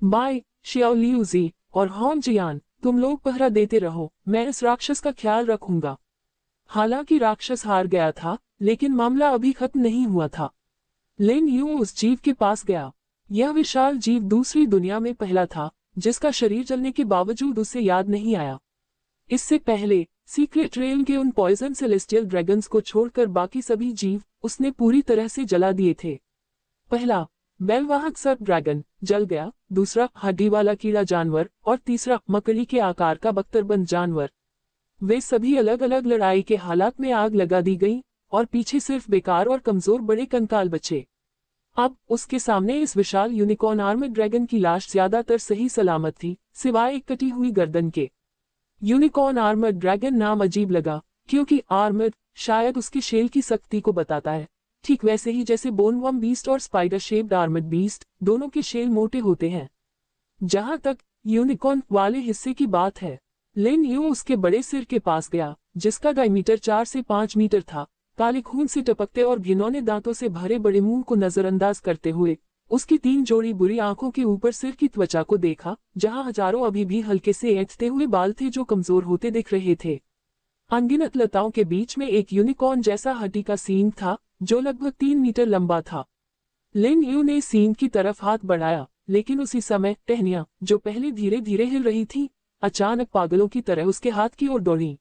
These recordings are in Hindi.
बाय शियाओ लियूजी और हॉन जियान, तुम लोग पहरा देते रहो, मैं इस राक्षस का ख्याल रखूंगा। हालांकि राक्षस हार गया था, लेकिन मामला अभी खत्म नहीं हुआ था। लिन यू उस जीव के पास गया। यह विशाल जीव दूसरी दुनिया में पहला था, जिसका शरीर जलने के बावजूद उसे याद नहीं आया। इससे पहले सीक्रेट रेल के उन पॉइजन सेलेस्टियल ड्रैगन्स को छोड़कर बाकी सभी जीव उसने पूरी तरह से जला दिए थे। पहला बेलवाहक सर्प ड्रैगन जल गया, दूसरा हड्डी वाला कीड़ा जानवर और तीसरा मकड़ी के आकार का बख्तरबंद जानवर। वे सभी अलग अलग लड़ाई के हालात में आग लगा दी गई और पीछे सिर्फ बेकार और कमजोर बड़े कंकाल बचे। अब उसके सामने इस विशाल यूनिकॉर्न आर्मर्ड ड्रैगन की लाश ज्यादातर सही सलामत थी, सिवाय एक कटी हुई गर्दन के। यूनिकॉर्न आर्मर्ड ड्रैगन नाम अजीब लगा, क्योंकि आर्मर्ड शायद उसके शेल की सख्ती को बताता है, ठीक वैसे ही जैसे बोनवर्म बीस्ट और स्पाइडर शेप्ड आर्मर्ड बीस्ट दोनों के शेल मोटे होते हैं। जहां तक यूनिकॉर्न वाले हिस्से की बात है, लिन यू उसके बड़े सिर के पास गया, जिसका डायमीटर 4 से 5 मीटर था। काले खून से टपकते और घिनौने दांतों से भरे बड़े मुंह को नजरअंदाज करते हुए उसकी 3 जोड़ी बुरी आंखों के ऊपर सिर की त्वचा को देखा, जहां हजारों अभी भी हल्के से ऐंठते हुए बाल थे जो कमजोर होते दिख रहे थे। अनगिनत लताओं के बीच में एक यूनिकॉर्न जैसा हड्डी का सींग था, जो लगभग 3 मीटर लंबा था। लिन यू ने सींग की तरफ हाथ बढ़ाया, लेकिन उसी समय टहनियां, जो पहले धीरे धीरे हिल रही थी, अचानक पागलों की तरह उसके हाथ की ओर दौड़ी।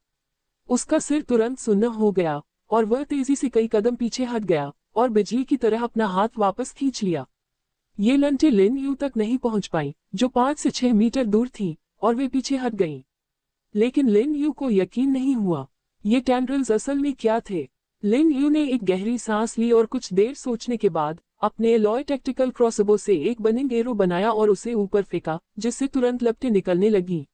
उसका सिर तुरंत सुन्न हो गया और वह तेजी से कई कदम पीछे हट गया और बिजली की तरह अपना हाथ वापस खींच लिया। ये लंठे लिन यू तक नहीं पहुंच पाई, जो 5 से 6 मीटर दूर थी, और वे पीछे हट गईं। लेकिन लिन यू को यकीन नहीं हुआ, ये टेंड्रिल्स असल में क्या थे। लिन यू ने एक गहरी सांस ली और कुछ देर सोचने के बाद अपने एलॉय टैक्टिकल क्रॉसबो से एक बर्निंग एरो बनाया और उसे ऊपर फेंका, जिससे तुरंत लपटें निकलने लगी।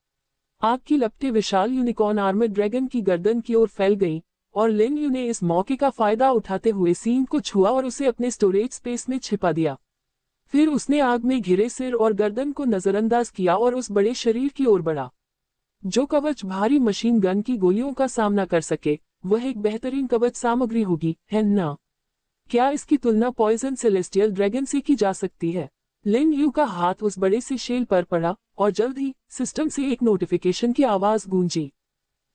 आग की लपटें विशाल यूनिकॉर्न आर्मर्ड ड्रैगन की गर्दन की ओर फैल गईं, और लिन यू ने इस मौके का फायदा उठाते हुए सींग को छुआ और उसे अपने स्टोरेज स्पेस में छिपा दिया। फिर उसने आग में घिरे सिर और गर्दन को नजरअंदाज किया और उस बड़े शरीर की ओर बढ़ा। जो कवच भारी मशीन गन की गोलियों का सामना कर सके, वह एक बेहतरीन कवच सामग्री होगी, है ना? क्या इसकी तुलना पॉइजन सेलेस्टियल ड्रैगन से की जा सकती है? लिन यू का हाथ उस बड़े से शेल पर पड़ा और जल्द ही सिस्टम से एक नोटिफिकेशन की आवाज गूंजी।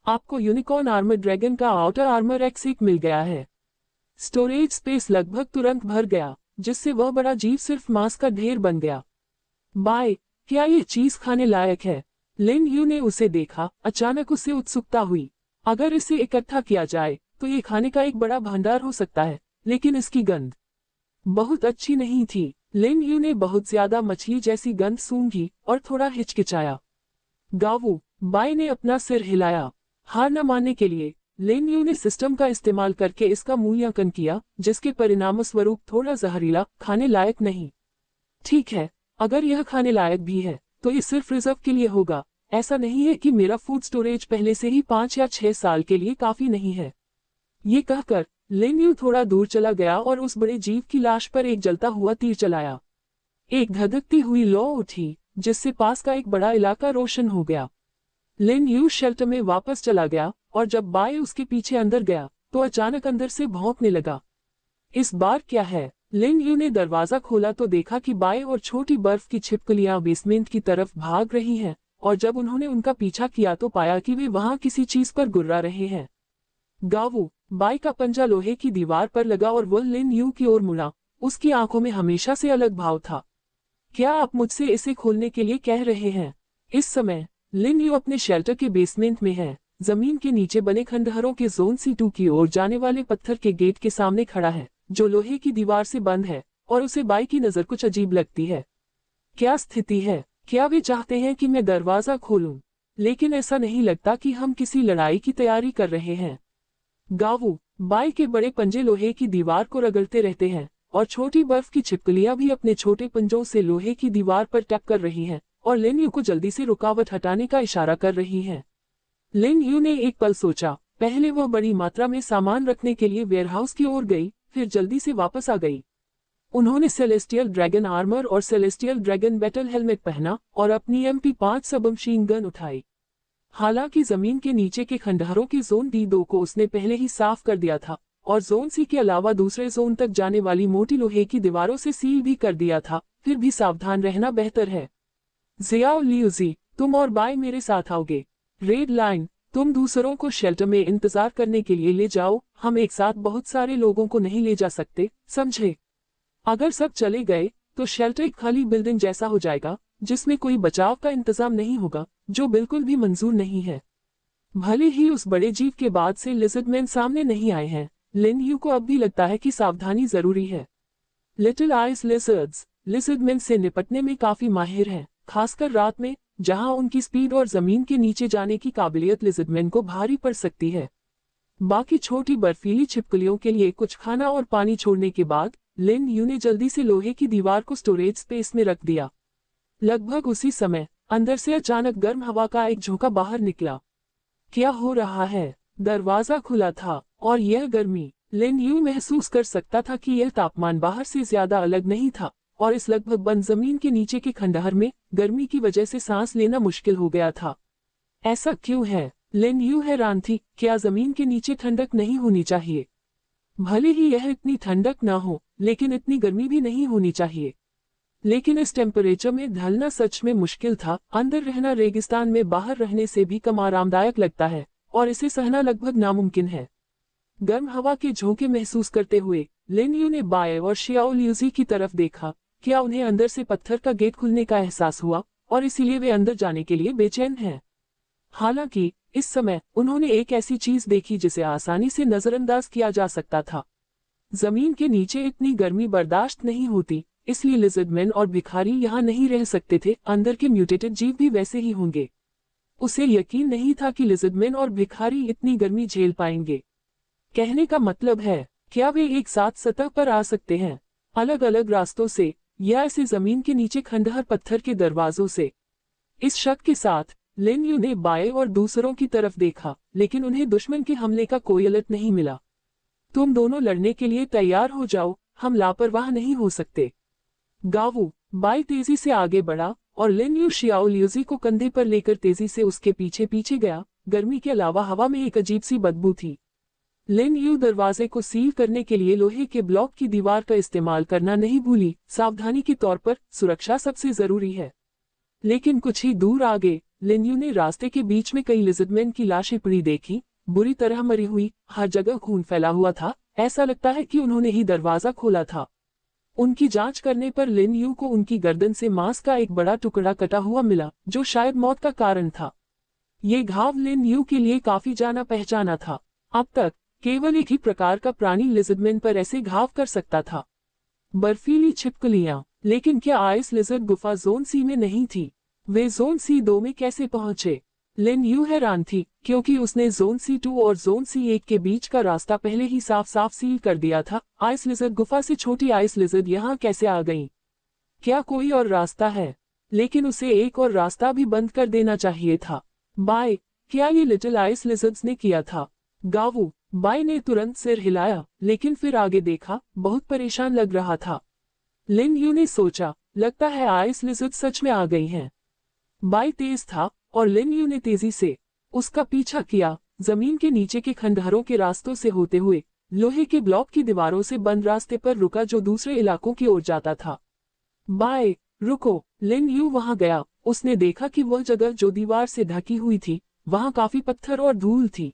आपको यूनिकॉर्न आर्मर ड्रैगन का आउटर आर्मर एक्सिक मिल गया है। स्टोरेज स्पेस लगभग तुरंत भर गया, जिससे वह बड़ा जीव सिर्फ मांस का ढेर बन गया। बाय, क्या ये चीज खाने लायक है? लिन यू ने उसे देखा, अचानक उसे उत्सुकता हुई। अगर इसे इकट्ठा किया जाए तो ये खाने का एक बड़ा भंडार हो सकता है, लेकिन इसकी गंध बहुत अच्छी नहीं थी। लिन यू ने बहुत ज्यादा मछली जैसी गंध सूंघी और थोड़ा हिचकिचाया। गावू, बाय ने अपना सिर हिलाया। हार न मानने के लिए लिन यू ने सिस्टम का इस्तेमाल करके इसका मूल्यांकन किया, जिसके परिणामस्वरूप थोड़ा जहरीला, खाने लायक नहीं। ठीक है, अगर यह खाने लायक भी है तो ये सिर्फ रिजर्व के लिए होगा। ऐसा नहीं है कि मेरा फूड स्टोरेज पहले से ही 5 या 6 साल के लिए काफी नहीं है। ये कहकर लिन यू थोड़ा दूर चला गया और उस बड़े जीव की लाश पर एक जलता हुआ तीर चलाया। एक धधकती हुई लौ उठी, जिससे पास का एक बड़ा इलाका रोशन हो गया। लिन यू शेल्टर में वापस चला गया और जब बाय उसके पीछे अंदर गया तो अचानक अंदर से भौंकने लगा। इस बार क्या है? लिन यू ने दरवाजा खोला तो देखा कि बाय और छोटी बर्फ की छिपकलियां बेसमेंट की तरफ भाग रही हैं, और जब उन्होंने उनका पीछा किया तो पाया कि वे वहां किसी चीज पर गुर्रा रहे हैं। गावू, बाय का पंजा लोहे की दीवार पर लगा और वह लिन यू की ओर मुड़ा। उसकी आंखों में हमेशा से अलग भाव था। क्या आप मुझसे इसे खोलने के लिए कह रहे हैं? इस समय लिन यू अपने शेल्टर के बेसमेंट में है। जमीन के नीचे बने खंडहरों के जोन C2 की ओर जाने वाले पत्थर के गेट के सामने खड़ा है, जो लोहे की दीवार से बंद है, और उसे बाय की नजर कुछ अजीब लगती है। क्या स्थिति है? क्या वे चाहते हैं कि मैं दरवाजा खोलूं? लेकिन ऐसा नहीं लगता कि हम किसी लड़ाई की तैयारी कर रहे हैं। गावू, बाय के बड़े पंजे लोहे की दीवार को रगड़ते रहते हैं, और छोटी बर्फ की छिपकलियां भी अपने छोटे पंजों से लोहे की दीवार पर टैप कर रही हैं, और लिन यू को जल्दी से रुकावट हटाने का इशारा कर रही हैं। लिन यू ने एक पल सोचा। पहले वह बड़ी मात्रा में सामान रखने के लिए वेयरहाउस की ओर गई, फिर जल्दी से वापस आ गई। उन्होंने सेलेस्टियल ड्रैगन आर्मर और सेलेस्टियल ड्रैगन बैटल हेलमेट पहना और अपनी MP5 सबमशीन गन उठाई। हालांकि जमीन के नीचे के खंडहरों के जोन D2 को उसने पहले ही साफ कर दिया था, और जोन C के अलावा दूसरे जोन तक जाने वाली मोटी लोहे की दीवारों से सील भी कर दिया था, फिर भी सावधान रहना बेहतर है। जियाओ लियूजी, तुम और बाय मेरे साथ आओगे। रेड लाइन, तुम दूसरों को शेल्टर में इंतजार करने के लिए ले जाओ, हम एक साथ बहुत सारे लोगों को नहीं ले जा सकते, समझे? अगर सब चले गए तो शेल्टर एक खाली बिल्डिंग जैसा हो जाएगा जिसमें कोई बचाव का इंतजाम नहीं होगा, जो बिल्कुल भी मंजूर नहीं है। भले ही उस बड़े जीव के बाद से लिजर्डमैन सामने नहीं आए हैं, लिन यू को अब भी लगता है कि सावधानी जरूरी है। लिटिल आइस लिजर्ड्स लिजर्डमैन से निपटने में काफी माहिर हैं, खासकर रात में, जहां उनकी स्पीड और जमीन के नीचे जाने की काबिलियत लिजर्डमैन को भारी पड़ सकती है। बाकी छोटी बर्फीली छिपकलियों के लिए कुछ खाना और पानी छोड़ने के बाद लिन यू ने जल्दी से लोहे की दीवार को स्टोरेज स्पेस में रख दिया। लगभग उसी समय अंदर से अचानक गर्म हवा का एक झोंका बाहर निकला। क्या हो रहा है? दरवाजा खुला था और यह गर्मी, लिन यू महसूस कर सकता था कि यह तापमान बाहर से ज्यादा अलग नहीं था और इस लगभग बंद जमीन के नीचे के खंडहर में गर्मी की वजह से सांस लेना मुश्किल हो गया था। ऐसा क्यों है? लिन यू हैरान थी। क्या जमीन के नीचे ठंडक नहीं होनी चाहिए? भले ही यह इतनी ठंडक ना हो, लेकिन इतनी गर्मी भी नहीं होनी चाहिए। लेकिन इस टेम्परेचर में ढलना सच में मुश्किल था। अंदर रहना रेगिस्तान में बाहर रहने से भी कम आरामदायक लगता है और इसे सहना लगभग नामुमकिन है। गर्म हवा के झोंके महसूस करते हुए लिन यू ने बाय और शियाओ लियूजी की तरफ देखा। क्या उन्हें अंदर से पत्थर का गेट खुलने का एहसास हुआ और इसीलिए वे अंदर जाने के लिए बेचैन हैं? हालांकि इस समय उन्होंने एक ऐसी चीज देखी जिसे आसानी से नजरअंदाज किया जा सकता था। जमीन के नीचे इतनी गर्मी बर्दाश्त नहीं होती, इसलिए लिजर्डमैन और भिखारी यहाँ नहीं रह सकते थे। अंदर के म्यूटेटेड जीव भी वैसे ही होंगे। उसे यकीन नहीं था कि लिजर्डमैन और भिखारी इतनी गर्मी झेल पाएंगे। कहने का मतलब है, क्या वे एक साथ सतह पर आ सकते हैं, अलग अलग रास्तों से, या ऐसे जमीन के नीचे खंडहर पत्थर के दरवाजों से? इस शक के साथ लिन यू ने बाय और दूसरों की तरफ देखा, लेकिन उन्हें दुश्मन के हमले का कोई अलर्ट नहीं मिला। तुम दोनों लड़ने के लिए तैयार हो जाओ, हम लापरवाह नहीं हो सकते। गावू, बाय तेजी से आगे बढ़ा और लिन यू शियाओ लियूजी को कंधे पर लेकर तेजी से उसके पीछे पीछे गया। गर्मी के अलावा हवा में एक अजीब सी बदबू थी। लिन यू दरवाजे को सील करने के लिए लोहे के ब्लॉक की दीवार का इस्तेमाल करना नहीं भूली। सावधानी के तौर पर सुरक्षा सबसे जरूरी है। लेकिन कुछ ही दूर आगे लिन यू ने रास्ते के बीच में कई लिजर्डमैन की लाशें पड़ी देखी, बुरी तरह मरी हुई, हर जगह खून फैला हुआ था। ऐसा लगता है कि उन्होंने ही दरवाजा खोला था। उनकी जांच करने पर लिन यू को उनकी गर्दन से मांस का एक बड़ा टुकड़ा कटा हुआ मिला, जो शायद मौत का कारण था। ये घाव लिन यू के लिए काफी जाना पहचाना था। अब तक केवल एक ही प्रकार का प्राणी लिजर्डमैन पर ऐसे घाव कर सकता था, बर्फीली छिपकलियां। लेकिन क्या आइस लिजर्ड गुफा जोन सी में नहीं थी? वे जोन C2 में कैसे पहुंचे? लिन यू हैरान थी, क्योंकि उसने जोन C2 और जोन C1 के बीच का रास्ता पहले ही साफ साफ सील कर दिया था। आइस लिजर्ड गुफा से छोटी आइस लिजर्ड यहाँ कैसे आ गईं? क्या कोई और रास्ता है? लेकिन उसे एक और रास्ता भी बंद कर देना चाहिए था। बाय, क्या ये लिटिल आइस लिजर्ड्स ने किया था? गावू, बाय ने तुरंत सिर हिलाया, लेकिन फिर आगे देखा, बहुत परेशान लग रहा था। लिन यू ने सोचा, लगता है आइस लिजर्ड सच में आ गई हैं। बाय तेज था और लिन यू ने तेजी से उसका पीछा किया। जमीन के नीचे के खंडहरों के रास्तों से होते हुए लोहे के ब्लॉक की दीवारों से बंद रास्ते पर रुका, जो दूसरे इलाकों की ओर जाता था। बाय, रुको। लिन यू वहां गया। उसने देखा कि वह जगह जो दीवार से ढकी हुई थी, वहां काफी पत्थर और धूल थी।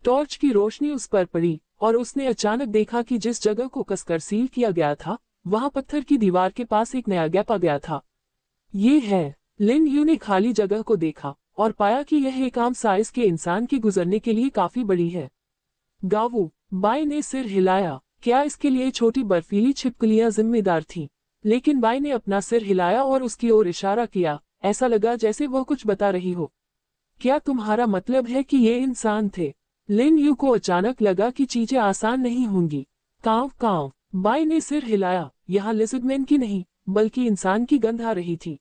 टॉर्च की रोशनी उस पर पड़ी और उसने अचानक देखा कि जिस जगह को कसकर सील किया गया था, वहां पत्थर की दीवार के पास एक नया गैप आ गया था। ये है। लिन यू ने खाली जगह को देखा और पाया कि यह एक आम साइज के इंसान के गुजरने के लिए काफी बड़ी है। गावू, बाय ने सिर हिलाया। क्या इसके लिए छोटी बर्फीली छिपकलियां जिम्मेदार थीं? लेकिन बाय ने अपना सिर हिलाया और उसकी ओर इशारा किया। ऐसा लगा जैसे वह कुछ बता रही हो। क्या तुम्हारा मतलब है कि ये इंसान थे? लिन यू को अचानक लगा कि चीजें आसान नहीं होंगी। कांव कांव, बाय ने सिर हिलाया। यहाँ लिजर्डमैन की नहीं, बल्कि इंसान की गंध आ रही थी।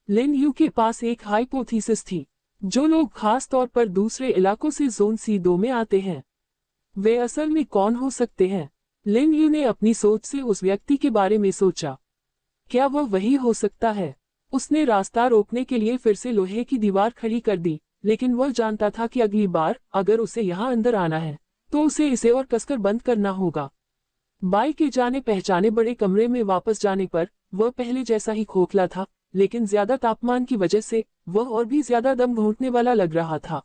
लिन यू के पास एक हाइपोथेसिस थी। जो लोग खास तौर पर दूसरे इलाकों से जोन C2 में आते हैं, वे असल में कौन हो सकते हैं? लिन यू ने अपनी सोच से उस व्यक्ति के बारे में सोचा। क्या वह वही हो सकता है? उसने रास्ता रोकने के लिए फिर से लोहे की दीवार खड़ी कर दी, लेकिन वह जानता था कि अगली बार अगर उसे यहाँ अंदर आना है, तो उसे इसे और कसकर बंद करना होगा। बाय के जाने पहचाने बड़े कमरे में वापस जाने पर वह पहले जैसा ही खोखला था। लेकिन ज्यादा तापमान की वजह से वह और भी ज्यादा दम घोंटने वाला लग रहा था।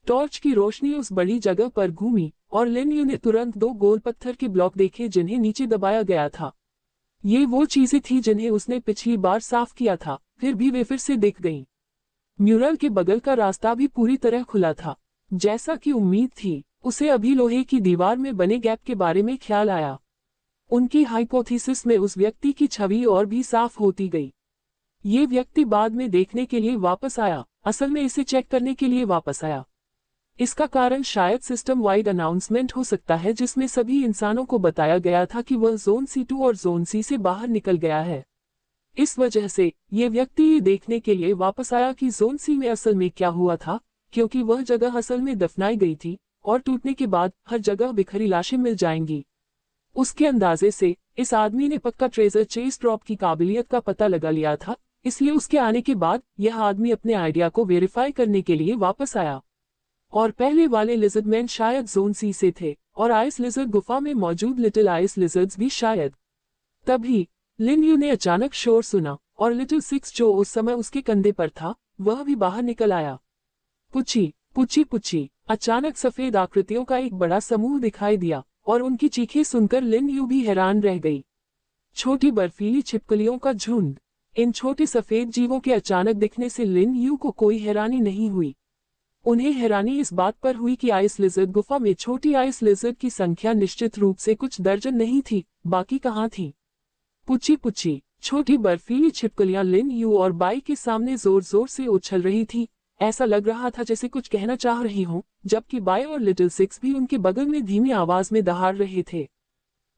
टॉर्च की रोशनी उस बड़ी जगह पर घूमी और लिन यू ने तुरंत 2 गोल पत्थर के ब्लॉक देखे जिन्हें नीचे दबाया गया था। ये वो चीजें थी जिन्हें उसने पिछली बार साफ किया था, फिर भी वे फिर से दिख गईं। म्यूरल के बगल का रास्ता भी पूरी तरह खुला था। जैसा कि उम्मीद थी, उसे अभी लोहे की दीवार में बने गैप के बारे में ख्याल आया। उनकी हाइपोथेसिस में उस व्यक्ति की छवि और भी साफ होती गई। ये व्यक्ति बाद में देखने के लिए वापस आया, असल में इसे चेक करने के लिए वापस आया। इसका कारण शायद सिस्टम वाइड अनाउंसमेंट हो सकता है जिसमें सभी इंसानों को बताया गया था कि वह जोन C2 और जोन C से बाहर निकल गया है। इस वजह से ये व्यक्ति ये देखने के लिए वापस आया कि जोन C में असल में क्या हुआ था, क्योंकि वह जगह असल में दफनाई गई थी और टूटने के बाद हर जगह बिखरी लाशें मिल जाएंगी। उसके अंदाजे से इस आदमी ने पक्का ट्रेजर चेस ड्रॉप की काबिलियत का पता लगा लिया था, इसलिए उसके आने के बाद यह आदमी अपने आइडिया को वेरीफाई करने के लिए वापस आया। और पहले वाले लिजर्डमैन शायद जोन C से थे और आइस लिजर्ड गुफा में मौजूद लिटिल आइस लिजर्ड्स भी शायद। तभी लिन यू ने अचानक शोर सुना और लिटिल सिक्स जो उस समय उसके कंधे पर था वह भी बाहर निकल आया। पुची पुची पुची। अचानक सफेद आकृतियों का एक बड़ा समूह दिखाई दिया और उनकी चीखें सुनकर लिन यू भी हैरान रह गई। छोटी बर्फीली छिपकलियों का झुंड। इन छोटे सफेद जीवों के अचानक दिखने से लिन यू को कोई हैरानी नहीं हुई। उन्हें हैरानी इस बात पर हुई कि आइस लिजर्ड गुफा में छोटी आइस लिजर्ड की संख्या निश्चित रूप से कुछ दर्जन नहीं थी, बाकी कहाँ थी। पुची पुची। छोटी बर्फीली छिपकलियां लिन यू और बाई के सामने जोर जोर से उछल रही थी। ऐसा लग रहा था जैसे कुछ कहना चाह रही हों, जबकि बाई और लिटिल सिक्स भी उनके बगल में धीमी आवाज में दहाड़ रहे थे।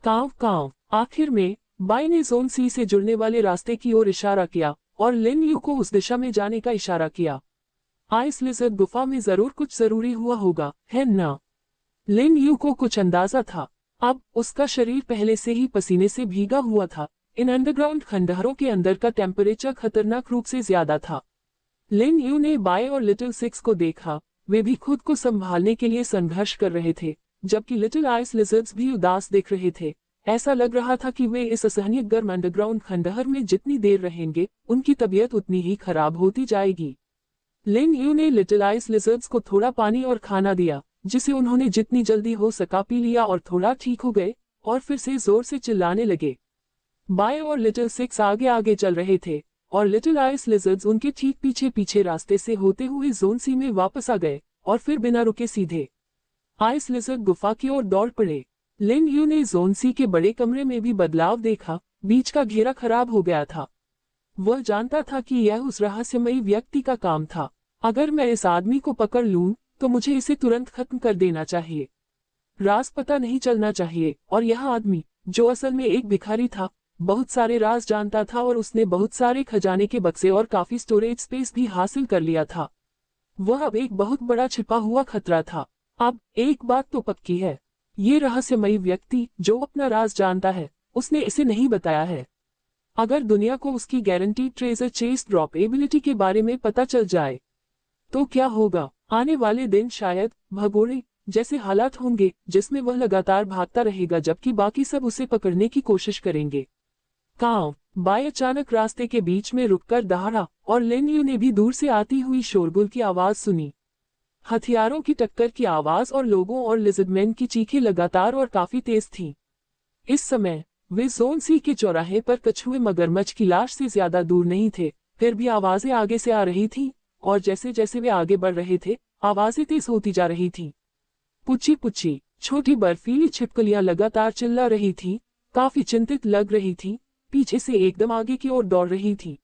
कांव कांव। आखिर में बाई ने जोन C से जुड़ने वाले रास्ते की ओर इशारा किया और लिन यू को उस दिशा में जाने का इशारा किया। आइस लिजर्ड गुफा में जरूर कुछ जरूरी हुआ होगा, है ना? लिन यू को कुछ अंदाजा था। अब उसका शरीर पहले से ही पसीने से भीगा हुआ था। इन अंडरग्राउंड खंडहरों के अंदर का टेम्परेचर खतरनाक रूप से ज्यादा था। लिन यू ने बाय और लिटिल सिक्स को देखा, वे भी खुद को संभालने के लिए संघर्ष कर रहे थे, जबकि लिटिल आइस लिजर्ड्स भी उदास दिख रहे थे। ऐसा लग रहा था कि वे इस असहनीय गर्म अंडरग्राउंड खंडहर में जितनी देर रहेंगे, उनकी तबीयत उतनी ही खराब होती जाएगी। लिन यू ने लिटिल आइस लिजर्ड्स को थोड़ा पानी और खाना दिया, जिसे उन्होंने जितनी जल्दी हो सका पी लिया और थोड़ा ठीक हो गए और फिर से जोर से चिल्लाने लगे। बाय और लिटिल सिक्स आगे आगे चल रहे थे और लिटिल आइस लिजर्ड्स उनके ठीक पीछे पीछे रास्ते से होते हुए जोन C में वापस आ गए और फिर बिना रुके सीधे आइस लिजर्ड गुफा की ओर दौड़ पड़े। लिन यू ने जोन C के बड़े कमरे में भी बदलाव देखा, बीच का घेरा खराब हो गया था। वह जानता था कि यह उस रहस्यमयी व्यक्ति का काम था। अगर मैं इस आदमी को पकड़ लूं, तो मुझे इसे तुरंत खत्म कर देना चाहिए। राज पता नहीं चलना चाहिए। और यह आदमी, जो असल में एक भिखारी था, बहुत सारे राज जानता था और उसने बहुत सारे खजाने के बक्से और काफी स्टोरेज स्पेस भी हासिल कर लिया था। वह अब एक बहुत बड़ा छिपा हुआ खतरा था। अब एक बात तो पक्की है, ये रहस्यमयी व्यक्ति जो अपना राज जानता है, उसने इसे नहीं बताया है। अगर दुनिया को उसकी guaranteed treasure chest drop ability के बारे में पता चल जाए, तो क्या होगा? आने वाले दिन शायद भगोड़े जैसे हालात होंगे, जिसमें वह लगातार भागता रहेगा जबकि बाकी सब उसे पकड़ने की कोशिश करेंगे। कांव। बाय अचानक रास्ते के बीच में रुककर दहाड़ा और लिन यू ने भी दूर से आती हुई शोरगुल की आवाज सुनी। हथियारों की टक्कर की आवाज और लोगों और लिजर्डमैन की चीखें लगातार और काफी तेज थीं। इस समय वे जोन C के चौराहे पर कछुए मगरमच्छ की लाश से ज्यादा दूर नहीं थे, फिर भी आवाजें आगे से आ रही थीं और जैसे जैसे वे आगे बढ़ रहे थे, आवाजें तेज होती जा रही थीं। पुची पुची। छोटी बर्फीली छिपकलियां लगातार चिल्ला रही थीं, काफी चिंतित लग रही थीं, पीछे से एकदम आगे की ओर दौड़ रही थी।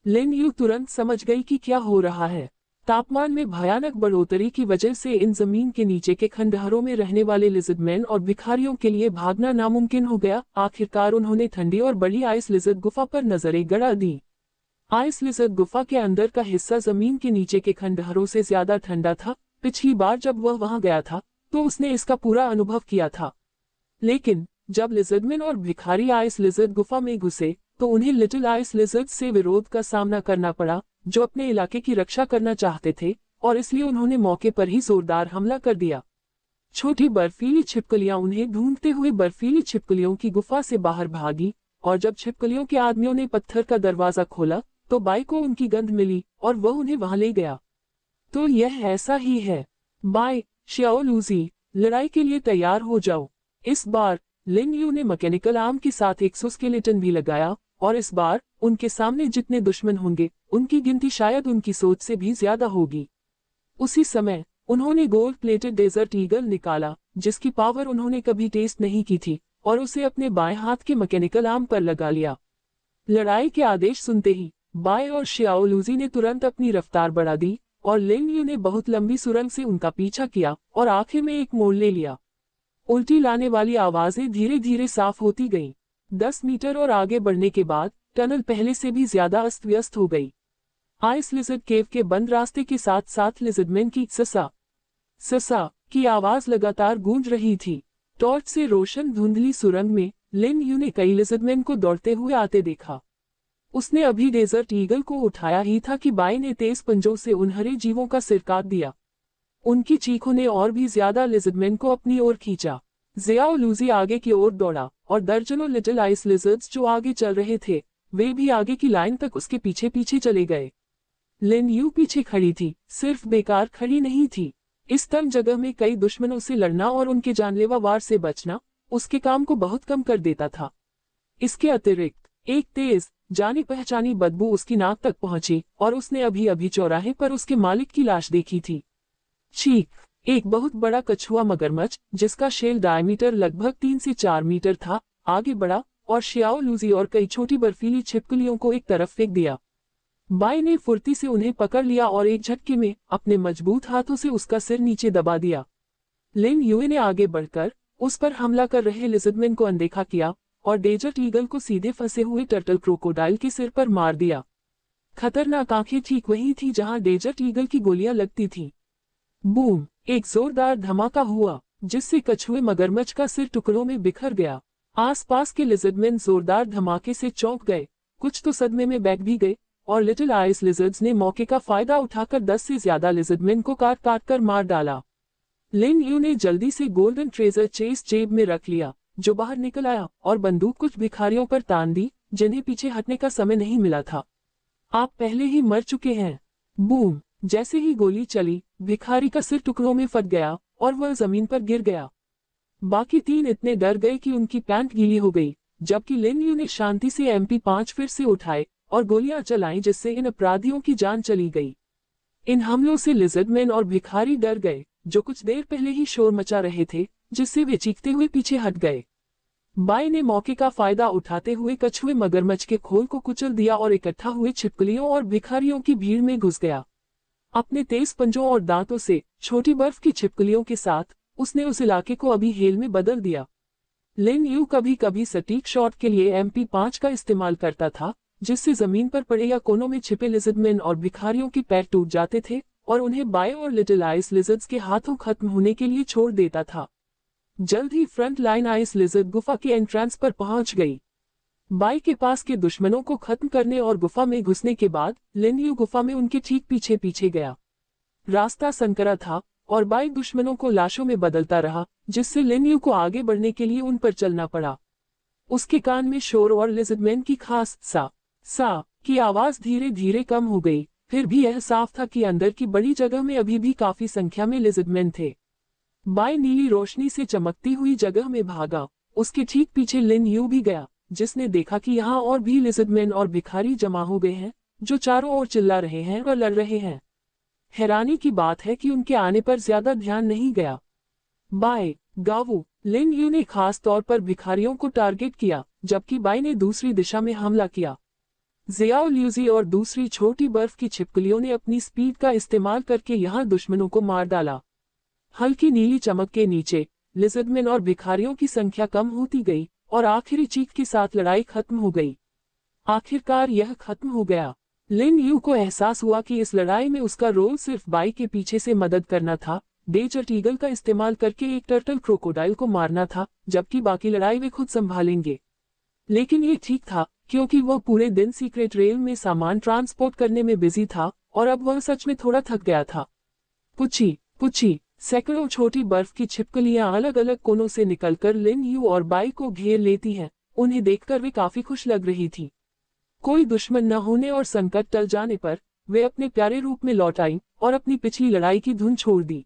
लिन यू तुरंत समझ गई कि क्या हो रहा है। तापमान में भयानक बढ़ोतरी की वजह से इन जमीन के नीचे के खंडहरों में रहने वाले लिजर्डमैन और भिखारियों के लिए भागना नामुमकिन हो गया। आखिरकार उन्होंने ठंडी और बड़ी आइस लिजर्ड गुफा पर नजरें गड़ा दी। आइस लिजर्ड गुफा के अंदर का हिस्सा जमीन के नीचे के खंडहरों से ज्यादा ठंडा था। पिछली बार जब वह वहां गया था, तो उसने इसका पूरा अनुभव किया था। लेकिन जब लिजर्डमैन और भिखारी आइस लिजर्ड गुफा में घुसे, तो उन्हें लिटिल आइस लिजर्ड से विरोध का सामना करना पड़ा, जो अपने इलाके की रक्षा करना चाहते थे, और इसलिए उन्होंने मौके पर ही जोरदार हमला कर दिया। छोटी बर्फीली छिपकलियां उन्हें ढूंढते हुए बर्फीली छिपकलियों की गुफा से बाहर भागी, और जब छिपकलियों के आदमियों ने पत्थर का दरवाजा खोला, तो बाई को उनकी गंध मिली और वह उन्हें वहां ले गया। तो यह ऐसा ही है। बाई, शियाओ लूजी, लड़ाई के लिए तैयार हो जाओ। इस बार लिन यू ने मैकेनिकल आर्म के साथ एक्सोस्केलेटन भी लगाया और इस बार उनके सामने जितने दुश्मन होंगे उनकी गिनती शायद उनकी सोच से भी ज्यादा होगी। उसी समय उन्होंने गोल्ड प्लेटेड डेजर्ट ईगल निकाला जिसकी पावर उन्होंने कभी टेस्ट नहीं की थी और उसे अपने बाएं हाथ के मैकेनिकल आर्म पर लगा लिया। लड़ाई के आदेश सुनते ही बाई और शियाओ लूजी ने तुरंत अपनी रफ्तार बढ़ा दी और लिन यू ने बहुत लंबी सुरंग से उनका पीछा किया और आखिर में एक मोड़ ले लिया। उल्टी लाने वाली आवाजें धीरे धीरे साफ होती गईं। 10 मीटर और आगे बढ़ने के बाद टनल पहले से भी ज्यादा अस्त व्यस्त हो गई। आइस लिजर्ड केव के बंद रास्ते के साथ साथ लिजर्डमैन की ससा ससा की आवाज लगातार गूंज रही थी। टॉर्च से रोशन धुंधली सुरंग में लिन यू ने कई लिजर्डमैन को दौड़ते हुए आते देखा। उसने अभी डेजर्ट ईगल को उठाया ही था कि बाई ने तेज पंजों से उन हरे जीवों का सिर काट दिया। उनकी चीखों ने और भी ज्यादा लिजर्डमैन को अपनी ओर खींचा। ज़ियाओ लूजी आगे की ओर दौड़ा और दर्जनों लिटिल आइस लिजर्ड्स जो आगे चल रहे थे वे भी आगे की लाइन तक उसके पीछे पीछे चले गए। लिन यू पीछे खड़ी थी, सिर्फ बेकार खड़ी नहीं थी। इस तंग जगह में कई दुश्मनों से लड़ना और उनके जानलेवा वार से बचना उसके काम को बहुत कम कर देता था। इसके अतिरिक्त एक तेज जानी पहचानी बदबू उसकी नाक तक पहुंची और उसने अभी अभी चौराहे पर उसके मालिक की लाश देखी थी। चीख! एक बहुत बड़ा कछुआ मगरमच्छ जिसका शेल डायमीटर लगभग 3 से 4 मीटर था आगे बढ़ा और शियाओ लूजी और कई छोटी बर्फीली छिपकलियों को एक तरफ फेंक दिया। बाई ने फुर्ती से उन्हें पकड़ लिया और एक झटके में अपने मजबूत हाथों से उसका सिर नीचे दबा दिया। लिन यूए ने आगे बढ़कर उस पर हमला कर रहे लिजर्डमैन को अनदेखा किया और डेजर्ट ईगल को सीधे फंसे हुए टर्टल क्रोकोडाइल के सिर पर मार दिया। खतरनाक आंखें ठीक वही थी जहां डेजर्ट ईगल की गोलियां लगती थीं। बूम! एक जोरदार धमाका हुआ जिससे कछुए मगरमच्छ का सिर टुकड़ों में बिखर गया। आसपास के लिजर्डमैन जोरदार धमाके से चौंक गए, कुछ तो सदमे में बैठ भी गए और लिटिल आइस लिजर्ड्स ने मौके का फायदा उठाकर 10 से ज्यादा लिजर्डमैन को काट काट कर मार डाला। लिन यू ने जल्दी से गोल्डन ट्रेजर चेस्ट जेब में रख लिया जो बाहर निकल आया और बंदूक कुछ भिखारियों पर तान दी जिन्हें पीछे हटने का समय नहीं मिला था। आप पहले ही मर चुके हैं। बूम! जैसे ही गोली चली भिखारी का सिर टुकड़ों में फट गया और वह जमीन पर गिर गया। बाकी 3 इतने डर गए कि उनकी पैंट गीली हो गई, जबकि लिन यू ने शांति से MP5 फिर से उठाए और गोलियां चलाईं जिससे इन अपराधियों की जान चली गई। इन हमलों से लिजर्डमैन और भिखारी डर गए जो कुछ देर पहले ही शोर मचा रहे थे, जिससे वे चीखते हुए पीछे हट गए। बाई ने मौके का फायदा उठाते हुए कछुए मगरमच्छ के खोल को कुचल दिया और इकट्ठा हुए छिपकलियों और भिखारियों की भीड़ में घुस गया। अपने तेज पंजों और दांतों से छोटी बर्फ की छिपकलियों के साथ उसने उस इलाके को अभी हेल में बदल दिया। लिन यू कभी कभी सटीक शॉट के लिए MP5 का इस्तेमाल करता था, जिससे जमीन पर पड़े या कोनों में छिपे लिजर्डमैन और भिखारियों के पैर टूट जाते थे और उन्हें बाई और लिटिल आइस लिजर्ड्स के हाथों खत्म होने के लिए छोड़ देता था। जल्द ही फ्रंट लाइन आइस लिजर्ड गुफा के एंट्रेंस पर पहुंच गई। बाई के पास के दुश्मनों को खत्म करने और गुफा में घुसने के बाद लिन यू गुफा में उनके ठीक पीछे पीछे गया। रास्ता संकरा था और बाई दुश्मनों को लाशों में बदलता रहा, जिससे लिन यू को आगे बढ़ने के लिए उन पर चलना पड़ा। उसके कान में शोर और लिजर्डमैन की खास सा की आवाज धीरे धीरे कम हो गई, फिर भी यह साफ था कि अंदर की बड़ी जगह में अभी भी काफी संख्या में लिजर्डमैन थे। बाई नीली रोशनी से चमकती हुई जगह में भागा। उसके ठीक पीछे लिन यू भी गया, जिसने देखा कि यहाँ और भी लिजर्डमैन और भिखारी जमा हो गए हैं जो चारों ओर चिल्ला रहे हैं और लड़ रहे हैं। हैरानी की बात है कि उनके आने पर ज्यादा ध्यान नहीं गया। बाई, गावू, लिन यू ने खास तौर पर भिखारियों को टारगेट किया, जबकि बाई ने दूसरी दिशा में हमला किया। ज़ियाओ लूजी और दूसरी छोटी बर्फ की छिपकलियों ने अपनी स्पीड का इस्तेमाल करके यहाँ दुश्मनों को मार डाला। हल्की नीली चमक के नीचे लिजर्डमैन और भिखारियों की संख्या कम होती गई और आखिरी चीख के साथ लड़ाई खत्म हो गई। आखिरकार यह खत्म हो गया। लिन यू को एहसास हुआ कि इस लड़ाई में उसका रोल सिर्फ बाई के पीछे से मदद करना था, डेजर्ट ईगल का इस्तेमाल करके एक टर्टल क्रोकोडाइल को मारना था, जबकि बाकी लड़ाई वे खुद संभालेंगे। लेकिन ये ठीक था, क्योंकि वह पूरे दिन सीक्रेट रेल में सामान ट्रांसपोर्ट करने में बिजी था और अब वह सच में थोड़ा थक गया था। पुची पुची, सैकड़ों छोटी बर्फ की छिपकलियां अलग अलग कोनों से निकलकर लिन यू और बाई को घेर लेती हैं। उन्हें देखकर वे काफी खुश लग रही थी। कोई दुश्मन न होने और संकट टल जाने पर वे अपने प्यारे रूप में लौट आईं और अपनी पिछली लड़ाई की धुन छोड़ दी।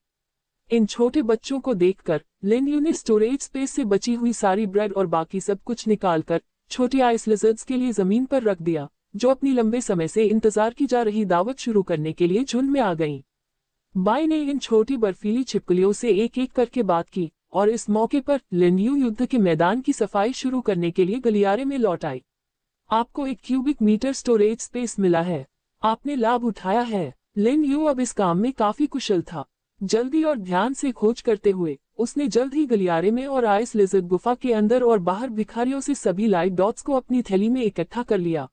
इन छोटे बच्चों को देखकर लिन यू ने स्टोरेज स्पेस से बची हुई सारी ब्रेड और बाकी सब कुछ निकालकर छोटी आइस लिजर्ड्स के लिए जमीन पर रख दिया, जो अपनी लंबे समय से इंतजार की जा रही दावत शुरू करने के लिए झुंड में आ गईं। बाई ने इन छोटी बर्फीली छिपकलियों से एक एक करके बात की और इस मौके पर लिन यू युद्ध के मैदान की सफाई शुरू करने के लिए गलियारे में लौट आई। आपको 1 क्यूबिक मीटर स्टोरेज स्पेस मिला है। आपने लाभ उठाया है। लिन यू अब इस काम में काफी कुशल था। जल्दी और ध्यान से खोज करते हुए उसने जल्द ही गलियारे में और आइस लिजर्ड गुफा के अंदर और बाहर भिखारियों से सभी लाइट डॉट्स को अपनी थैली में इकट्ठा कर लिया।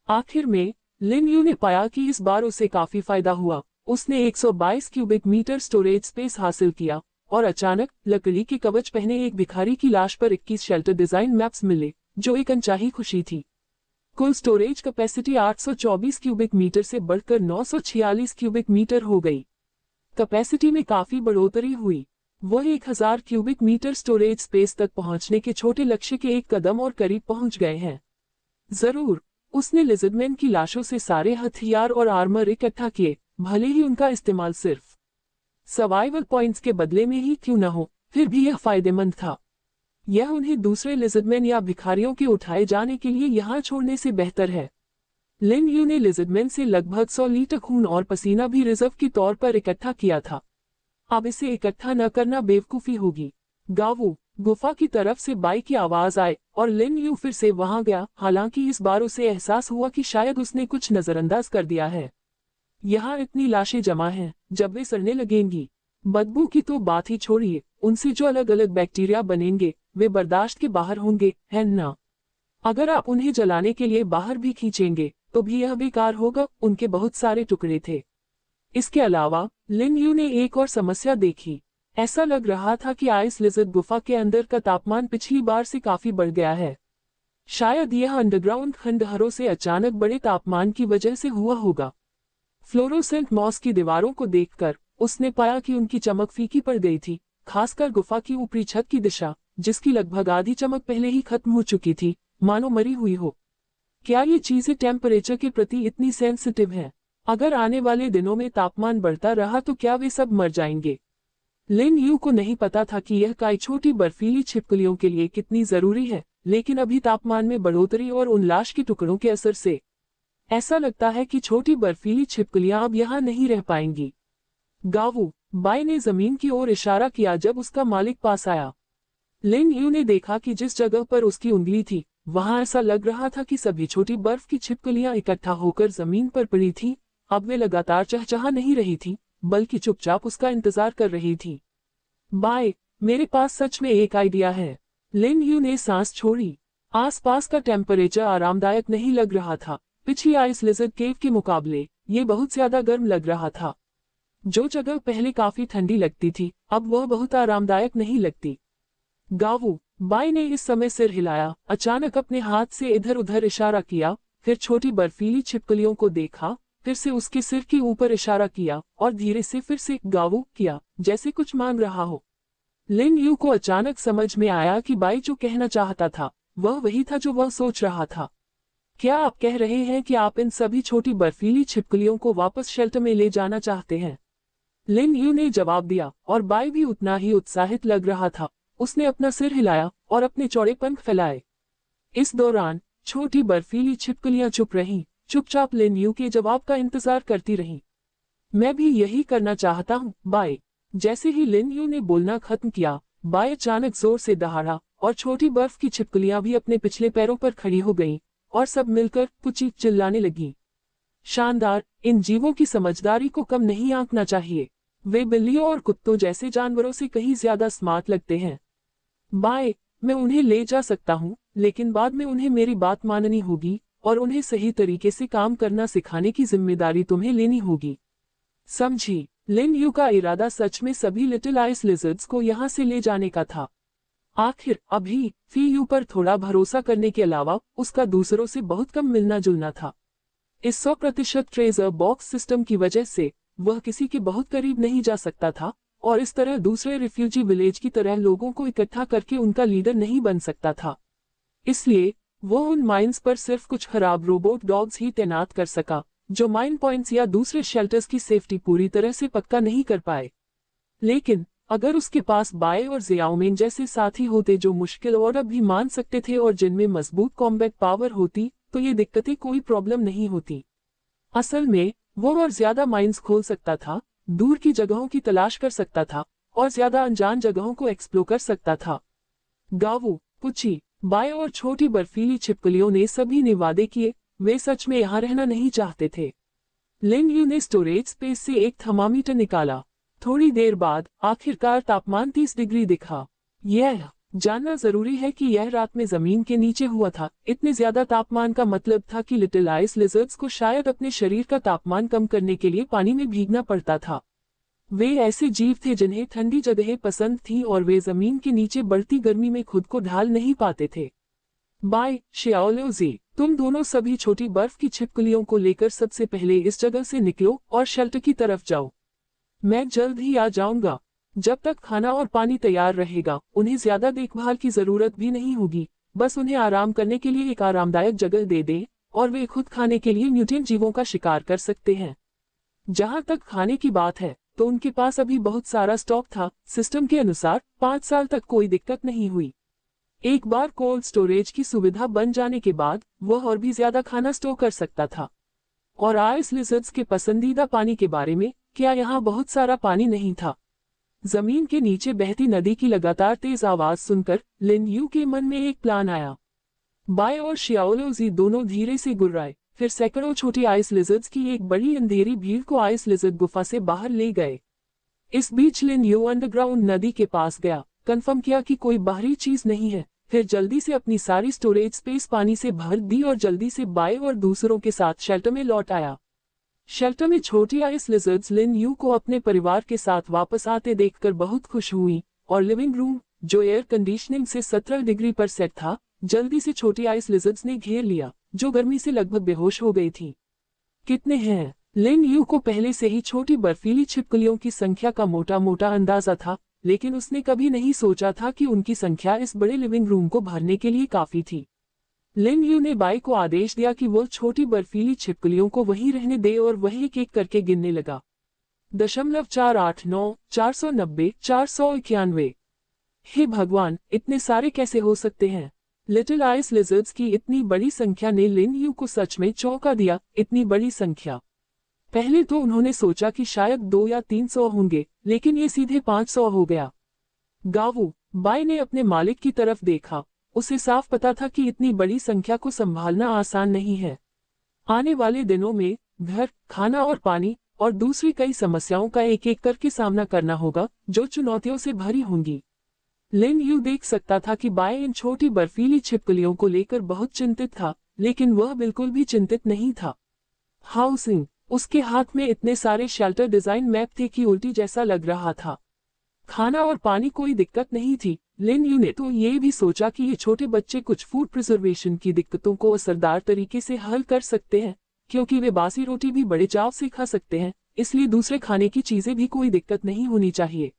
आखिर में लिन यू ने पाया कि इस बार उसे काफी फायदा हुआ। उसने 122 क्यूबिक मीटर स्टोरेज स्पेस हासिल किया और अचानक लकड़ी के कवच पहने एक भिखारी की लाश पर 21 शेल्टर डिजाइन मैप्स मिले, जो एक अनचाही खुशी थी। कुल स्टोरेज कैपेसिटी 824 क्यूबिक मीटर से बढ़कर 946 क्यूबिक मीटर हो गई। कैपेसिटी में काफी बढ़ोतरी हुई। वह 1000 क्यूबिक मीटर स्टोरेज स्पेस तक पहुंचने के छोटे लक्ष्य के एक कदम और करीब पहुंच गए हैं। जरूर, उसने लिजर्डमैन की लाशों से सारे हथियार और आर्मर इकट्ठा किए, भले ही उनका इस्तेमाल सिर्फ सर्वाइवल पॉइंट्स के बदले में ही क्यों न हो, फिर भी यह फायदेमंद था। यह उन्हें दूसरे लिजर्डमैन या भिखारियों के उठाए जाने के लिए यहाँ छोड़ने से बेहतर है। लिन यू ने लिजर्डमैन से लगभग 100 लीटर खून और पसीना भी रिजर्व के तौर पर इकट्ठा किया था। अब इसे इकट्ठा न करना बेवकूफी होगी। गावू, गुफा की तरफ से बाई की आवाज आए और लिन यू फिर से वहां गया। हालांकि इस बार उसे एहसास हुआ कि शायद उसने कुछ नजरअंदाज कर दिया है। यहाँ इतनी लाशें जमा हैं, जब वे सड़ने लगेंगी। बदबू की तो बात ही छोड़िए, उनसे जो अलग अलग बैक्टीरिया बनेंगे वे बर्दाश्त के बाहर होंगे, है ना? अगर आप उन्हें जलाने के लिए बाहर भी खींचेंगे तो भी यह बेकार होगा। उनके बहुत सारे टुकड़े थे। इसके अलावा लिन यू ने एक और समस्या देखी। ऐसा लग रहा था कि आइस लिजर्ड गुफा के अंदर का तापमान पिछली बार से काफी बढ़ गया है। शायद यह अंडरग्राउंड खंडहरों से अचानक बड़े तापमान की वजह से हुआ होगा। फ्लोरोसेंट मॉस की दीवारों को देखकर उसने पाया कि उनकी चमक फीकी पड़ गई थी, खासकर गुफा की ऊपरी छत की दिशा, जिसकी लगभग आधी चमक पहले ही खत्म हो चुकी थी, मानो मरी हुई हो। क्या ये चीजें टेम्परेचर के प्रति इतनी सेंसिटिव हैं? अगर आने वाले दिनों में तापमान बढ़ता रहा तो क्या वे सब मर जाएंगे? लिन यू को नहीं पता था कि यह काई छोटी बर्फीली छिपकलियों के लिए कितनी जरूरी है, लेकिन अभी तापमान में बढ़ोतरी और उन लाश के टुकड़ों के असर से ऐसा लगता है कि छोटी बर्फीली छिपकलियां अब यहाँ नहीं रह पाएंगी। गावू, बाई ने जमीन की ओर इशारा किया जब उसका मालिक पास आया। लिन यू ने देखा कि जिस जगह पर उसकी उंगली थी वहां ऐसा लग रहा था कि सभी छोटी बर्फ की छिपकलियां इकट्ठा होकर जमीन पर पड़ी थीं। अब वे लगातार चहचहा नहीं रही थीं, बल्कि चुपचाप उसका इंतजार कर रही थीं। बाय, मेरे पास सच में एक आइडिया है। लिन यू ने सांस छोड़ी। आसपास का टेम्परेचर आरामदायक नहीं लग रहा था। पिछली आइस लिजर्ड केव के मुकाबले ये बहुत ज्यादा गर्म लग रहा था। जो जगह पहले काफी ठंडी लगती थी अब वह बहुत आरामदायक नहीं लगती। गावू, बाई ने इस समय सिर हिलाया, अचानक अपने हाथ से इधर उधर इशारा किया, फिर छोटी बर्फीली छिपकलियों को देखा, फिर से उसके सिर के ऊपर इशारा किया और धीरे से फिर से गावू किया, जैसे कुछ मांग रहा हो। लिन यू को अचानक समझ में आया कि बाई जो कहना चाहता था वह वही था जो वह सोच रहा था। क्या आप कह रहे हैं कि आप इन सभी छोटी बर्फीली छिपकलियों को वापस शेल्टर में ले जाना चाहते हैं? लिन यू ने जवाब दिया और बाई भी उतना ही उत्साहित लग रहा था। उसने अपना सिर हिलाया और अपने चौड़े पंख फैलाए। इस दौरान छोटी बर्फीली छिपकलियां चुप रहीं, चुपचाप लिन यू के जवाब का इंतजार करती रहीं। मैं भी यही करना चाहता हूँ, बाई। जैसे ही लिन यू ने बोलना खत्म किया, बाई अचानक जोर से दहाड़ा और छोटी बर्फ की छिपकलियां भी अपने पिछले पैरों पर खड़ी हो गईं और सब मिलकर पुची चिल्लाने लगी। शानदार, इन जीवों की समझदारी को कम नहीं आंकना चाहिए। वे बिल्लियों और कुत्तों जैसे जानवरों से कहीं ज्यादा स्मार्ट लगते हैं। बाय, मैं उन्हें ले जा सकता हूँ, लेकिन बाद में उन्हें मेरी बात माननी होगी और उन्हें सही तरीके से काम करना सिखाने की जिम्मेदारी तुम्हें लेनी होगी। समझी? लिन यू का इरादा सच में सभी लिटिल आइस लिजर्ड्स को यहाँ से ले जाने का था। आखिर अभी फी यू पर थोड़ा भरोसा करने के अलावा उसका दूसरों से बहुत कम मिलना जुलना था। इस 100% ट्रेजर बॉक्स सिस्टम की वजह से वह किसी के बहुत करीब नहीं जा सकता था और इस तरह दूसरे रिफ्यूजी विलेज की तरह लोगों को इकट्ठा करके उनका लीडर नहीं बन सकता था। इसलिए वो उन माइंस पर सिर्फ कुछ खराब रोबोट डॉग्स ही तैनात कर सका, जो माइन पॉइंट्स या दूसरे शेल्टर्स की सेफ्टी पूरी तरह से पक्का नहीं कर पाए। लेकिन अगर उसके पास बाय और जियाओमिन जैसे साथी होते जो मुश्किल और अब भी मान सकते थे और जिनमें मजबूत कॉम्बैट पावर होती, तो ये दिक्कतें कोई प्रॉब्लम नहीं होती। असल में वो और ज्यादा माइंस खोल सकता था, दूर की जगहों की तलाश कर सकता था और ज्यादा अनजान जगहों को एक्सप्लोर कर सकता था। गावू, पुची, बाय और छोटी बर्फीली छिपकलियों ने सभी ने वादे किए, वे सच में यहाँ रहना नहीं चाहते थे। लिन यू ने स्टोरेज स्पेस से एक थर्मामीटर निकाला। थोड़ी देर बाद आखिरकार तापमान 30 डिग्री दिखा। यह जानना जरूरी है कि यह रात में जमीन के नीचे हुआ था। इतने ज्यादा तापमान का मतलब था कि लिटिल आइस लिजर्ड्स को शायद अपने शरीर का तापमान कम करने के लिए पानी में भीगना पड़ता था। वे ऐसे जीव थे जिन्हें ठंडी जगहें पसंद थीं और वे जमीन के नीचे बढ़ती गर्मी में खुद को ढाल नहीं पाते थे। बाय शियाओलोजी, तुम दोनों सभी छोटी बर्फ की छिपकलियों को लेकर सबसे पहले इस जगह से निकलो और शेल्टर की तरफ जाओ। मैं जल्द ही आ जाऊंगा। जब तक खाना और पानी तैयार रहेगा, उन्हें ज्यादा देखभाल की जरूरत भी नहीं होगी। बस उन्हें आराम करने के लिए एक आरामदायक जगह दे दे और वे खुद खाने के लिए म्यूटेंट जीवों का शिकार कर सकते हैं। जहां तक खाने की बात है, तो उनके पास अभी बहुत सारा स्टॉक था। सिस्टम के अनुसार 5 साल तक कोई दिक्कत नहीं हुई। एक बार कोल्ड स्टोरेज की सुविधा बन जाने के बाद वह और भी ज्यादा खाना स्टोर कर सकता था। और आइस लिजर्ड्स के पसंदीदा पानी के बारे में, क्या यहाँ बहुत सारा पानी नहीं था? जमीन के नीचे बहती नदी की लगातार तेज आवाज सुनकर लिन यू के मन में एक प्लान आया। बाय और शियाओलोजी दोनों धीरे से गुर्राए, फिर सैकड़ों छोटी आइस लिजर्ड्स की एक बड़ी अंधेरी भीड़ को आइस लिजर्ड गुफा से बाहर ले गए। इस बीच लिन यू अंडरग्राउंड नदी के पास गया, कंफर्म किया कि कोई बाहरी चीज नहीं है, फिर जल्दी से अपनी सारी स्टोरेज स्पेस पानी से भर दी और जल्दी से बाय और दूसरों के साथ शेल्टर में लौट आया। शेल्टर में छोटी आइस लिजर्ड्स लिन यू को अपने परिवार के साथ वापस आते देखकर बहुत खुश हुई और लिविंग रूम, जो एयर कंडीशनिंग से 17 डिग्री पर सेट था, जल्दी से छोटी आइस लिजर्ड्स ने घेर लिया, जो गर्मी से लगभग बेहोश हो गई थी। कितने हैं? लिन यू को पहले से ही छोटी बर्फीली छिपकलियों की संख्या का मोटा मोटा अंदाजा था, लेकिन उसने कभी नहीं सोचा था कि उनकी संख्या इस बड़े लिविंग रूम को भरने के लिए काफी थी। लिन यू ने बाई को आदेश दिया कि वो छोटी बर्फीली छिपकलियों को वहीं रहने दे और वह एक एक करके गिनने लगा। 489, 490, 491। हे भगवान, इतने सारे कैसे हो सकते हैं? लिटिल आइस लिजर्ड्स की इतनी बड़ी संख्या ने लिन यू को सच में चौंका दिया। इतनी बड़ी संख्या! पहले तो उन्होंने सोचा कि शायद 200 या 300 होंगे, लेकिन ये सीधे 500 हो गया। गावू, बाई ने अपने मालिक की तरफ देखा। उसे साफ पता था कि इतनी बड़ी संख्या को संभालना आसान नहीं है। आने वाले दिनों में घर, खाना और पानी और दूसरी कई समस्याओं का एक एक करके सामना करना होगा, जो चुनौतियों से भरी होंगी। लिन यू देख सकता था कि बाय इन छोटी बर्फीली छिपकलियों को लेकर बहुत चिंतित था, लेकिन वह बिल्कुल भी चिंतित नहीं था। हाउसिंग, उसके हाथ में इतने सारे शेल्टर डिजाइन मैप थे कि उल्टी जैसा लग रहा था। खाना और पानी कोई दिक्कत नहीं थी। लिन यू ने तो ये भी सोचा कि ये छोटे बच्चे कुछ फूड प्रिजर्वेशन की दिक्कतों को असरदार तरीके से हल कर सकते हैं, क्योंकि वे बासी रोटी भी बड़े चाव से खा सकते हैं, इसलिए दूसरे खाने की चीजें भी कोई दिक्कत नहीं होनी चाहिए।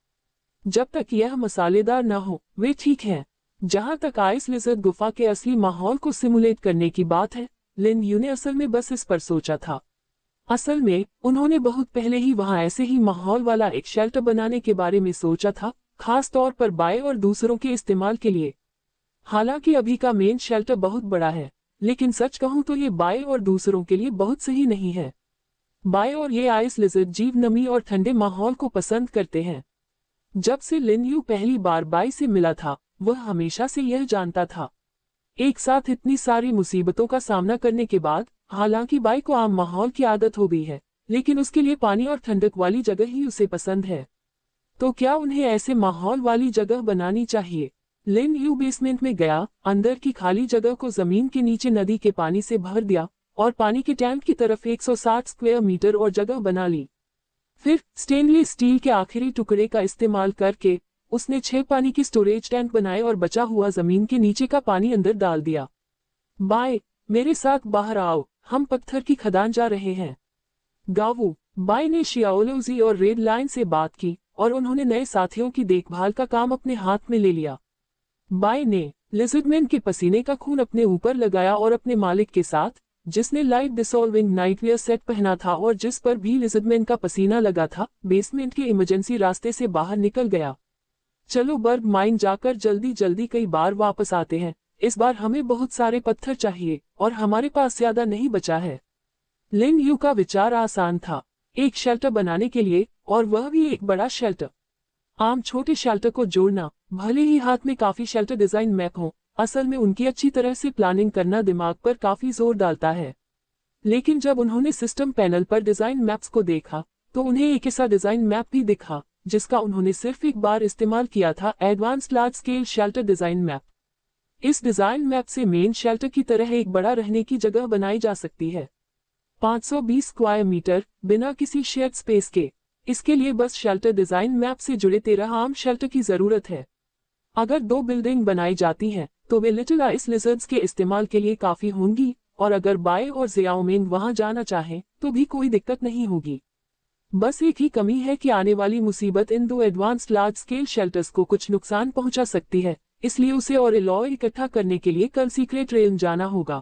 जब तक यह मसालेदार न हो, वे ठीक हैं। जहां तक आइस लिजर्ड गुफा के असली माहौल को सिमुलेट करने की बात है, लिन यू ने असल में बस इस पर सोचा था। असल में उन्होंने बहुत पहले ही वहां ऐसे ही माहौल वाला एक शेल्टर बनाने के बारे में सोचा था, खास तौर पर बाय और दूसरों के इस्तेमाल के लिए। हालांकि अभी का मेन शेल्टर बहुत बड़ा है, लेकिन सच कहूं तो ये बाय और दूसरों के लिए बहुत सही नहीं है। बाय और ये आइस लिजर्ड जीव नमी और ठंडे माहौल को पसंद करते हैं। जब से लिन यू पहली बार बाय से मिला था, वह हमेशा से यह जानता था। एक साथ इतनी सारी मुसीबतों का सामना करने के बाद, हालांकि बाई को आम माहौल की आदत हो गई है, लेकिन उसके लिए पानी और ठंडक वाली जगह ही उसे पसंद है। तो क्या उन्हें ऐसे माहौल वाली जगह बनानी चाहिए? लिन यू बेसमेंट में गया, अंदर की खाली जगह को जमीन के नीचे नदी के पानी से भर दिया और पानी के टैंक की तरफ 160 स्क्वायर मीटर और जगह बना ली। फिर स्टेनलेस स्टील के आखिरी टुकड़े का इस्तेमाल करके उसने 6 पानी की स्टोरेज टैंक बनाए और बचा हुआ जमीन के नीचे का पानी अंदर डाल दिया। बाय, मेरे साथ बाहर आओ, हम पत्थर की खदान जा रहे हैं। गावू, बाय ने शियाओलोजी और रेड लाइन से बात की और उन्होंने नए साथियों की देखभाल का काम अपने हाथ में ले लिया। बाय ने लिजर्डमैन के पसीने का खून अपने ऊपर लगाया और अपने मालिक के साथ, जिसने लाइट डिसॉल्विंग नाइटवेयर सेट पहना था और जिस पर भी लिजर्डमैन का पसीना लगा था, बेसमेंट के इमरजेंसी रास्ते से बाहर निकल गया। चलो बर्ग माइन जाकर जल्दी जल्दी कई बार वापस आते हैं, इस बार हमें बहुत सारे पत्थर चाहिए और हमारे पास ज्यादा नहीं बचा है। लिन यू का विचार आसान था, एक शेल्टर बनाने के लिए, और वह भी एक बड़ा शेल्टर। आम छोटे शेल्टर को जोड़ना, भले ही हाथ में काफी शेल्टर डिजाइन मैप हो, असल में उनकी अच्छी तरह से प्लानिंग करना दिमाग पर काफी जोर डालता है। लेकिन जब उन्होंने सिस्टम पैनल पर डिजाइन मैप्स को देखा, तो उन्हें एक ऐसा डिजाइन मैप भी दिखा जिसका उन्होंने सिर्फ एक बार इस्तेमाल किया था, advanced large scale shelter design map. इस डिजाइन मैप से मेन शेल्टर की तरह एक बड़ा रहने की जगह बनाई जा सकती है, 520 स्क्वायर मीटर, बिना किसी शेयर्ड स्पेस के। इसके लिए बस शेल्टर डिजाइन मैप से जुड़े 13 आम शेल्टर की जरूरत है। अगर 2 बिल्डिंग बनाई जाती हैं, तो वे लिटिल आइस लिजर्ड्स के इस्तेमाल के लिए काफी होंगी, और अगर बाय और ज़ियाओमिंग वहां जाना चाहें, तो भी कोई दिक्कत नहीं होगी। बस एक ही कमी है कि आने वाली मुसीबत इन 2 एडवांस्ड लार्ज स्केल शेल्टर्स को कुछ नुकसान पहुंचा सकती है, इसलिए उसे और एलॉय इकट्ठा करने के लिए कल सीक्रेट रेल जाना होगा।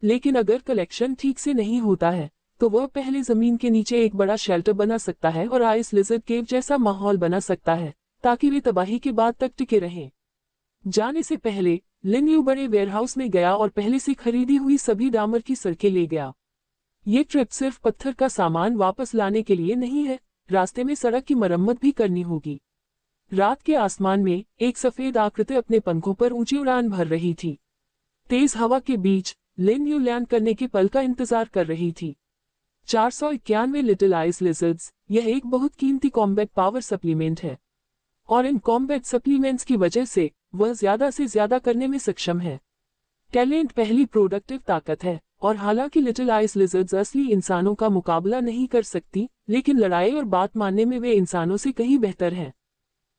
लेकिन अगर कलेक्शन ठीक से नहीं होता है, तो वह पहले जमीन के नीचे एक बड़ा शेल्टर बना सकता है और आइस लिजर्ड केव जैसा माहौल बना सकता है, ताकि वे तबाही के बाद तक टिके रहें। जाने से पहले लिन यू बड़े वेयरहाउस में गया और पहले से खरीदी हुई सभी डामर की सड़कें ले गया। ये ट्रिप सिर्फ पत्थर का सामान वापस लाने के लिए नहीं है, रास्ते में सड़क की मरम्मत भी करनी होगी। रात के आसमान में एक सफेद आकृति अपने पंखों पर ऊंची उड़ान भर रही थी। तेज हवा के बीच लिन यू लैंड करने के पल का इंतजार कर रही थी। 491 लिटिल आइस लिजर्ड्स, यह एक बहुत कीमती कॉम्बैट पावर सप्लीमेंट है, और इन कॉम्बैट सप्लीमेंट्स की वजह से वह ज्यादा से ज्यादा करने में सक्षम है। टैलेंट पहली प्रोडक्टिव ताकत है, और हालांकि लिटिल आइस लिजर्ड्स असली इंसानों का मुकाबला नहीं कर सकती, लेकिन लड़ाई और बात मानने में वे इंसानों से कहीं बेहतर हैं।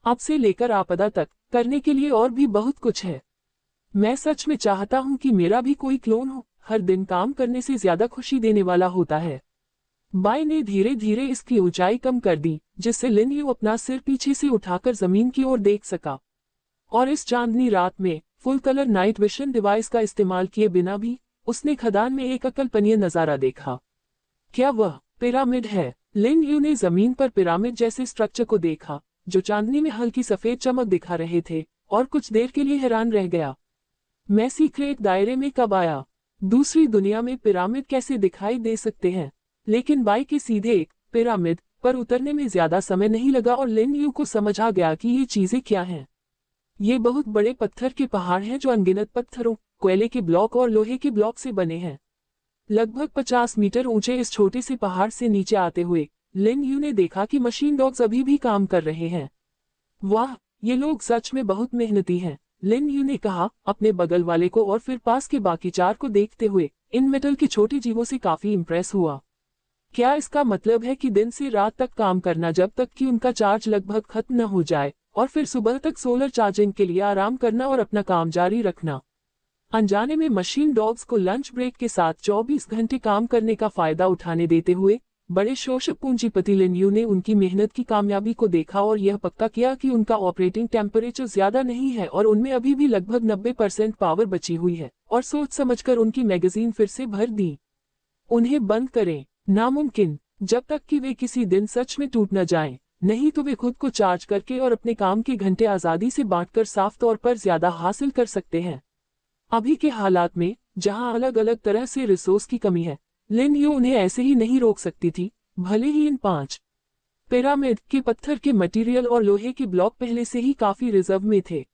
अब से लेकर आपदा तक करने के लिए और भी बहुत कुछ है। मैं सच में चाहता हूं कि मेरा भी कोई क्लोन हो, हर दिन काम करने से ज्यादा खुशी देने वाला होता है। बाय ने धीरे धीरे इसकी ऊंचाई कम कर दी, जिससे लिन यू अपना सिर पीछे से उठाकर जमीन की ओर देख सका। और इस चांदनी रात में full colour night vision device का इस्तेमाल किए बिना भी उसने खदान में एक अकल्पनीय नजारा देखा। क्या वह पिरामिड है? लिन यू ने जमीन पर पिरामिड जैसे स्ट्रक्चर को देखा, जो चांदनी में हल्की सफेद चमक दिखा रहे थे, और कुछ देर के लिए हैरान रह गया। मैं सीक्रेट दायरे में कब आया? दूसरी दुनिया में पिरामिड कैसे दिखाई दे सकते हैं? लेकिन बाय के सीधे एक पिरामिड पर उतरने में ज्यादा समय नहीं लगा और लिन यू को समझ आ गया कि ये चीजें क्या हैं। ये बहुत बड़े पत्थर के पहाड़ हैं जो अनगिनत पत्थरों, कोयले के ब्लॉक और लोहे के ब्लॉक से बने हैं। लगभग 50 मीटर ऊंचे इस छोटे से पहाड़ से नीचे आते हुए लिन यू ने देखा कि मशीन डॉग्स अभी भी काम कर रहे हैं। वाह, ये लोग सच में बहुत मेहनती हैं, लिन यू ने कहा, अपने बगल वाले को और फिर पास के बाकी 4 को देखते हुए इन मेटल के छोटे जीवों से काफी इम्प्रेस हुआ। क्या इसका मतलब है कि दिन से रात तक काम करना जब तक कि उनका चार्ज लगभग खत्म न हो जाए, और फिर सुबह तक सोलर चार्जिंग के लिए आराम करना और अपना काम जारी रखना? अनजाने में मशीन डॉग्स को लंच ब्रेक के साथ 24 घंटे काम करने का फायदा उठाने देते हुए बड़े शोषक पूंजीपति लिन यू ने उनकी मेहनत की कामयाबी को देखा और यह पक्का किया कि उनका ऑपरेटिंग टेम्परेचर ज्यादा नहीं है और उनमें अभी भी लगभग 90% पावर बची हुई है, और सोच समझकर उनकी मैगजीन फिर से भर दी। उन्हें बंद करें, नामुमकिन, जब तक कि वे किसी दिन सच में टूट न जाएं, नहीं तो वे खुद को चार्ज करके और अपने काम के घंटे आजादी से बांटकर साफ तौर पर ज्यादा हासिल कर सकते हैं। अभी के हालात में, जहां अलग अलग तरह से रिसोर्स की कमी है, लिन यू उन्हें ऐसे ही नहीं रोक सकती थी, भले ही इन 5 पिरामिड के पत्थर के मटेरियल और लोहे के ब्लॉक पहले से ही काफी रिजर्व में थे।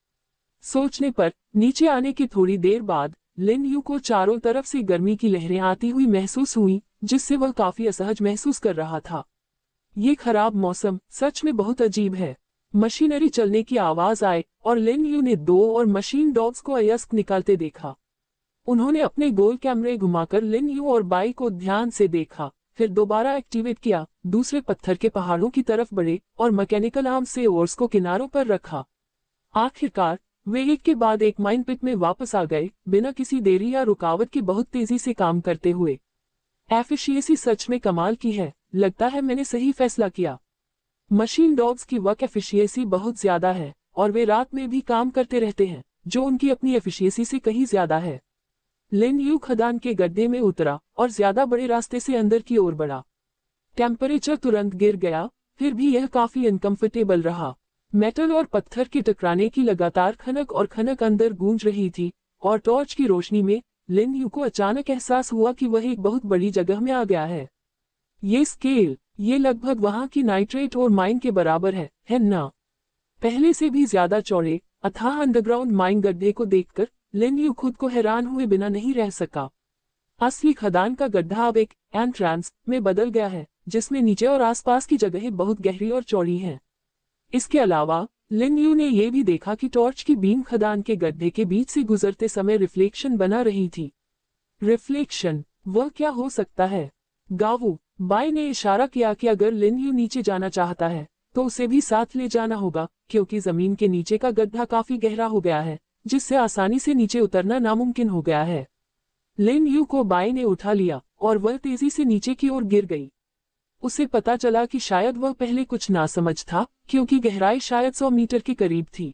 सोचने पर नीचे आने की थोड़ी देर बाद लिन यू को चारों तरफ से गर्मी की लहरें आती हुई महसूस हुई, जिससे वह काफी असहज महसूस कर रहा था। ये खराब मौसम सच में बहुत अजीब है। मशीनरी चलने की आवाज आए और लिन यू ने 2 और मशीन डॉग्स को अयस्क निकालते देखा। उन्होंने अपने गोल कैमरे घुमाकर लिन यू और बाई को ध्यान से देखा, फिर दोबारा एक्टिवेट किया, दूसरे पत्थर के पहाड़ों की तरफ बढ़े और मैकेनिकल आर्म से ओर्स को किनारों पर रखा। आखिरकार वे एक के बाद एक माइन पिट में वापस आ गए, बिना किसी देरी या रुकावट के बहुत तेजी से काम करते हुए। एफिशिएंसी सच में कमाल की है, लगता है मैंने सही फैसला किया। मशीन डॉग्स की वर्क एफिशिएंसी बहुत ज्यादा है और वे रात में भी काम करते रहते हैं, जो उनकी अपनी एफिशिएंसी से कहीं ज्यादा है। लिन यू खदान के गड्ढे में उतरा और ज्यादा बड़े रास्ते से अंदर की ओर बढ़ा। टेम्परेचर तुरंत गिर गया, फिर भी यह काफी अनकंफर्टेबल रहा। मेटल और पत्थर के टकराने की लगातार खनक और खनक अंदर गूंज रही थी, और टॉर्च की रोशनी में लिन यू को अचानक एहसास हुआ कि वह एक बहुत बड़ी जगह में आ गया है। ये स्केल, ये लगभग वहां की नाइट्रेट और माइन के बराबर है ना? पहले से भी ज्यादा चौड़े अथाह अंडरग्राउंड माइन गड्ढे को देखकर लिन यू खुद को हैरान हुए बिना नहीं रह सका। असली खदान का गड्ढा अब एक एंट्रेंस में बदल गया है, जिसमें नीचे और आसपास की जगहें बहुत गहरी और चौड़ी हैं। इसके अलावा लिन यू ने यह भी देखा कि टॉर्च की बीम खदान के गड्ढे के बीच से गुजरते समय रिफ्लेक्शन बना रही थी। रिफ्लेक्शन, वह क्या हो सकता है? गावू बाई ने इशारा किया कि अगर लिन यू नीचे जाना चाहता है तो उसे भी साथ ले जाना होगा, क्योंकि जमीन के नीचे का गड्ढा काफी गहरा हो गया है, जिससे आसानी से नीचे उतरना नामुमकिन हो गया है। लिन यू को बाई ने उठा लिया और वह तेजी से नीचे की ओर गिर गई। उसे पता चला कि शायद वह पहले कुछ नासमझ था, क्योंकि गहराई शायद 100 मीटर के करीब थी।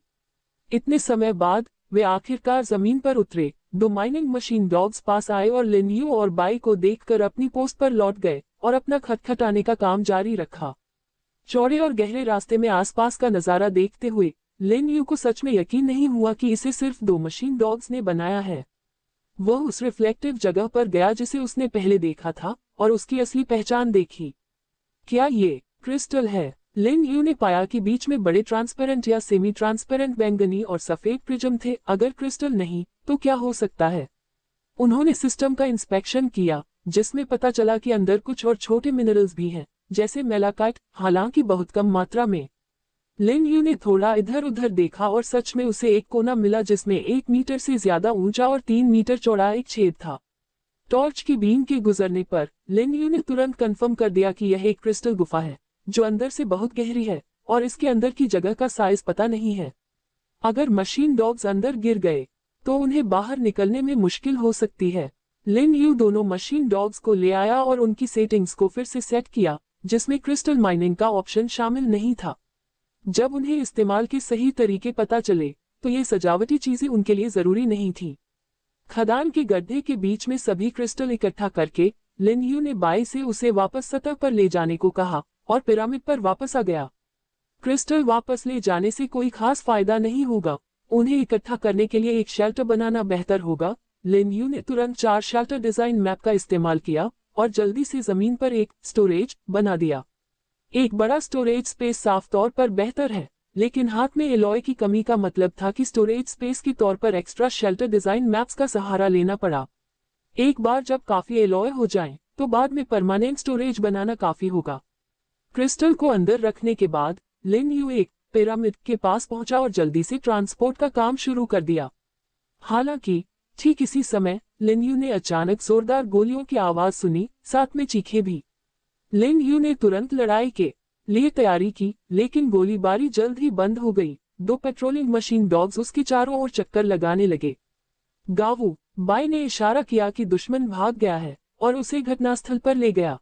इतने समय बाद वे आखिरकार जमीन पर उतरे। दो माइनिंग मशीन डॉग्स पास आए और लिन यू और बाई को देखकर अपनी पोस्ट पर लौट गए और अपना खटखटाने का काम जारी रखा। चौड़े और गहरे रास्ते में आसपास का नजारा देखते हुए लिन यू को सच में यकीन नहीं हुआ कि इसे सिर्फ 2 मशीन डॉग्स ने बनाया है। वह उस रिफ्लेक्टिव जगह पर गया जिसे उसने पहले देखा था और उसकी असली पहचान देखी। क्या ये क्रिस्टल है? लिन यू ने पाया कि बीच में बड़े ट्रांसपेरेंट या सेमी ट्रांसपेरेंट बैंगनी और सफेद प्रिज्म थे। अगर क्रिस्टल नहीं तो क्या हो सकता है? उन्होंने सिस्टम का इंस्पेक्शन किया, जिसमें पता चला कि अंदर कुछ और छोटे मिनरल्स भी हैं, जैसे मेलाकाइट, हालांकि बहुत कम मात्रा में। लिन यू ने थोड़ा इधर उधर देखा और सच में उसे एक कोना मिला जिसमें 1 मीटर से ज्यादा ऊंचा और 3 मीटर चौड़ा एक छेद था। टॉर्च की बीम के गुजरने पर लिन यू ने तुरंत कंफर्म कर दिया कि यह एक क्रिस्टल गुफा है, जो अंदर से बहुत गहरी है और इसके अंदर की जगह का साइज पता नहीं है। अगर मशीन डॉग्स अंदर गिर गए तो उन्हें बाहर निकलने में मुश्किल हो सकती है। लिन यू दोनों मशीन डॉग्स को ले आया और उनकी सेटिंग्स को फिर से सेट किया, जिसमें क्रिस्टल माइनिंग का ऑप्शन शामिल नहीं था। जब उन्हें इस्तेमाल के सही तरीके पता चले तो ये सजावटी चीजें उनके लिए जरूरी नहीं थी। खदान के गड्ढे के बीच में सभी क्रिस्टल इकट्ठा करके लिन यू ने बाई से उसे वापस सतह पर ले जाने को कहा और पिरामिड पर वापस आ गया। क्रिस्टल वापस ले जाने से कोई खास फायदा नहीं होगा, उन्हें इकट्ठा करने के लिए एक शेल्टर बनाना बेहतर होगा। लिन यू ने तुरंत 4 शेल्टर डिजाइन मैप का इस्तेमाल किया और जल्दी से जमीन पर एक स्टोरेज बना दिया। एक बड़ा स्टोरेज स्पेस साफ तौर पर बेहतर है, लेकिन हाथ में एलॉय की कमी का मतलब था कि स्टोरेज स्पेस के तौर पर एक्स्ट्रा शेल्टर डिजाइन मैप्स का सहारा लेना पड़ा। एक बार जब काफी एलॉय हो जाएं, तो बाद में परमानेंट स्टोरेज बनाना काफी होगा। क्रिस्टल को अंदर रखने के बाद लिन यू एक पिरामिड के पास पहुंचा और जल्दी से ट्रांसपोर्ट का काम शुरू कर दिया। हालांकि ठीक इसी समय लिन यू ने अचानक जोरदार गोलियों की आवाज सुनी, साथ में चीखें भी। लिन यू ने तुरंत लड़ाई के लिए तैयारी की, लेकिन गोलीबारी जल्द ही बंद हो गई। 2 पेट्रोलिंग मशीन डॉग्स उसके चारों ओर चक्कर लगाने लगे। गावू बाई ने इशारा किया कि दुश्मन भाग गया है और उसे घटनास्थल पर ले गया।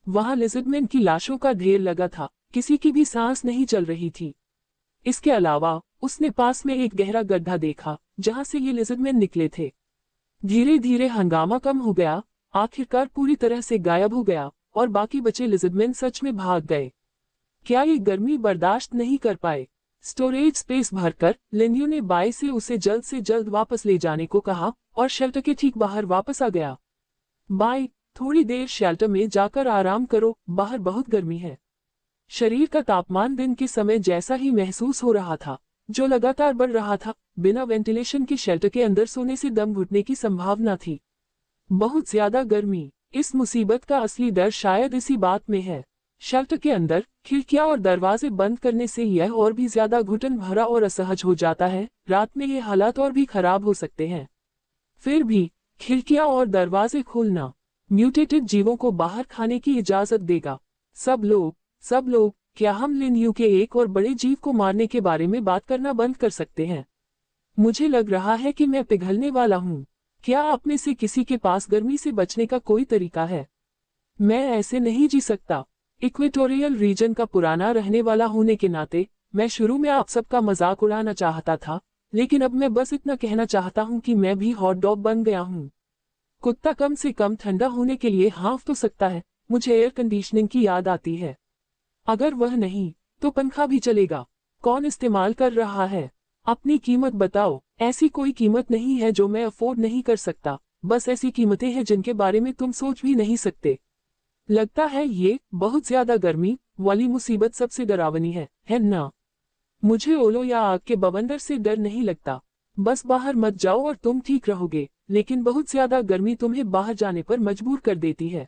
वहां लिजर्डमैन की लाशों का ढेर लगा था, किसी की भी सांस नहीं चल रही थी। इसके अलावा उसने पास में एक गहरा गड्ढा देखा जहां से ये लिजर्डमैन निकले थे। धीरे धीरे हंगामा कम हो गया, आखिरकार पूरी तरह से गायब हो गया और बाकी बचे लिजर्डमैन सच में भाग गए। क्या ये गर्मी बर्दाश्त नहीं कर पाए? स्टोरेज स्पेस भरकर लिन यू ने बाई से जल्द वापस ले जाने को कहा और शेल्टर के ठीक बाहर वापस आ गया। बाई, थोड़ी देर शेल्टर में जाकर आराम करो, बाहर बहुत गर्मी है। शरीर का तापमान दिन के समय जैसा ही महसूस हो रहा था, जो लगातार बढ़ रहा था। बिना वेंटिलेशन के शेल्टर के अंदर सोने से दम घुटने की संभावना थी। बहुत ज्यादा गर्मी। इस मुसीबत का असली डर शायद इसी बात में है। शेल्टर के अंदर खिड़कियां और दरवाजे बंद करने से यह और भी ज्यादा घुटन भरा और असहज हो जाता है। रात में ये हालात और भी खराब हो सकते हैं। फिर भी खिड़कियां और दरवाजे खोलना म्यूटेटेड जीवों को बाहर खाने की इजाजत देगा। सब लोग, क्या हम लिन यू के एक और बड़े जीव को मारने के बारे में बात करना बंद कर सकते हैं? मुझे लग रहा है कि मैं पिघलने वाला हूँ। क्या आप में से किसी के पास गर्मी से बचने का कोई तरीका है? मैं ऐसे नहीं जी सकता। इक्वेटोरियल रीजन का पुराना रहने वाला होने के नाते मैं शुरू में आप सबका मजाक उड़ाना चाहता था, लेकिन अब मैं बस इतना कहना चाहता हूँ कि मैं भी हॉट डॉग बन गया हूँ। कुत्ता कम से कम ठंडा होने के लिए हाँफ तो सकता है। मुझे एयर कंडीशनिंग की याद आती है। अगर वह नहीं तो पंखा भी चलेगा। कौन इस्तेमाल कर रहा है? अपनी कीमत बताओ। ऐसी कोई कीमत नहीं है जो मैं अफोर्ड नहीं कर सकता, बस ऐसी कीमतें हैं जिनके बारे में तुम सोच भी नहीं सकते। लगता है ये बहुत ज्यादा गर्मी वाली मुसीबत सबसे डरावनी है ना? मुझे ओलो या आग के बवंडर से डर नहीं लगता। बस बाहर मत जाओ और तुम ठीक रहोगे, लेकिन बहुत ज्यादा गर्मी तुम्हें बाहर जाने पर मजबूर कर देती है।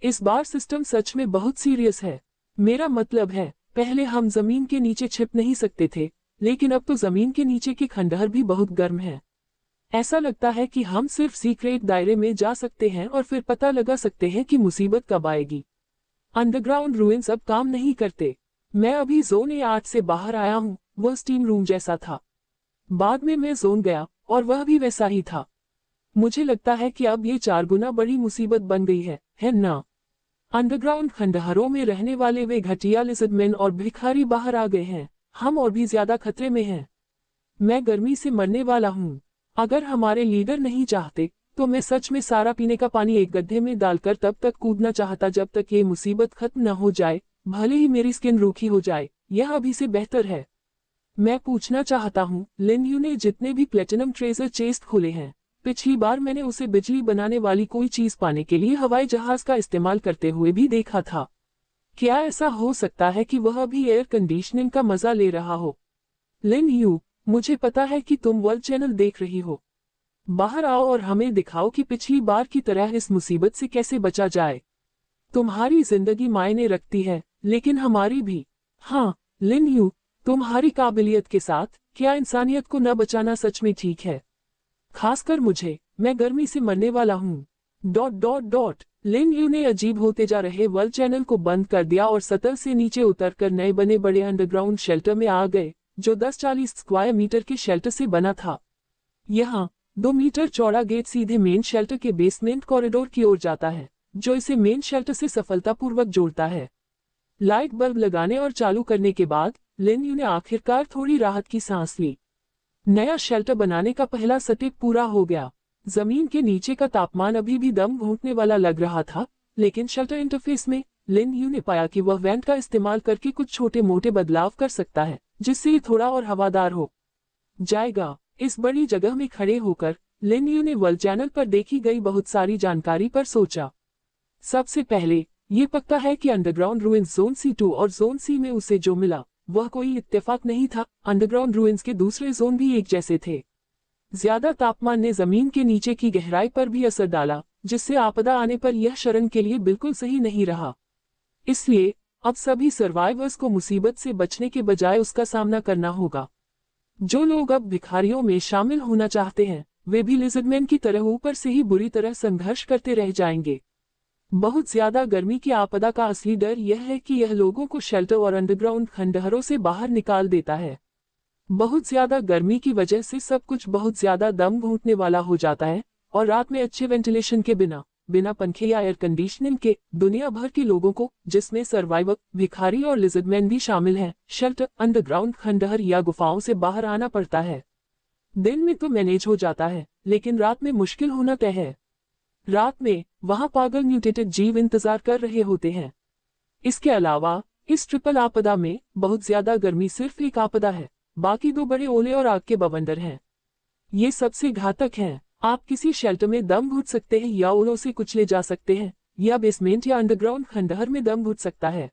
इस बार सिस्टम सच में बहुत सीरियस है। मेरा मतलब है, पहले हम जमीन के नीचे छिप नहीं सकते थे, लेकिन अब तो जमीन के नीचे के खंडहर भी बहुत गर्म है। ऐसा लगता है कि हम सिर्फ सीक्रेट दायरे में जा सकते हैं और फिर पता लगा सकते हैं कि मुसीबत कब आएगी। अंडरग्राउंड रूइंस अब काम नहीं करते। मैं अभी जोन A8 से बाहर आया हूँ। वह स्टीम रूम जैसा था। बाद में मैं जोन गया और वह भी वैसा ही था। मुझे लगता है कि अब ये 4 गुना बड़ी मुसीबत बन गई है ना? अंडरग्राउंड खंडहरों में रहने वाले वे घटिया लिज़र्डमैन और भिखारी बाहर आ गए हैं। हम और भी ज्यादा खतरे में हैं। मैं गर्मी से मरने वाला हूँ। अगर हमारे लीडर नहीं चाहते तो मैं सच में सारा पीने का पानी एक गड्ढे में डालकर तब तक कूदना चाहता जब तक ये मुसीबत खत्म न हो जाए, भले ही मेरी स्किन रूखी हो जाए। यह अभी से बेहतर है। मैं पूछना चाहता हूँ, लिन यू ने जितने भी प्लेटिनम ट्रेजर चेस्ट खोले हैं, पिछली बार मैंने उसे बिजली बनाने वाली कोई चीज पाने के लिए हवाई जहाज का इस्तेमाल करते हुए भी देखा था। क्या ऐसा हो सकता है कि वह अभी एयर कंडीशनिंग का मजा ले रहा हो? लिन यू, मुझे पता है कि तुम वर्ल्ड चैनल देख रही हो। बाहर आओ और हमें दिखाओ कि पिछली बार की तरह इस मुसीबत से कैसे बचा जाए। तुम्हारी जिंदगी मायने रखती है, लेकिन हमारी भी। हाँ, लिन यू, तुम्हारी काबिलियत के साथ क्या इंसानियत को न बचाना सच में ठीक है? खासकर मुझे, मैं गर्मी से मरने वाला हूँ। लिन यू ने अजीब होते जा रहे वर्ल्ड चैनल को बंद कर दिया और सतह से नीचे उतरकर नए बने बड़े अंडरग्राउंड शेल्टर में आ गए, जो 10-40 स्क्वायर मीटर के शेल्टर से बना था। यहाँ 2 मीटर चौड़ा गेट सीधे मेन शेल्टर के बेसमेंट कॉरिडोर की ओर जाता है, जो इसे मेन शेल्टर से सफलतापूर्वक जोड़ता है। लाइट बल्ब लगाने और चालू करने के बाद लिन यू ने आखिरकार थोड़ी राहत की सांस ली। नया शेल्टर बनाने का पहला स्टेप पूरा हो गया। जमीन के नीचे का तापमान अभी भी दम घुटने वाला लग रहा था, लेकिन शेल्टर इंटरफेस में लिन यू ने पाया कि वह वेंट का इस्तेमाल करके कुछ छोटे मोटे बदलाव कर सकता है, जिससे ये थोड़ा और हवादार हो जाएगा। इस बड़ी जगह में खड़े होकर लिन यू ने वर्ल्ड चैनल पर देखी गई बहुत सारी जानकारी पर सोचा। सबसे पहले ये पक्का है कि अंडरग्राउंड रूइंस जोन C2 और जोन C में उसे जो मिला वह कोई इत्तेफाक नहीं था। अंडरग्राउंड रूइंस के दूसरे जोन भी एक जैसे थे। ज्यादा तापमान ने जमीन के नीचे की गहराई पर भी असर डाला, जिससे आपदा आने पर यह शरण के लिए बिल्कुल सही नहीं रहा। इसलिए अब सभी सर्वाइवर्स को मुसीबत से बचने के बजाय उसका सामना करना होगा। जो लोग अब भिखारियों में शामिल होना चाहते हैं, वे भी लिज़र्डमैन की तरह ऊपर से ही बुरी तरह संघर्ष करते रह जाएंगे। बहुत ज्यादा गर्मी की आपदा का असली डर यह है कि यह लोगों को शेल्टर और अंडरग्राउंड खंडहरों से बाहर निकाल देता है। बहुत ज्यादा गर्मी की वजह से सब कुछ बहुत ज्यादा दम घुटने वाला हो जाता है, और रात में अच्छे वेंटिलेशन के बिना पंखे या एयर कंडीशनिंग के दुनिया भर के लोगों को, जिसमें सर्वाइवर, भिखारी और लिज़र्डमैन भी शामिल हैं, शेल्टर, अंडरग्राउंड खंडहर या गुफाओं से बाहर आना पड़ता है। दिन में तो मैनेज हो जाता है, लेकिन रात में मुश्किल होना तय है। रात में वहां पागल म्यूटेटेड जीव इंतजार कर रहे होते हैं। इसके अलावा इस ट्रिपल आपदा में बहुत ज्यादा गर्मी सिर्फ एक आपदा है, बाकी 2 बड़े ओले और आग के बवंडर हैं। ये सबसे घातक हैं। आप किसी शेल्टर में दम घुट सकते हैं या ओलों से कुचले जा सकते हैं, या बेसमेंट या अंडरग्राउंड खंडहर में दम घुट सकता है,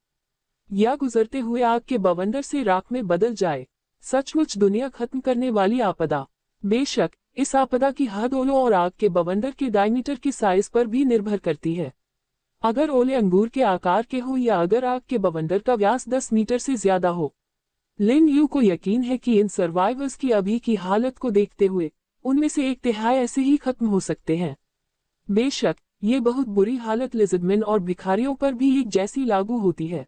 या गुजरते हुए आग के बवंडर से राख में बदल जाए। सचमुच दुनिया खत्म करने वाली आपदा। बेशक इस आपदा की हद ओलों और आग के बवंडर के डायमीटर की साइज पर भी निर्भर करती है। अगर ओले अंगूर के आकार के हो या अगर आग के बवंडर का व्यास 10 मीटर से ज्यादा हो। लिन यू को यकीन है कि इन सर्वाइवर्स की अभी की हालत को देखते हुए उनमें से 1/3 ऐसे ही खत्म हो सकते हैं। बेशक ये बहुत बुरी हालत लिज़र्डमैन और भिखारियों पर भी एक जैसी लागू होती है।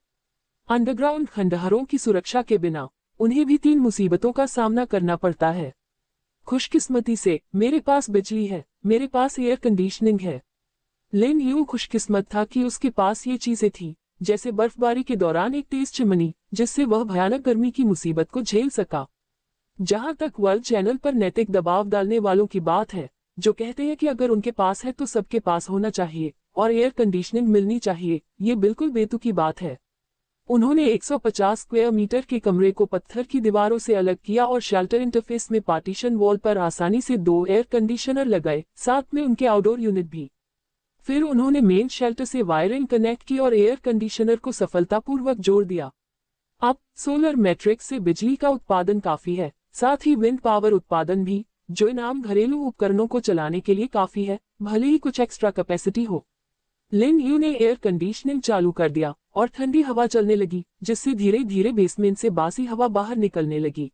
अंडरग्राउंड खंडहरों की सुरक्षा के बिना उन्हें भी 3 मुसीबतों का सामना करना पड़ता है। खुशकिस्मती से मेरे पास बिजली है, मेरे पास एयर कंडीशनिंग है। लिन यू खुशकिस्मत था कि उसके पास ये चीजें थी, जैसे बर्फबारी के दौरान एक तेज चिमनी, जिससे वह भयानक गर्मी की मुसीबत को झेल सका। जहां तक वर्ल्ड चैनल पर नैतिक दबाव डालने वालों की बात है, जो कहते हैं कि अगर उनके पास है तो सबके पास होना चाहिए और एयर कंडीशनिंग मिलनी चाहिए, ये बिल्कुल बेतुकी बात है। उन्होंने 150 स्क्वायर मीटर के कमरे को पत्थर की दीवारों से अलग किया और शेल्टर इंटरफेस में पार्टीशन वॉल पर आसानी से 2 एयर कंडीशनर लगाए, साथ में उनके आउटडोर यूनिट भी। फिर उन्होंने मेन शेल्टर से वायरिंग कनेक्ट की और एयर कंडीशनर को सफलतापूर्वक जोड़ दिया। अब सोलर मैट्रिक्स से बिजली का उत्पादन काफी है, साथ ही विंड पावर उत्पादन भी, जो इन आम घरेलू उपकरणों को चलाने के लिए काफी है, भले ही कुछ एक्स्ट्रा कैपेसिटी हो। लिन यू ने एयर कंडीशनिंग चालू कर दिया और ठंडी हवा चलने लगी, जिससे धीरे धीरे बेसमेंट से बासी हवा बाहर निकलने लगी।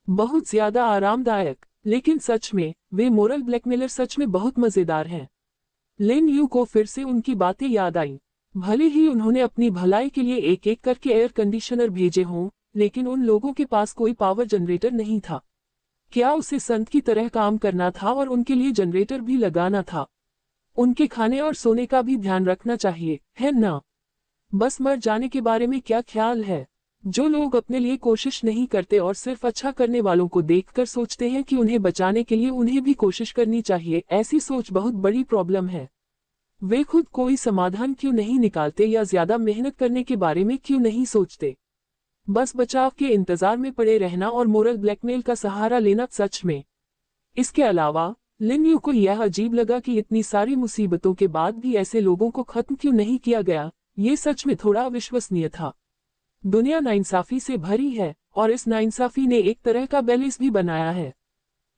बहुत ज्यादा आरामदायक, लेकिन सच में वे मोरल ब्लैकमेलर सच में बहुत मजेदार हैं। लिन यू को फिर से उनकी बातें याद आई। भले ही उन्होंने अपनी भलाई के लिए एक एक करके एयर कंडीशनर भेजे हों, लेकिन उन लोगों के पास कोई पावर जनरेटर नहीं था। क्या उसे संत की तरह काम करना था और उनके लिए जनरेटर भी लगाना था? उनके खाने और सोने का भी ध्यान रखना चाहिए, है ना? बस मर जाने के बारे में क्या ख्याल है? जो लोग अपने लिए कोशिश नहीं करते और सिर्फ अच्छा करने वालों को देखकर सोचते हैं कि उन्हें बचाने के लिए उन्हें भी कोशिश करनी चाहिए, ऐसी सोच बहुत बड़ी प्रॉब्लम है। वे खुद कोई समाधान क्यों नहीं निकालते या ज्यादा मेहनत करने के बारे में क्यों नहीं सोचते? बस बचाव के इंतजार में पड़े रहना और मोरल ब्लैकमेल का सहारा लेना, सच में। इसके अलावा लिन यू को यह अजीब लगा कि इतनी सारी मुसीबतों के बाद भी ऐसे लोगों को खत्म क्यों नहीं किया गया। ये सच में थोड़ा अविश्वसनीय था। दुनिया नाइंसाफी से भरी है और इस नाइंसाफी ने एक तरह का बैलेंस भी बनाया है।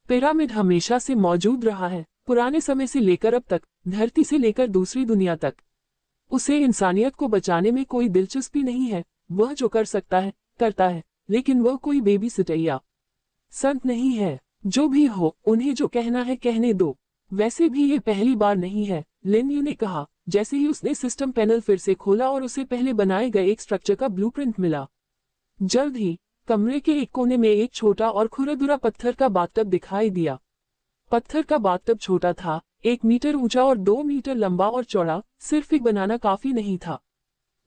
पिरामिड हमेशा से मौजूद रहा है, पुराने समय से लेकर अब तक, धरती से लेकर दूसरी दुनिया तक। उसे इंसानियत को बचाने में कोई दिलचस्पी नहीं है। वह जो कर सकता है करता है, लेकिन वह कोई बेबी सिटैया संत नहीं है। जो भी हो, उन्हें जो कहना है कहने दो। वैसे भी ये पहली बार नहीं है, लिन यू ने कहा, जैसे ही उसने सिस्टम पैनल फिर से खोला और उसे पहले बनाए गए एक स्ट्रक्चर का ब्लूप्रिंट मिला। जल्द ही कमरे के एक कोने में एक छोटा और खुरदुरा पत्थर का बाथटब दिखाई दिया। पत्थर का बाथटब छोटा था, 1 मीटर ऊंचा और 2 मीटर लंबा और चौड़ा। सिर्फ एक बनाना काफी नहीं था।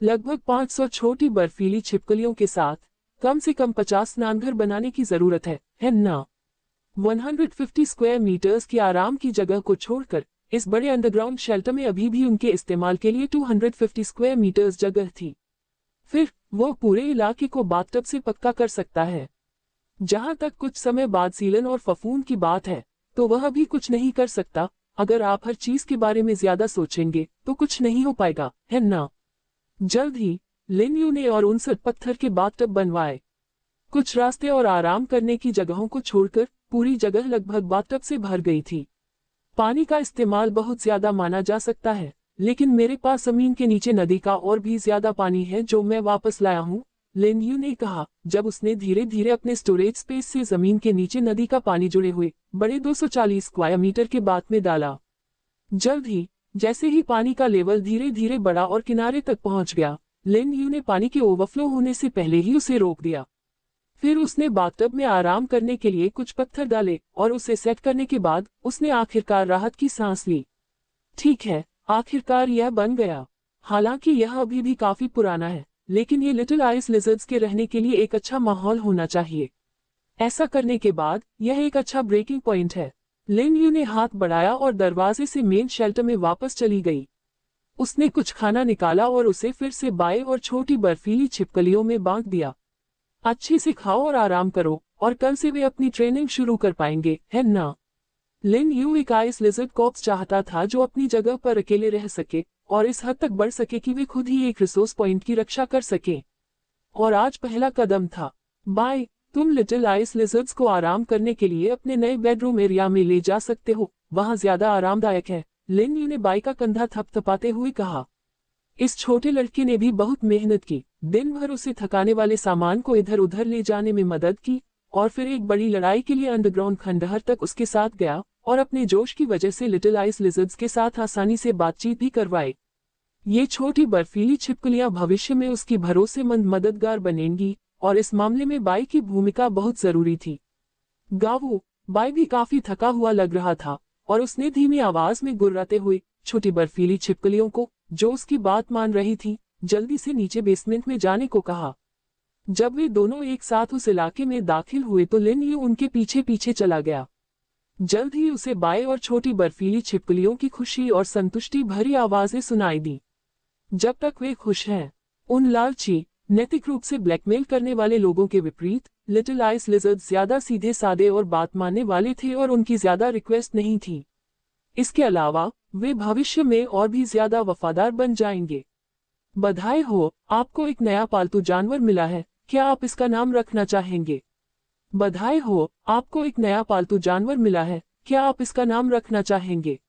लगभग 500 छोटी बर्फीली छिपकलियों के साथ कम से कम 50 स्नानघर बनाने की जरूरत है ना? 150 स्क्वायर मीटर्स की आराम की जगह को छोड़कर इस बड़े अंडरग्राउंड शेल्टर में अभी भी उनके इस्तेमाल के लिए 250 स्क्वायर मीटर्स जगह थी। फिर वो पूरे इलाके को बाथटब से पक्का कर सकता है। जहां तक कुछ समय बाद सीलन और फफूंद की बात है, तो वह भी कुछ नहीं कर सकता। अगर आप हर चीज के बारे में ज्यादा सोचेंगे तो कुछ नहीं हो पाएगा, है ना? जल्द ही लिन यू ने और 59 पत्थर के बाथटब बनवाए। कुछ रास्ते और आराम करने की जगहों को छोड़कर पूरी जगह लगभग बाथटब से भर गई थी। पानी का इस्तेमाल बहुत ज्यादा माना जा सकता है, लेकिन मेरे पास जमीन के नीचे नदी का और भी ज्यादा पानी है जो मैं वापस लाया हूँ, लिन यू ने कहा, जब उसने धीरे धीरे अपने स्टोरेज स्पेस से जमीन के नीचे नदी का पानी जुड़े हुए बड़े 240 स्क्वायर मीटर के बाथ में डाला। जल्द ही जैसे ही पानी का लेवल धीरे धीरे बढ़ा और किनारे तक पहुंच गया, लिन यू ने पानी के ओवरफ्लो होने से पहले ही उसे रोक दिया। फिर उसने बाथटब में आराम करने के लिए कुछ पत्थर डाले और उसे सेट करने के बाद उसने आखिरकार राहत की सांस ली। ठीक है, आखिरकार यह बन गया। हालांकि यह अभी भी काफी पुराना है, लेकिन ये लिटिल आइस लिजर्ड्स के रहने के लिए एक अच्छा माहौल होना चाहिए। ऐसा करने के बाद यह एक अच्छा ब्रेकिंग पॉइंट है। लिन यू ने हाथ बढ़ाया और दरवाजे से मेन शेल्टर में वापस चली गई। उसने कुछ खाना निकाला और उसे फिर से बाएं और छोटी बर्फीली छिपकलियों में बांट दिया। अच्छे से खाओ और आराम करो, और कल से वे अपनी ट्रेनिंग शुरू कर पाएंगे, है ना? लिन यू एक आइस लिजर्ड कॉर्प्स चाहता था जो अपनी जगह पर अकेले रह सके और इस हद तक बढ़ सके कि वे खुद ही एक रिसोर्स पॉइंट की रक्षा कर सके। और आज पहला कदम था। बाय, तुम लिटिल आइस लिजर्ड्स को आराम करने के लिए अपने नए बेडरूम एरिया में ले जा सकते हो, वहां ज्यादा आरामदायक है, लिन यू ने बाई का कंधा थपथपाते हुए कहा। इस छोटे लड़के ने भी बहुत मेहनत की, दिन भर उसे थकाने वाले सामान को इधर उधर ले जाने में मदद की और फिर एक बड़ी लड़ाई के लिए अंडरग्राउंड खंडहर तक उसके साथ गया और अपने जोश की वजह से लिटिल आइस लिजर्ड्स के साथ आसानी से बातचीत भी करवाए। ये छोटी बर्फीली छिपकलियां भविष्य में उसकी भरोसेमंद मददगार बनेंगी और इस मामले में बाई की भूमिका बहुत जरूरी थी। गावू, बाई भी काफी थका हुआ लग रहा था और उसने धीमी आवाज में गुर्राते हुए छोटी बर्फीली छिपकलियों को, जो उसकी बात मान रही थी, जल्दी से नीचे बेसमेंट में जाने को कहा। जब वे दोनों एक साथ उस इलाके में दाखिल हुए तो लिन यू उनके पीछे पीछे चला गया। जल्द ही उसे बाय और छोटी बर्फीली छिपकलियों की खुशी और संतुष्टि भरी आवाजें सुनाई दी। जब तक वे खुश हैं। उन लालची, नैतिक रूप से ब्लैकमेल करने वाले लोगों के विपरीत लिटिल आइस लिजर्ड ज्यादा सीधे सादे और बात मानने वाले थे और उनकी ज्यादा रिक्वेस्ट नहीं थी। इसके अलावा वे भविष्य में और भी ज्यादा वफादार बन जाएंगे। बधाई हो, आपको एक नया पालतू जानवर मिला है, क्या आप इसका नाम रखना चाहेंगे? बधाई हो, आपको एक नया पालतू जानवर मिला है, क्या आप इसका नाम रखना चाहेंगे?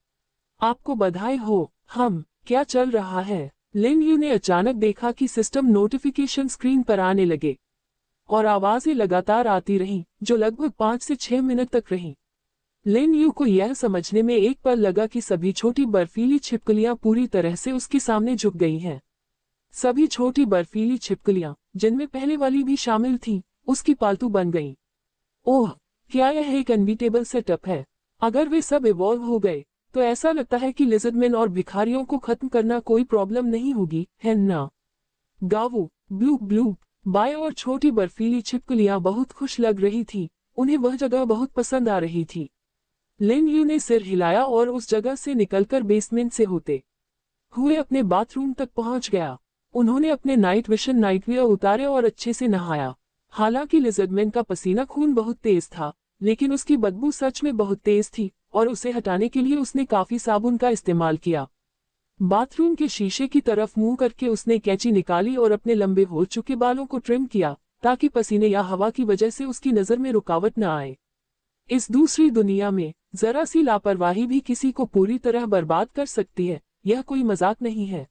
आपको बधाई हो, क्या चल रहा है? लिन यू ने अचानक देखा कि सिस्टम नोटिफिकेशन स्क्रीन पर आने लगे और आवाजें लगातार आती रहीं, जो लगभग 5 से 6 मिनट तक रहीं। लिन यू को यह समझने में एक पल लगा कि सभी छोटी बर्फीली छिपकलियां पूरी तरह से उसके सामने झुक गई हैं। सभी छोटी बर्फीली छिपकलियां, जिनमें पहले वाली भी शामिल थी, उसकी पालतू बन गईं। ओह, क्या यह एक अनबीटेबल सेटअप है? अगर वे सब इवॉल्व हो गए तो ऐसा लगता है कि लिजर्डमैन और भिखारियों को खत्म करना कोई प्रॉब्लम नहीं होगी, है ना? गावू, ब्लूप ब्लूप, बाय और छोटी बर्फीली छिपकलियां बहुत खुश लग रही थी, उन्हें वह जगह बहुत पसंद आ रही थी। लिन यू ने सिर हिलाया और उस जगह से निकलकर बेसमेंट से होते हुए अपने बाथरूम तक पहुंच गया। उन्होंने अपने नाइट विशन नाइटवियर उतारे और अच्छे से नहाया। हालांकि लिजर्डमैन का पसीना खून बहुत तेज था, लेकिन उसकी बदबू सच में बहुत तेज थी और उसे हटाने के लिए उसने काफी साबुन का इस्तेमाल किया। बाथरूम के शीशे की तरफ मुंह करके उसने कैंची निकाली और अपने लंबे हो चुके बालों को ट्रिम किया, ताकि पसीने या हवा की वजह से उसकी नजर में रुकावट न आए। इस दूसरी दुनिया में जरा सी लापरवाही भी किसी को पूरी तरह बर्बाद कर सकती है, यह कोई मजाक नहीं है।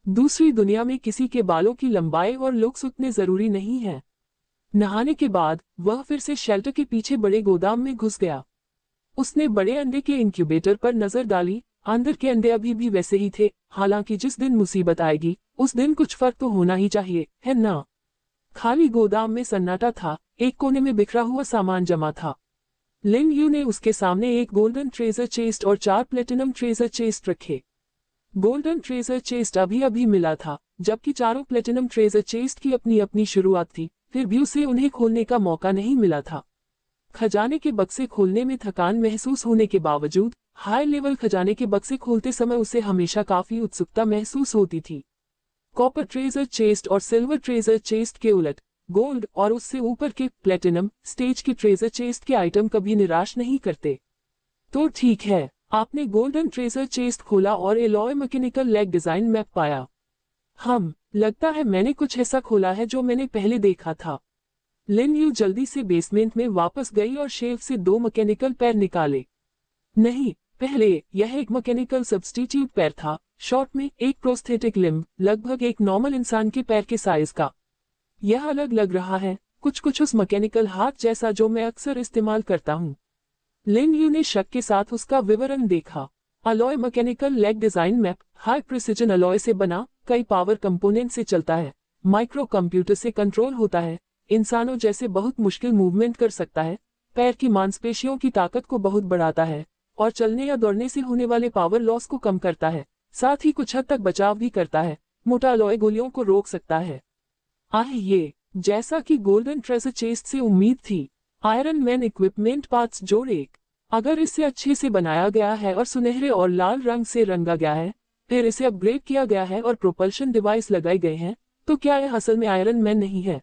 दूसरी दुनिया में किसी के बालों की लंबाई और लुक्स उतने जरूरी नहीं है। नहाने के बाद वह फिर से शेल्टर के पीछे बड़े गोदाम में घुस गया। उसने बड़े अंडे के इंक्यूबेटर पर नजर डाली। अंदर के अंडे अभी भी वैसे ही थे, हालांकि जिस दिन मुसीबत आएगी उस दिन कुछ फर्क तो होना ही चाहिए, है ना? खाली गोदाम में सन्नाटा था, एक कोने में बिखरा हुआ सामान जमा था। लिन यू ने उसके सामने एक गोल्डन ट्रेजर चेस्ट और 4 प्लेटिनम ट्रेजर चेस्ट रखे। गोल्डन ट्रेजर चेस्ट अभी अभी मिला था, जबकि चारों प्लेटिनम ट्रेजर चेस्ट की अपनी अपनी शुरुआत थी, फिर भी उसे उन्हें खोलने का मौका नहीं मिला था। खजाने के बक्से खोलने में थकान महसूस होने के बावजूद हाई लेवल खजाने के बक्से खोलते समय उसे हमेशा काफी उत्सुकता महसूस होती थी। कॉपर ट्रेजर चेस्ट और सिल्वर ट्रेजर चेस्ट के उलट गोल्ड और उससे ऊपर के प्लेटिनम स्टेज के ट्रेजर चेस्ट के आइटम कभी निराश नहीं करते। तो ठीक है, आपने गोल्डन ट्रेजर चेस्ट खोला और alloy mechanical leg design map पाया। लगता है मैंने कुछ ऐसा खोला है जो मैंने पहले देखा था। लिन यू जल्दी से बेसमेंट में वापस गई और शेल्फ से 2 मैकेनिकल पैर निकाले। नहीं, पहले यह एक मैकेनिकल सब्स्टिट्यूट पैर था, शॉर्ट में एक प्रोस्थेटिक लिम्ब, लगभग एक नॉर्मल इंसान के पैर के साइज का। यह अलग लग रहा है, कुछ उस मैकेनिकल हाथ जैसा जो मैं अक्सर इस्तेमाल करता हूँ। लिन यू ने शक के साथ उसका विवरण देखा। Alloy mechanical leg design map high precision alloy से बना, कई पावर कंपोनेंट से चलता है, माइक्रो कंप्यूटर से कंट्रोल होता है, इंसानों जैसे बहुत मुश्किल मूवमेंट कर सकता है, पैर की मांसपेशियों की ताकत को बहुत बढ़ाता है और चलने या दौड़ने से होने वाले पावर लॉस को कम करता है, साथ ही कुछ हद तक बचाव भी करता है, मोटा अलॉय गोलियों को रोक सकता है। ये जैसा कि गोल्डन ट्रेजर चेस्ट से उम्मीद थी, आयरन मैन इक्विपमेंट पार्ट्स जोड़ एक। अगर इसे अच्छे से बनाया गया है और सुनहरे और लाल रंग से रंगा गया है, फिर इसे अपग्रेड किया गया है और प्रोपल्शन डिवाइस लगाए गए हैं, तो क्या यह असल में आयरन मैन नहीं है?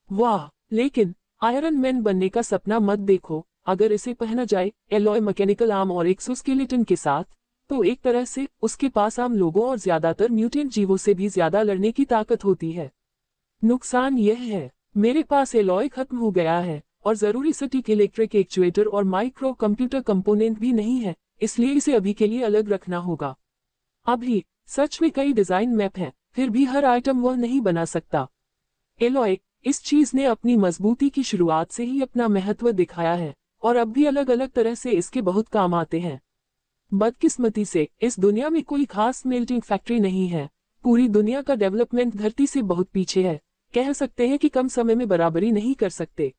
वाह, लेकिन आयरन मैन बनने का सपना मत देखो। अगर इसे पहना जाए एलॉय मैकेनिकल आर्म और एक्सोस्केलेटन के साथ, तो एक तरह से उसके पास आम लोगों और ज्यादातर म्यूटेंट जीवों से भी ज्यादा लड़ने की ताकत होती है। नुकसान यह है, मेरे पास एलॉय खत्म हो गया है और जरूरी सटीक इलेक्ट्रिक एक्चुएटर और माइक्रो कंप्यूटर कंपोनेंट भी नहीं है, इसलिए इसे अभी के लिए अलग रखना होगा। अभी सच में कई डिजाइन मैप हैं, फिर भी हर आइटम वह नहीं बना सकता। एलॉय, इस चीज ने अपनी मजबूती की शुरुआत से ही अपना महत्व दिखाया है और अब भी अलग अलग तरह से इसके बहुत काम आते हैं। बदकिस्मती से इस दुनिया में कोई खास मेल्टिंग फैक्ट्री नहीं है। पूरी दुनिया का डेवलपमेंट धरती से बहुत पीछे है, कह सकते हैं कि कम समय में बराबरी नहीं कर सकते।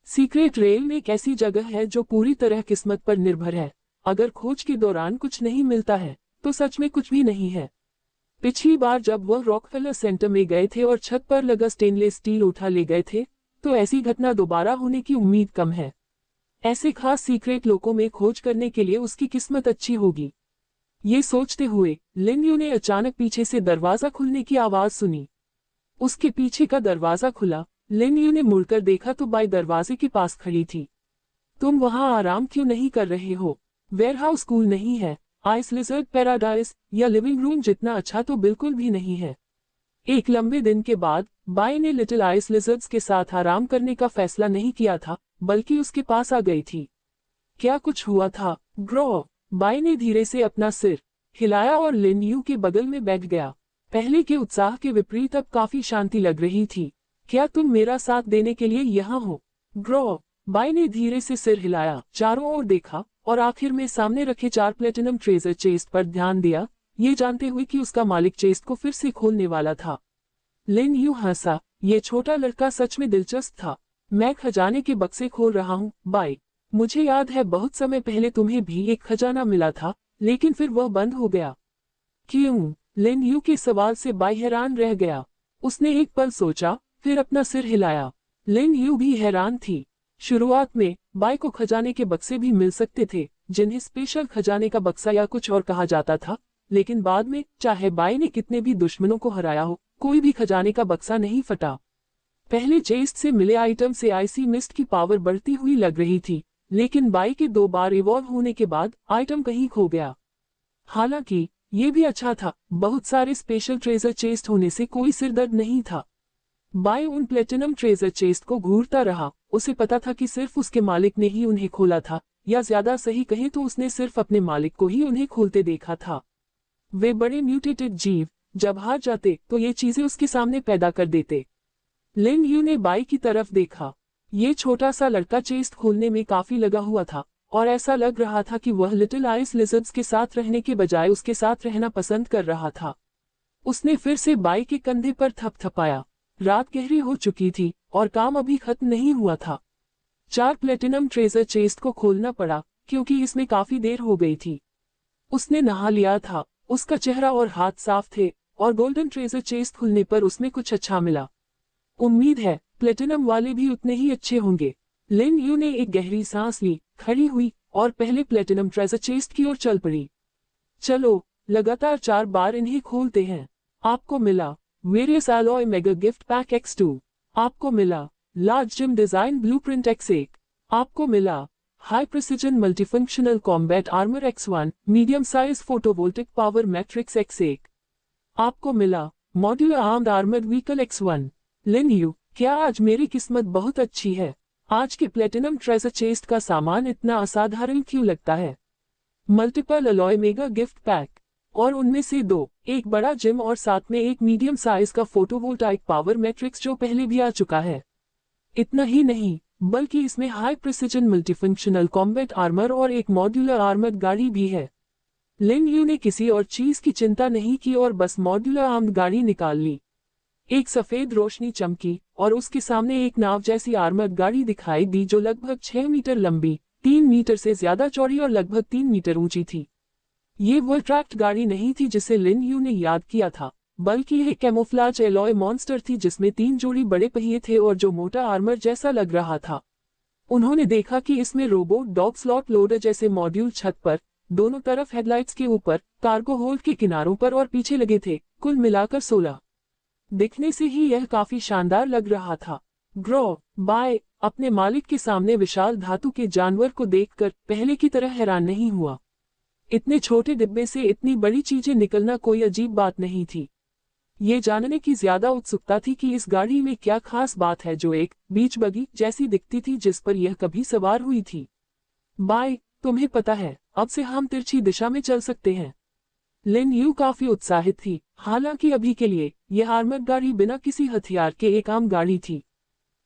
सीक्रेट रेल एक ऐसी जगह है जो पूरी तरह किस्मत पर निर्भर है। अगर खोज के दौरान कुछ नहीं मिलता है तो सच में कुछ भी नहीं है। पिछली बार जब वह रॉकफेलर सेंटर में गए थे और छत पर लगा स्टेनलेस स्टील उठा ले गए थे, तो ऐसी घटना दोबारा होने की उम्मीद कम है। ऐसे खास सीक्रेट लोगों में खोज करने के लिए उसकी किस्मत अच्छी होगी। ये सोचते हुए लिन यू ने अचानक पीछे से दरवाजा खुलने की आवाज सुनी। उसके पीछे का दरवाजा खुला। लिन यू ने मुड़कर देखा तो बाई दरवाजे के पास खड़ी थी। तुम वहां आराम क्यों नहीं कर रहे हो? वेयरहाउस कूल नहीं है, आइस लिजर्ड पैराडाइज या लिविंग रूम जितना अच्छा तो बिल्कुल भी नहीं है। एक लंबे दिन के बाद बाई ने लिटिल आइस लिजर्ड्स के साथ आराम करने का फैसला नहीं किया था, बल्कि उसके पास आ गई थी। क्या कुछ हुआ था? ग्रो। बाई ने धीरे से अपना सिर हिलाया और लिन यू के बगल में बैठ गया। पहले के उत्साह के विपरीत अब काफी शांति लग रही थी। क्या तुम मेरा साथ देने के लिए यहाँ हो? ग्रो। बाई ने धीरे से सिर हिलाया, चारों ओर देखा और आखिर में सामने रखे 4 प्लेटिनम ट्रेजर चेस्ट पर ध्यान दिया, ये जानते हुए कि उसका मालिक चेस्ट को फिर से खोलने वाला था। लिन यू हंसा। ये छोटा लड़का सच में दिलचस्प था। मैं खजाने के बक्से खोल रहा हूँ, बाई। मुझे याद है बहुत समय पहले तुम्हें भी एक खजाना मिला था, लेकिन फिर वह बंद हो गया। क्यों? लिन यू के सवाल से बाई हैरान रह गया। उसने एक पल सोचा, फिर अपना सिर हिलाया। लिन यू भी हैरान थी। शुरुआत में बाई को खजाने के बक्से भी मिल सकते थे, जिन्हें स्पेशल खजाने का बक्सा या कुछ और कहा जाता था, लेकिन बाद में चाहे बाई ने कितने भी दुश्मनों को हराया हो, कोई भी खजाने का बक्सा नहीं फटा। पहले चेस्ट से मिले आइटम से आइसी मिस्ट की पावर बढ़ती हुई लग रही थी, लेकिन बाई के 2 बार इवॉल्व होने के बाद आइटम कहीं खो गया। हालांकि ये भी अच्छा था, बहुत सारे स्पेशल ट्रेजर चेस्ट होने से कोई सिरदर्द नहीं था। बाई उन प्लेटिनम ट्रेजर चेस्ट को घूरता रहा। उसे पता था कि सिर्फ उसके मालिक ने ही उन्हें खोला था, या ज्यादा सही कहें तो उसने सिर्फ अपने मालिक को ही उन्हें खोलते देखा था। वे बड़े म्यूटेटेड जीव जब हार जाते तो ये चीजें उसके सामने पैदा कर देते। लिन यू ने बाई की तरफ देखा। ये छोटा सा लड़का चेस्ट खोलने में काफी लगा हुआ था, और ऐसा लग रहा था कि वह लिटिल आइस लिजर्ड्स के साथ रहने के बजाय उसके साथ रहना पसंद कर रहा था। उसने फिर से बाई के कंधे पर थपथपाया। रात गहरी हो चुकी थी और काम अभी खत्म नहीं हुआ था। 4 प्लेटिनम ट्रेजर चेस्ट को खोलना पड़ा, क्योंकि इसमें काफी देर हो गई थी। उसने नहा लिया था, उसका चेहरा और हाथ साफ थे, और गोल्डन ट्रेजर चेस्ट खुलने पर उसमें कुछ अच्छा मिला। उम्मीद है प्लेटिनम वाले भी उतने ही अच्छे होंगे। लिन यू ने एक गहरी सांस ली, खड़ी हुई और पहले प्लेटिनम ट्रेजर चेस्ट की ओर चल पड़ी। चलो, लगातार 4 बार इन्हें खोलते हैं। आपको मिला various alloy mega gift pack X2। आपको मिला large gym design blueprint X1। आपको मिला high precision multifunctional combat armour X1 medium size photovoltaic power matrix X1। आपको मिला modular armed armoured vehicle X1। Lin Yu, क्या आज मेरी किस्मत बहुत अच्छी है? आज के प्लेटिनम ट्रेजर चेस्ट का सामान इतना असाधारण क्यों लगता है? Multiple alloy mega gift pack, और उनमें से 2, एक बड़ा जिम और साथ में एक मीडियम साइज का फोटोवोल्टाइक पावर मैट्रिक्स जो पहले भी आ चुका है। इतना ही नहीं, बल्कि इसमें high precision multifunctional combat armour और एक मॉड्यूलर आर्मर्ड गाड़ी भी है। लिन यू ने किसी और चीज की चिंता नहीं की और बस मॉड्यूलर आर्म्ड गाड़ी निकाल ली। एक सफेद रोशनी चमकी और उसके सामने एक नाव जैसी आर्मर्ड गाड़ी दिखाई दी जो लगभग 6 मीटर लंबी, 3 मीटर से ज्यादा चौड़ी और लगभग 3 मीटर ऊंची थी। ये वो ट्रैक्ट गाड़ी नहीं थी जिसे लिन यू ने याद किया था, बल्कि यह कैमोफ्लाज एलॉय मॉन्स्टर थी जिसमें 3 जोड़ी बड़े पहिए थे और जो मोटा आर्मर जैसा लग रहा था। उन्होंने देखा कि इसमें रोबोट डॉग स्लॉट लोडर जैसे मॉड्यूल छत पर, दोनों तरफ हेडलाइट्स के ऊपर, कार्गो होल्ड के किनारों पर और पीछे लगे थे, कुल मिलाकर 16। दिखने से ही यह काफी शानदार लग रहा था। ग्रो, बाय अपने मालिक के सामने विशाल धातु के जानवर को देखकर पहले की तरह हैरान नहीं हुआ। इतने छोटे डिब्बे से इतनी बड़ी चीजें निकलना कोई अजीब बात नहीं थी। ये जानने की ज्यादा उत्सुकता थी कि इस गाड़ी में क्या खास बात है जो एक बीच बगी जैसी दिखती थी जिस पर यह कभी सवार हुई थी। बाय, तुम्हें पता है, अब से हम तिरछी दिशा में चल सकते हैं। लिन यू काफी उत्साहित थी। हालांकि अभी के लिए यह आर्मर्ड गाड़ी बिना किसी हथियार के एक आम गाड़ी थी,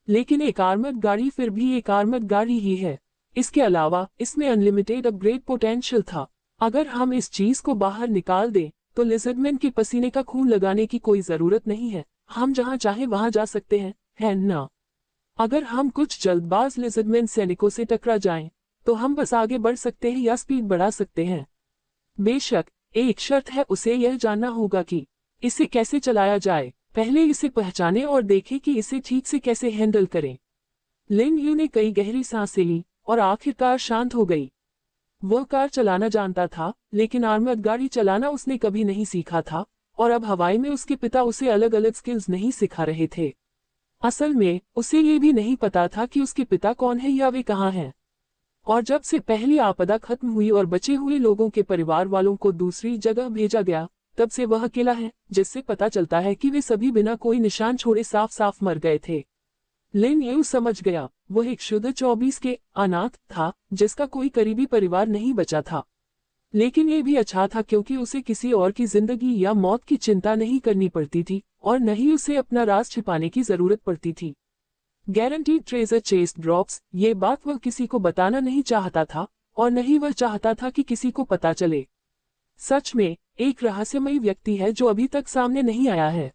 लेकिन एक आर्मर्ड गाड़ी फिर भी एक आर्मर्ड गाड़ी ही है। इसके अलावा इसमें अनलिमिटेड अपग्रेड पोटेंशियल था। अगर हम इस चीज को बाहर निकाल दें तो लिजर्डमैन के पसीने का खून लगाने की कोई जरूरत नहीं है। हम जहां चाहे वहां जा सकते हैं, है ना? अगर हम कुछ जल्दबाज लिजर्डमैन सैनिकों से टकरा जाएं, तो हम बस आगे बढ़ सकते हैं या स्पीड बढ़ा सकते हैं। बेशक एक शर्त है, उसे यह जानना होगा कि इसे कैसे चलाया जाए, पहले इसे पहचाने और देखें कि इसे ठीक से कैसे हैंडल करें। लिन यू ने कई गहरी सांसें ली और आखिरकार शांत हो गई। वह कार चलाना जानता था, लेकिन आर्मर्ड गाड़ी चलाना उसने कभी नहीं सीखा था, और अब हवाई में उसके पिता उसे अलग अलग स्किल्स नहीं सिखा रहे थे। असल में उसे ये भी नहीं पता था कि उसके पिता कौन है या वे कहाँ हैं। और जब से पहली आपदा खत्म हुई और बचे हुए लोगों के परिवार वालों को दूसरी जगह भेजा गया, तब से वह अकेला है, जिससे पता चलता है कि वे सभी बिना कोई निशान छोड़े साफ साफ मर गए थे। लिन यू समझ गया, वह एक शुद्ध 24 के अनाथ था, जिसका कोई करीबी परिवार नहीं बचा था। लेकिन ये भी अच्छा था, क्योंकि उसे किसी और की जिंदगी या मौत की चिंता नहीं करनी पड़ती थी, और न ही उसे अपना राज छिपाने की जरूरत पड़ती थी। गारंटीड ट्रेजर चेस्ट ड्रॉप्स, ये बात वह किसी को बताना नहीं चाहता था, और न ही वह चाहता था कि किसी को पता चले। सच में एक रहस्यमयी व्यक्ति है जो अभी तक सामने नहीं आया है।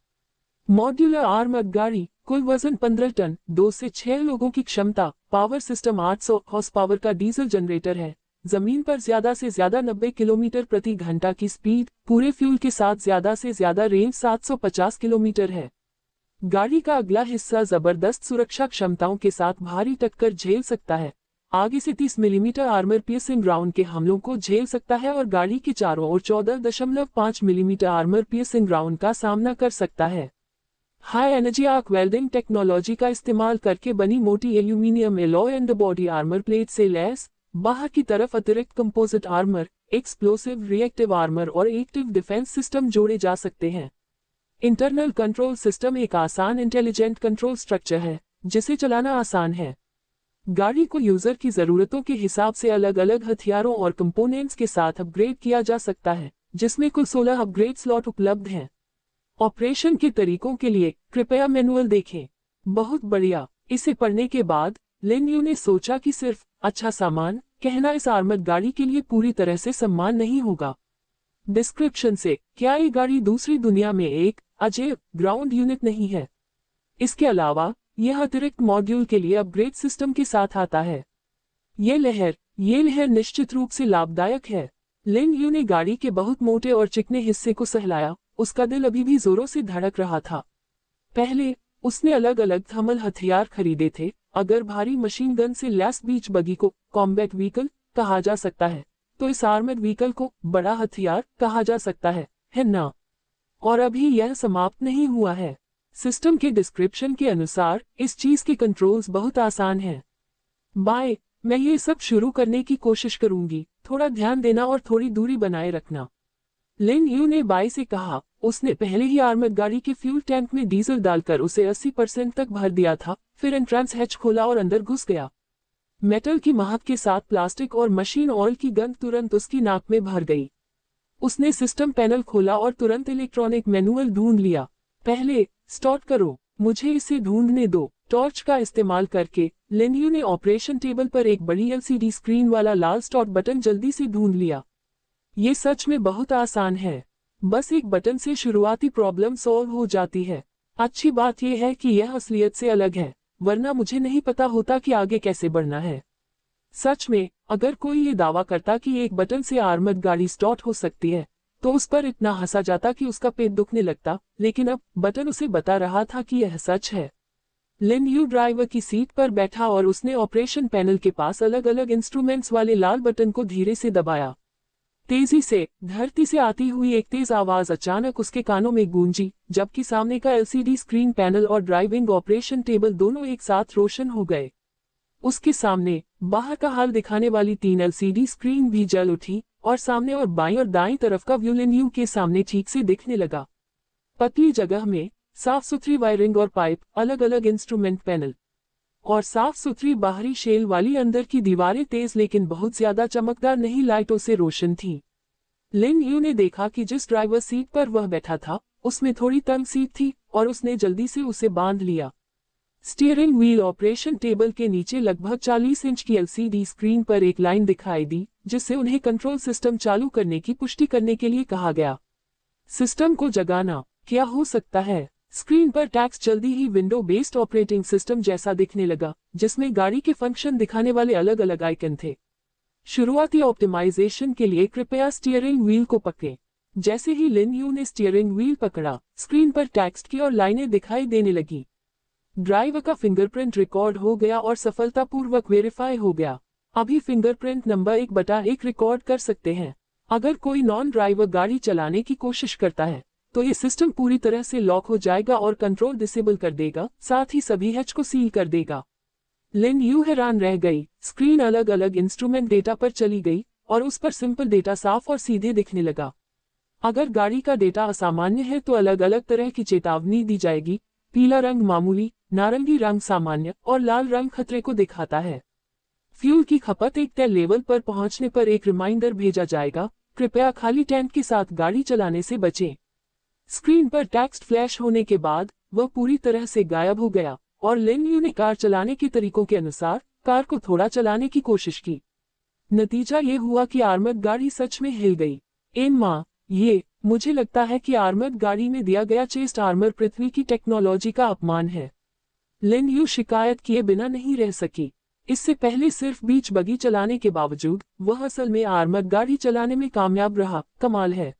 मॉड्यूलर आर्मर्ड गाड़ी, कुल वजन 15 टन, 2 से 6 लोगों की क्षमता, पावर सिस्टम 800 हॉर्स पावर का डीजल जनरेटर है। जमीन पर ज्यादा से ज्यादा 90 किलोमीटर प्रति घंटा की स्पीड, पूरे फ्यूल के साथ ज्यादा से ज्यादा रेंज 750 किलोमीटर है। गाड़ी का अगला हिस्सा जबरदस्त सुरक्षा क्षमताओं के साथ भारी टक्कर झेल सकता है। आगे से 30 मिलीमीटर आर्मर पियर्सिंग राउंड के हमलों को झेल सकता है और गाड़ी के चारों ओर 14.5 मिलीमीटर आर्मर पियर्सिंग राउंड का सामना कर सकता है। High energy arc welding technology का इस्तेमाल करके बनी मोटी aluminium alloy and body armour plate से लैस, बाहर की तरफ अतिरिक्त composite armour, explosive reactive armour और एक्टिव डिफेंस सिस्टम जोड़े जा सकते हैं। इंटरनल कंट्रोल सिस्टम एक आसान इंटेलिजेंट कंट्रोल स्ट्रक्चर है, जिसे चलाना आसान है। गाड़ी को यूजर की जरूरतों के हिसाब से अलग अलग हथियारों और कंपोनेंट्स के साथ अपग्रेड किया जा सकता है, जिसमें कुल 16 अपग्रेड स्लॉट उपलब्ध हैं। ऑपरेशन के तरीकों के लिए कृपया मैनुअल देखें। बहुत बढ़िया। इसे पढ़ने के बाद लिन यू ने सोचा कि सिर्फ अच्छा सामान कहना इस आर्मर्ड गाड़ी के लिए पूरी तरह से सम्मान नहीं होगा। डिस्क्रिप्शन से क्या ये गाड़ी दूसरी दुनिया में एक अजैब ग्राउंड यूनिट नहीं है? इसके अलावा यह अतिरिक्त मॉड्यूल के लिए अपग्रेड सिस्टम के साथ आता है। ये लहर निश्चित रूप से लाभदायक है। लिन यू ने गाड़ी के बहुत मोटे और चिकने हिस्से को सहलाया, उसका दिल अभी भी जोरों से धड़क रहा था। पहले उसने अलग अलग थर्मल हथियार खरीदे थे। अगर भारी मशीन गन से लैस बीच बगी को कॉम्बैट व्हीकल कहा जा सकता है, तो इस आर्मर्ड व्हीकल को बड़ा हथियार कहा जा सकता है ना? और अभी यह समाप्त नहीं हुआ है। सिस्टम के डिस्क्रिप्शन के अनुसार इस चीज के कंट्रोल्स बहुत आसान हैं। बाय, मैं ये सब शुरू करने की कोशिश करूंगी, थोड़ा ध्यान देना और थोड़ी दूरी बनाए रखना। लिन यू ने बाय से कहा। उसने पहले ही आर्मर्ड गाड़ी के फ्यूल टैंक में डीजल डालकर उसे 80% तक भर दिया था, फिर एंट्रेंस हैच खोला और अंदर घुस गया। मेटल की महक के साथ प्लास्टिक और मशीन ऑयल की गंध तुरंत उसकी नाक में भर गई। उसने सिस्टम पैनल खोला और तुरंत इलेक्ट्रॉनिक मैनुअल ढूंढ लिया। पहले स्टार्ट करो, मुझे इसे ढूंढने दो। टॉर्च का इस्तेमाल करके लिन यू ने ऑपरेशन टेबल पर एक बड़ी एलसीडी स्क्रीन वाला लाल स्टार्ट बटन जल्दी से ढूंढ लिया। ये सच में बहुत आसान है, बस एक बटन से शुरुआती प्रॉब्लम सॉल्व हो जाती है। अच्छी बात यह है कि यह असलियत से अलग है, वरना मुझे नहीं पता होता कि आगे कैसे बढ़ना है। सच में, अगर कोई ये दावा करता कि एक बटन से आर्मर्ड गाड़ी स्टार्ट हो सकती है, तो उस पर इतना हंसा जाता कि उसका पेट दुखने लगता, लेकिन अब बटन उसे बता रहा था कि यह सच है। लिन यू ड्राइवर की सीट पर बैठा और उसने ऑपरेशन पैनल के पास अलग अलग इंस्ट्रूमेंट्स वाले लाल बटन को धीरे से दबाया। तेजी से धरती से आती हुई एक तेज आवाज अचानक उसके कानों में गूंजी, जबकि सामने का एलसीडी स्क्रीन पैनल और ड्राइविंग ऑपरेशन टेबल दोनों एक साथ रोशन हो गए। उसके सामने बाहर का हाल दिखाने वाली 3 एलसीडी स्क्रीन भी जल उठी और सामने और बाईं और दाईं तरफ का व्यू लिन यू के सामने ठीक से दिखने लगा। पतली जगह में साफ सुथरी वायरिंग और पाइप, अलग अलग इंस्ट्रूमेंट पैनल और साफ सुथरी बाहरी शेल वाली अंदर की दीवारें तेज लेकिन बहुत ज्यादा चमकदार नहीं लाइटों से रोशन थी। लिन यू ने देखा कि जिस ड्राइवर सीट पर वह बैठा था, उसमें थोड़ी तंग सीट थी और उसने जल्दी से उसे बांध लिया। स्टीयरिंग व्हील ऑपरेशन टेबल के नीचे लगभग 40 इंच की एलसीडी स्क्रीन पर एक लाइन दिखाई दी, जिससे उन्हें कंट्रोल सिस्टम चालू करने की पुष्टि करने के लिए कहा गया। सिस्टम को जगाना क्या हो सकता है? स्क्रीन पर टैक्स जल्दी ही विंडो बेस्ड ऑपरेटिंग सिस्टम जैसा दिखने लगा, जिसमें गाड़ी के फंक्शन दिखाने वाले अलग अलग आइकन थे। शुरुआती ऑप्टिमाइजेशन के लिए कृपया स्टीयरिंग व्हील को पकड़ें। जैसे ही लिन यू ने स्टीयरिंग व्हील पकड़ा, स्क्रीन पर टेक्स्ट की और लाइनें दिखाई देने लगी। ड्राइवर का फिंगरप्रिंट रिकॉर्ड हो गया और सफलतापूर्वक वेरीफाई हो गया। अभी फिंगरप्रिंट नंबर 1/1 रिकॉर्ड कर सकते हैं। अगर कोई नॉन ड्राइवर गाड़ी चलाने की कोशिश करता है तो ये सिस्टम पूरी तरह से लॉक हो जाएगा और कंट्रोल डिसेबल कर देगा, साथ ही सभी हैच को सील कर देगा। लिन यू हैरान रह गई। स्क्रीन अलग अलग इंस्ट्रूमेंट डेटा पर चली गई और उस पर सिंपल डेटा साफ और सीधे दिखने लगा। अगर गाड़ी का डेटा असामान्य है तो अलग अलग तरह की चेतावनी दी जाएगी। पीला रंग मामूली, नारंगी रंग सामान्य और लाल रंग खतरे को दिखाता है। फ्यूल की खपत एक तय लेवल पर पहुंचने पर एक रिमाइंडर भेजा जाएगा, कृपया खाली टैंक के साथ गाड़ी चलाने से बचें। स्क्रीन पर टेक्स्ट फ्लैश होने के बाद वह पूरी तरह से गायब हो गया और लिन यू ने कार चलाने के तरीकों के अनुसार कार को थोड़ा चलाने की कोशिश की। नतीजा ये हुआ कि आर्मर्ड गाड़ी सच में हिल गई। माँ, मुझे लगता है कि आर्मर्ड गाड़ी में दिया गया चेस्ट आर्मर पृथ्वी की टेक्नोलॉजी का अपमान है। लिन यू शिकायत किए बिना नहीं रह सकी। इससे पहले सिर्फ बीच बगी चलाने के बावजूद वह असल में आर्मर्ड गाड़ी चलाने में कामयाब रहा। कमाल है।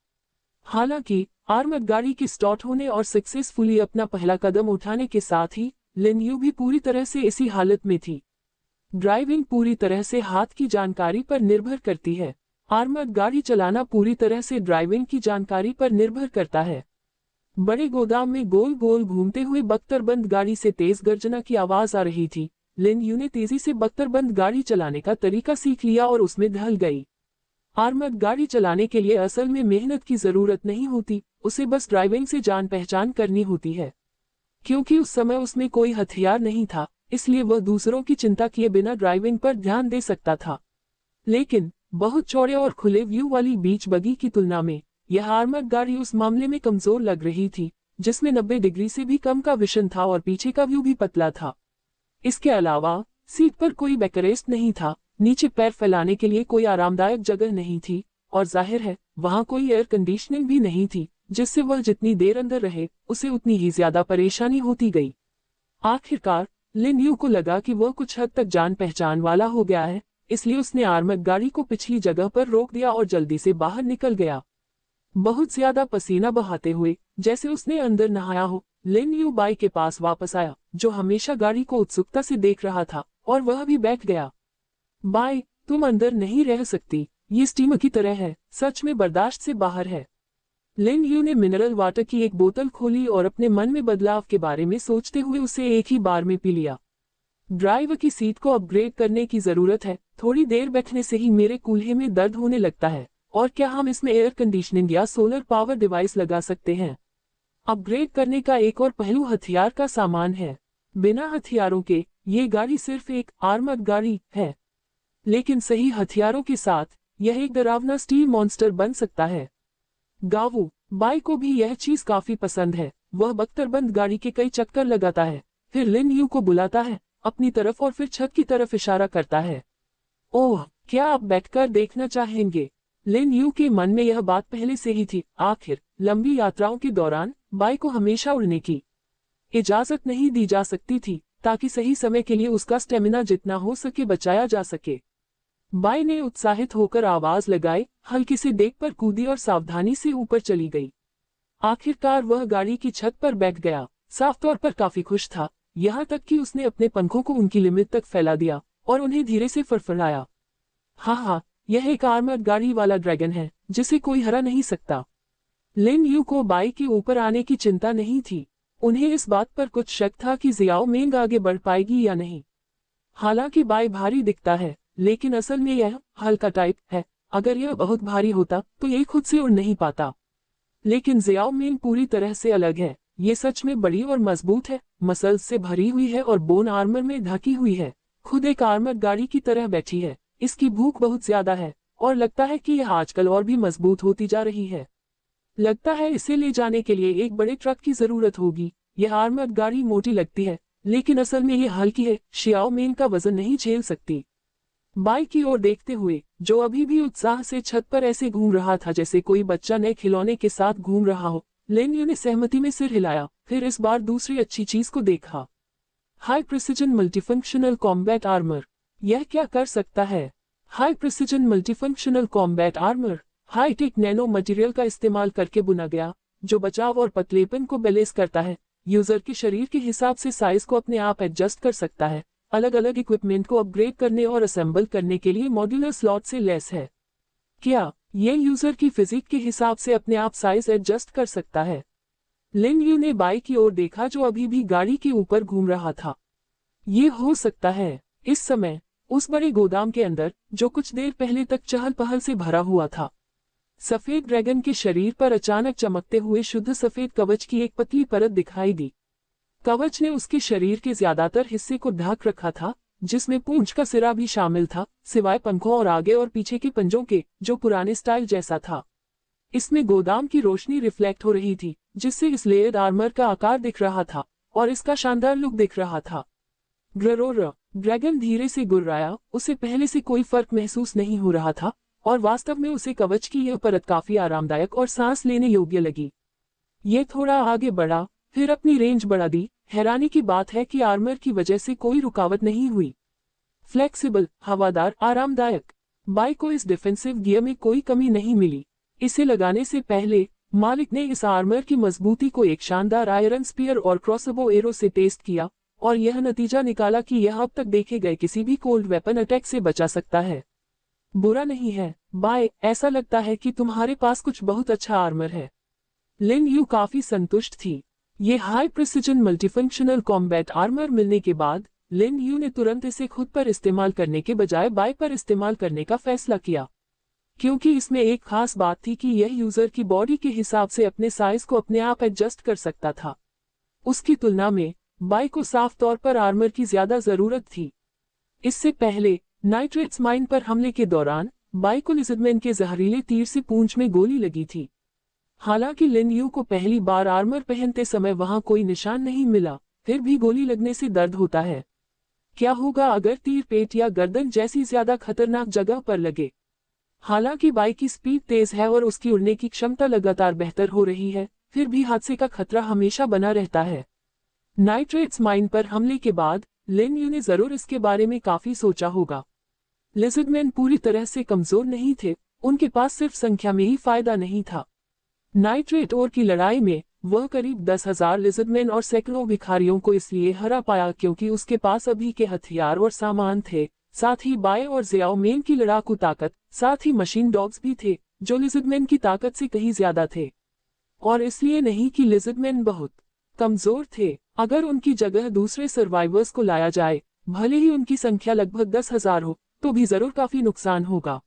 हालांकि आर्मर्ड गाड़ी की स्टार्ट होने और सक्सेसफुली अपना पहला कदम उठाने के साथ ही लिन यू भी पूरी तरह से इसी हालत में थी। ड्राइविंग पूरी तरह से हाथ की जानकारी पर निर्भर करती है। आर्मर्ड गाड़ी चलाना पूरी तरह से ड्राइविंग की जानकारी पर निर्भर करता है। बड़े गोदाम में गोल गोल घूमते हुए बख्तरबंद गाड़ी से तेज गर्जना की आवाज आ रही थी। लिन यू ने तेजी से बख्तरबंद गाड़ी चलाने का तरीका सीख लिया और उसमें ढल गई। आर्मर्ड गाड़ी चलाने के लिए असल में मेहनत की जरूरत नहीं होती, उसे बस ड्राइविंग से जान पहचान करनी होती है। क्योंकि उस समय उसमें कोई हथियार नहीं था, इसलिए वह दूसरों की चिंता किए बिना ड्राइविंग पर ध्यान दे सकता था। लेकिन बहुत चौड़े और खुले व्यू वाली बीच बगी की तुलना में यह आर्मर्ड गाड़ी उस मामले में कमजोर लग रही थी, जिसमें 90 डिग्री से भी कम का विशन था और पीछे का व्यू भी पतला था। इसके अलावा सीट पर कोई बैकरेस्ट नहीं था, नीचे पैर फैलाने के लिए कोई आरामदायक जगह नहीं थी और जाहिर है वहां कोई एयर कंडीशनिंग भी नहीं थी, जिससे वह जितनी देर अंदर रहे उसे उतनी ही ज्यादा परेशानी होती गई। आखिरकार लिन यू को लगा कि वह कुछ हद तक जान पहचान वाला हो गया है, इसलिए उसने आर्मर्ड गाड़ी को पिछली जगह पर रोक दिया और जल्दी से बाहर निकल गया। बहुत ज्यादा पसीना बहाते हुए, जैसे उसने अंदर नहाया हो, लिन यू बाई के पास वापस आया, जो हमेशा गाड़ी को उत्सुकता से देख रहा था, और वह भी बैठ गया। बाई, तुम अंदर नहीं रह सकती, ये स्टीमर की तरह है, सच में बर्दाश्त से बाहर है। लिन यू ने मिनरल वाटर की एक बोतल खोली और अपने मन में बदलाव के बारे में सोचते हुए उसे एक ही बार में पी लिया। ड्राइवर की सीट को अपग्रेड करने की जरूरत है, थोड़ी देर बैठने से ही मेरे कूल्हे में दर्द होने लगता है, और क्या हम इसमें एयर कंडीशनिंग या सोलर पावर डिवाइस लगा सकते हैं? अपग्रेड करने का एक और पहलू हथियार का सामान है। बिना हथियारों के ये गाड़ी सिर्फ एक आर्मर्ड गाड़ी है, लेकिन सही हथियारों के साथ यह एक डरावना स्टील मॉन्स्टर बन सकता है। गावू, बाई को भी यह चीज काफी पसंद है। वह बख्तरबंद गाड़ी के कई चक्कर लगाता है, फिर लिन यू को बुलाता है अपनी तरफ और फिर छत की तरफ इशारा करता है। ओह, क्या आप बैठकर देखना चाहेंगे? लिन यू के मन में यह बात पहले से ही थी। आखिर लंबी यात्राओं के दौरान बाई को हमेशा उड़ने की इजाजत नहीं दी जा सकती थी, ताकि सही समय के लिए उसका स्टेमिना जितना हो सके बचाया जा सके। बाई ने उत्साहित होकर आवाज लगाई, हल्की से देख पर कूदी और सावधानी से ऊपर चली गई। आखिरकार वह गाड़ी की छत पर बैठ गया। साफ तौर पर काफी खुश था, यहाँ तक कि उसने अपने पंखों को उनकी लिमिट तक फैला दिया और उन्हें धीरे से फड़फड़ाया। हाँ, यह एक आर्मर्ड गाड़ी वाला ड्रैगन है जिसे कोई हरा नहीं सकता। लिन यू को बाई के ऊपर आने की चिंता नहीं थी। उन्हें इस बात पर कुछ शक था कि जियाओ मेंग आगे बढ़ पाएगी या नहीं। हालांकि बाई भारी दिखता है, लेकिन असल में यह हल्का टाइप है। अगर यह बहुत भारी होता तो ये खुद से उड़ नहीं पाता। लेकिन जियाओ मेंग पूरी तरह से अलग है। ये सच में बड़ी और मजबूत है, मसल्स से भरी हुई है और बोन आर्मर में ढकी हुई है। खुद एक आर्मर गाड़ी की तरह बैठी है। इसकी भूख बहुत ज्यादा है और लगता है कि यह आजकल और भी मजबूत होती जा रही है। लगता है इसे ले जाने के लिए एक बड़े ट्रक की जरूरत होगी। यह आर्मर्ड गाड़ी मोटी लगती है, लेकिन असल में यह हल्की है, शियाओ मेंग का वजन नहीं झेल सकती। बाई की ओर देखते हुए, जो अभी भी उत्साह से छत पर ऐसे घूम रहा था जैसे कोई बच्चा नए खिलौने के साथ घूम रहा हो, लिन यू ने सहमति में सिर हिलाया। फिर इस बार दूसरी अच्छी चीज को देखा। High precision multifunctional combat armour. यह क्या कर सकता है? High precision multifunctional combat armour. High tech nano material का इस्तेमाल करके बुना गया, जो बचाव और पतलेपन को बैलेंस करता है। यूजर के शरीर के हिसाब से साइज को अपने आप एडजस्ट कर सकता है। अलग अलग इक्विपमेंट को अपग्रेड करने और असेंबल करने के लिए मॉड्यूलर स्लॉट से लैस है। क्या ये यूजर की फिजिक के हिसाब से अपने आप साइज एडजस्ट कर सकता है? लिन यू ने बाई की ओर देखा जो अभी भी गाड़ी के ऊपर घूम रहा था। ये हो सकता है। इस समय उस बड़े गोदाम के अंदर, जो कुछ देर पहले तक चहल पहल से भरा हुआ था, सफेद ड्रैगन के शरीर पर अचानक चमकते हुए शुद्ध सफेद कवच की एक पतली परत दिखाई दी। कवच ने उसके शरीर के ज्यादातर हिस्से को ढक रखा था, जिसमें पूंछ का सिरा भी शामिल था, सिवाय पंखों और आगे और पीछे के पंजों के, जो पुराने स्टाइल जैसा था। इसमें गोदाम की रोशनी रिफ्लेक्ट हो रही थी, जिससे इस लेयर्ड आर्मर का आकार दिख रहा था और इसका शानदार लुक दिख रहा था। ग्ररोर, ड्रैगन धीरे से गुर्राया। उसे पहले से कोई फर्क महसूस नहीं हो रहा था और वास्तव में उसे कवच की यह परत काफी आरामदायक और सांस लेने योग्य लगी। ये थोड़ा आगे बढ़ा, फिर अपनी रेंज बढ़ा दी। हैरानी की बात है कि आर्मर की वजह से कोई रुकावट नहीं हुई। फ्लेक्सिबल, हवादार, आरामदायक। बाइक को इस डिफेंसिव गियर में कोई कमी नहीं मिली। इसे लगाने से पहले मालिक ने इस आर्मर की मजबूती को एक शानदार आयरन स्पीयर और क्रॉसबो एरो से टेस्ट किया और यह नतीजा निकाला कि यह अब तक देखे गए किसी भी कोल्ड वेपन अटैक से बचा सकता है। बुरा नहीं है बाय, ऐसा लगता है कि तुम्हारे पास कुछ बहुत अच्छा आर्मर है। लिन यू काफी संतुष्ट थी। ये high precision multifunctional combat armour मिलने के बाद लिन यू ने तुरंत इसे खुद पर इस्तेमाल करने के बजाय बाय पर इस्तेमाल करने का फैसला किया, क्योंकि इसमें एक खास बात थी कि यह यूजर की बॉडी के हिसाब से अपने साइज को अपने आप एडजस्ट कर सकता था। उसकी तुलना में बाय को साफ तौर पर आर्मर की ज्यादा जरूरत थी। इससे पहले नाइट्रेट्स माइन पर हमले के दौरान बाय को लिजर्डमैन के जहरीले तीर से पूंछ में गोली लगी थी। हालांकि लिन यू को पहली बार आर्मर पहनते समय वहां कोई निशान नहीं मिला, फिर भी गोली लगने से दर्द होता है। क्या होगा अगर तीर पेट या गर्दन जैसी ज्यादा खतरनाक जगह पर लगे? हालांकि बाय की स्पीड तेज है और उसकी उड़ने की क्षमता लगातार बेहतर हो रही है, फिर भी हादसे का खतरा हमेशा बना रहता है। नाइट्रेट्स माइन पर हमले के बाद लिन यू ने जरूर इसके बारे में काफी सोचा होगा। लिजर्डमैन पूरी तरह से कमजोर नहीं थे, उनके पास सिर्फ संख्या में ही फायदा नहीं था। नाइट्रेट ओर की लड़ाई में वह करीब 10,000 लिजर्डमैन और सैकड़ों भिखारियों को इसलिए हरा पाया क्योंकि उसके पास अभी के हथियार और सामान थे। साथ ही बाय और ज़ियाओ मेन की लड़ाकू ताकत, साथ ही मशीन डॉग्स भी थे, जो लिजर्डमैन की ताकत से कहीं ज्यादा थे। और इसलिए नहीं कि लिजर्डमैन बहुत कमजोर थे। अगर उनकी जगह दूसरे सर्वाइवर्स को लाया जाए, भले ही उनकी संख्या लगभग 10,000 हो, तो भी जरूर काफी नुकसान होगा।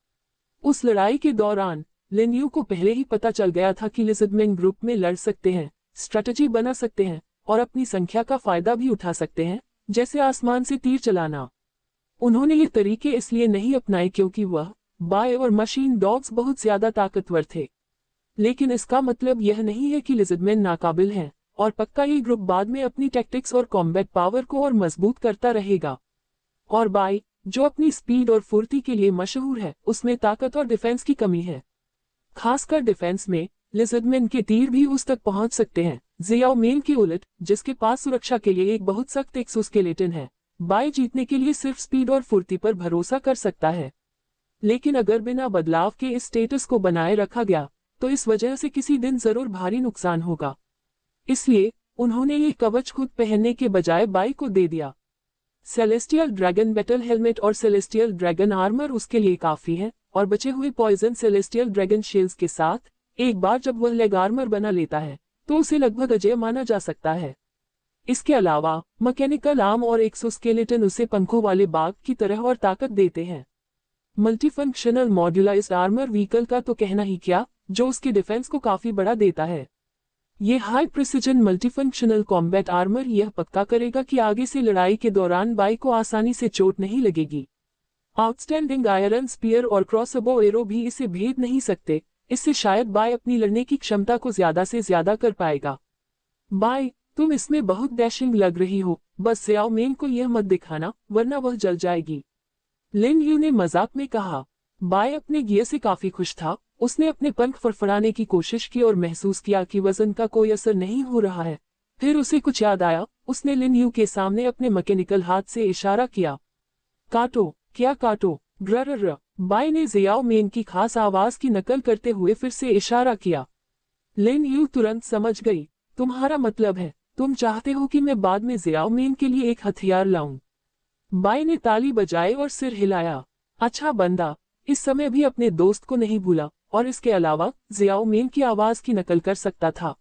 उस लड़ाई के दौरान लिन यू को पहले ही पता चल गया था कि लिजर्डमैन ग्रुप में लड़ सकते हैं, स्ट्रेटजी बना सकते हैं और अपनी संख्या का फायदा भी उठा सकते हैं, जैसे आसमान से तीर चलाना। उन्होंने ये तरीके इसलिए नहीं अपनाए क्योंकि वह बाय और मशीन डॉग्स बहुत ज्यादा ताकतवर थे। लेकिन इसका मतलब यह नहीं है कि लिजर्डमैन नाकाबिल हैं, और पक्का ये ग्रुप बाद में अपनी टैक्टिक्स और कॉम्बैट पावर को और मजबूत करता रहेगा। और बाय, जो अपनी स्पीड और फुर्ती के लिए मशहूर है, उसमें ताकत और डिफेंस की कमी है। खासकर डिफेंस में लिजर्डमैन के तीर भी उस तक पहुंच सकते हैं। ज़ियाओ मेन के उलट, जिसके पास सुरक्षा के लिए एक बहुत सख्त एक्सोस्केलेटन है, बाय जीतने के लिए सिर्फ स्पीड और फुर्ती पर भरोसा कर सकता है। लेकिन अगर बिना बदलाव के इस स्टेटस को बनाए रखा गया, तो इस वजह से किसी दिन जरूर भारी नुकसान होगा। इसलिए उन्होंने ये कवच खुद पहनने के बजाय बाय को दे दिया। सेलेस्टियल ड्रैगन बैटल हेलमेट और सेलेस्टियल ड्रैगन आर्मर उसके लिए काफी है, और बचे हुए पॉइजन सेलेस्टियल ड्रैगन शील्ड्स के साथ एक बार जब वह लेग आर्मर बना लेता है, तो उसे लगभग अजेय माना जा सकता है। इसके अलावा मैकेनिकल आर्म और एक्सोस्केलेटन उसे पंखों वाले बाघ की तरह और ताकत देते हैं। मल्टीफंक्शनल मॉड्यूलाइज्ड आर्मर व्हीकल का तो कहना ही क्या, जो उसकी डिफेंस को काफी बढ़ा देता है। ये high precision multifunctional combat armour यह पक्का करेगा कि आगे से लड़ाई के दौरान बाय को आसानी से चोट नहीं लगेगी। आउटस्टैंडिंग आयरन स्पीयर और क्रॉसबो एरो भी इसे भेद नहीं सकते। इससे शायद बाय अपनी लड़ने की क्षमता को ज्यादा से ज्यादा कर पाएगा। बाय, तुम इसमें बहुत डैशिंग लग रही हो, बस ज़ियाओ मेन को यह मत दिखाना, वरना वह जल जाएगी। लिन यू ने मजाक में कहा। बाय अपने गियर से काफी खुश था। उसने अपने पंख फड़फड़ाने की कोशिश की और महसूस किया कि वजन का कोई असर नहीं हो रहा है। फिर उसे कुछ याद आया। उसने लिन यू के सामने अपने मैकेनिकल हाथ से इशारा किया। काटो, क्या काटो? ग्रर। बाई ने जियाओ मेन की खास आवाज की नकल करते हुए फिर से इशारा किया। लिन यू तुरंत समझ गई, तुम्हारा मतलब है तुम चाहते हो कि मैं बाद में जियाओ मेन के लिए एक हथियार लाऊं। बाई ने ताली बजाई और सिर हिलाया। अच्छा बंदा, इस समय भी अपने दोस्त को नहीं भूला, और इसके अलावा जियाओ मेन की आवाज की नकल कर सकता था।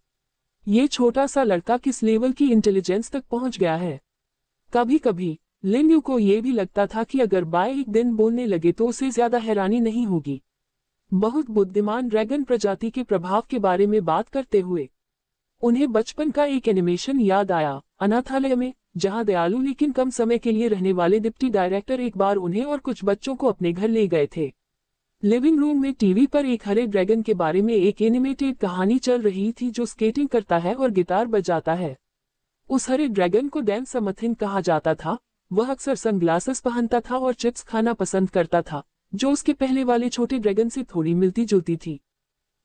ये छोटा सा लड़का किस लेवल की इंटेलिजेंस तक पहुंच गया है। कभी कभी लिन यू को यह भी लगता था कि अगर बाई एक दिन बोलने लगे तो उसे ज्यादा हैरानी नहीं होगी। बहुत बुद्धिमान ड्रैगन प्रजाति के प्रभाव के बारे में बात करते हुए उन्हें बचपन का एक एनिमेशन याद आया, अनाथालय में, जहां दयालु लेकिन कम समय के लिए रहने वाले डिप्टी डायरेक्टर एक बार उन्हें और कुछ बच्चों को अपने घर ले गए थे। लिविंग रूम में टीवी पर एक हरे ड्रैगन के बारे में एक एनिमेटेड कहानी चल रही थी जो स्केटिंग करता है और गिटार बजाता है। उस हरे ड्रैगन को डैन समथिन कहा जाता था। वह अक्सर सनग्लासेस पहनता था और चिप्स खाना पसंद करता था, जो उसके पहले वाले छोटे ड्रैगन से थोड़ी मिलती जुलती थी।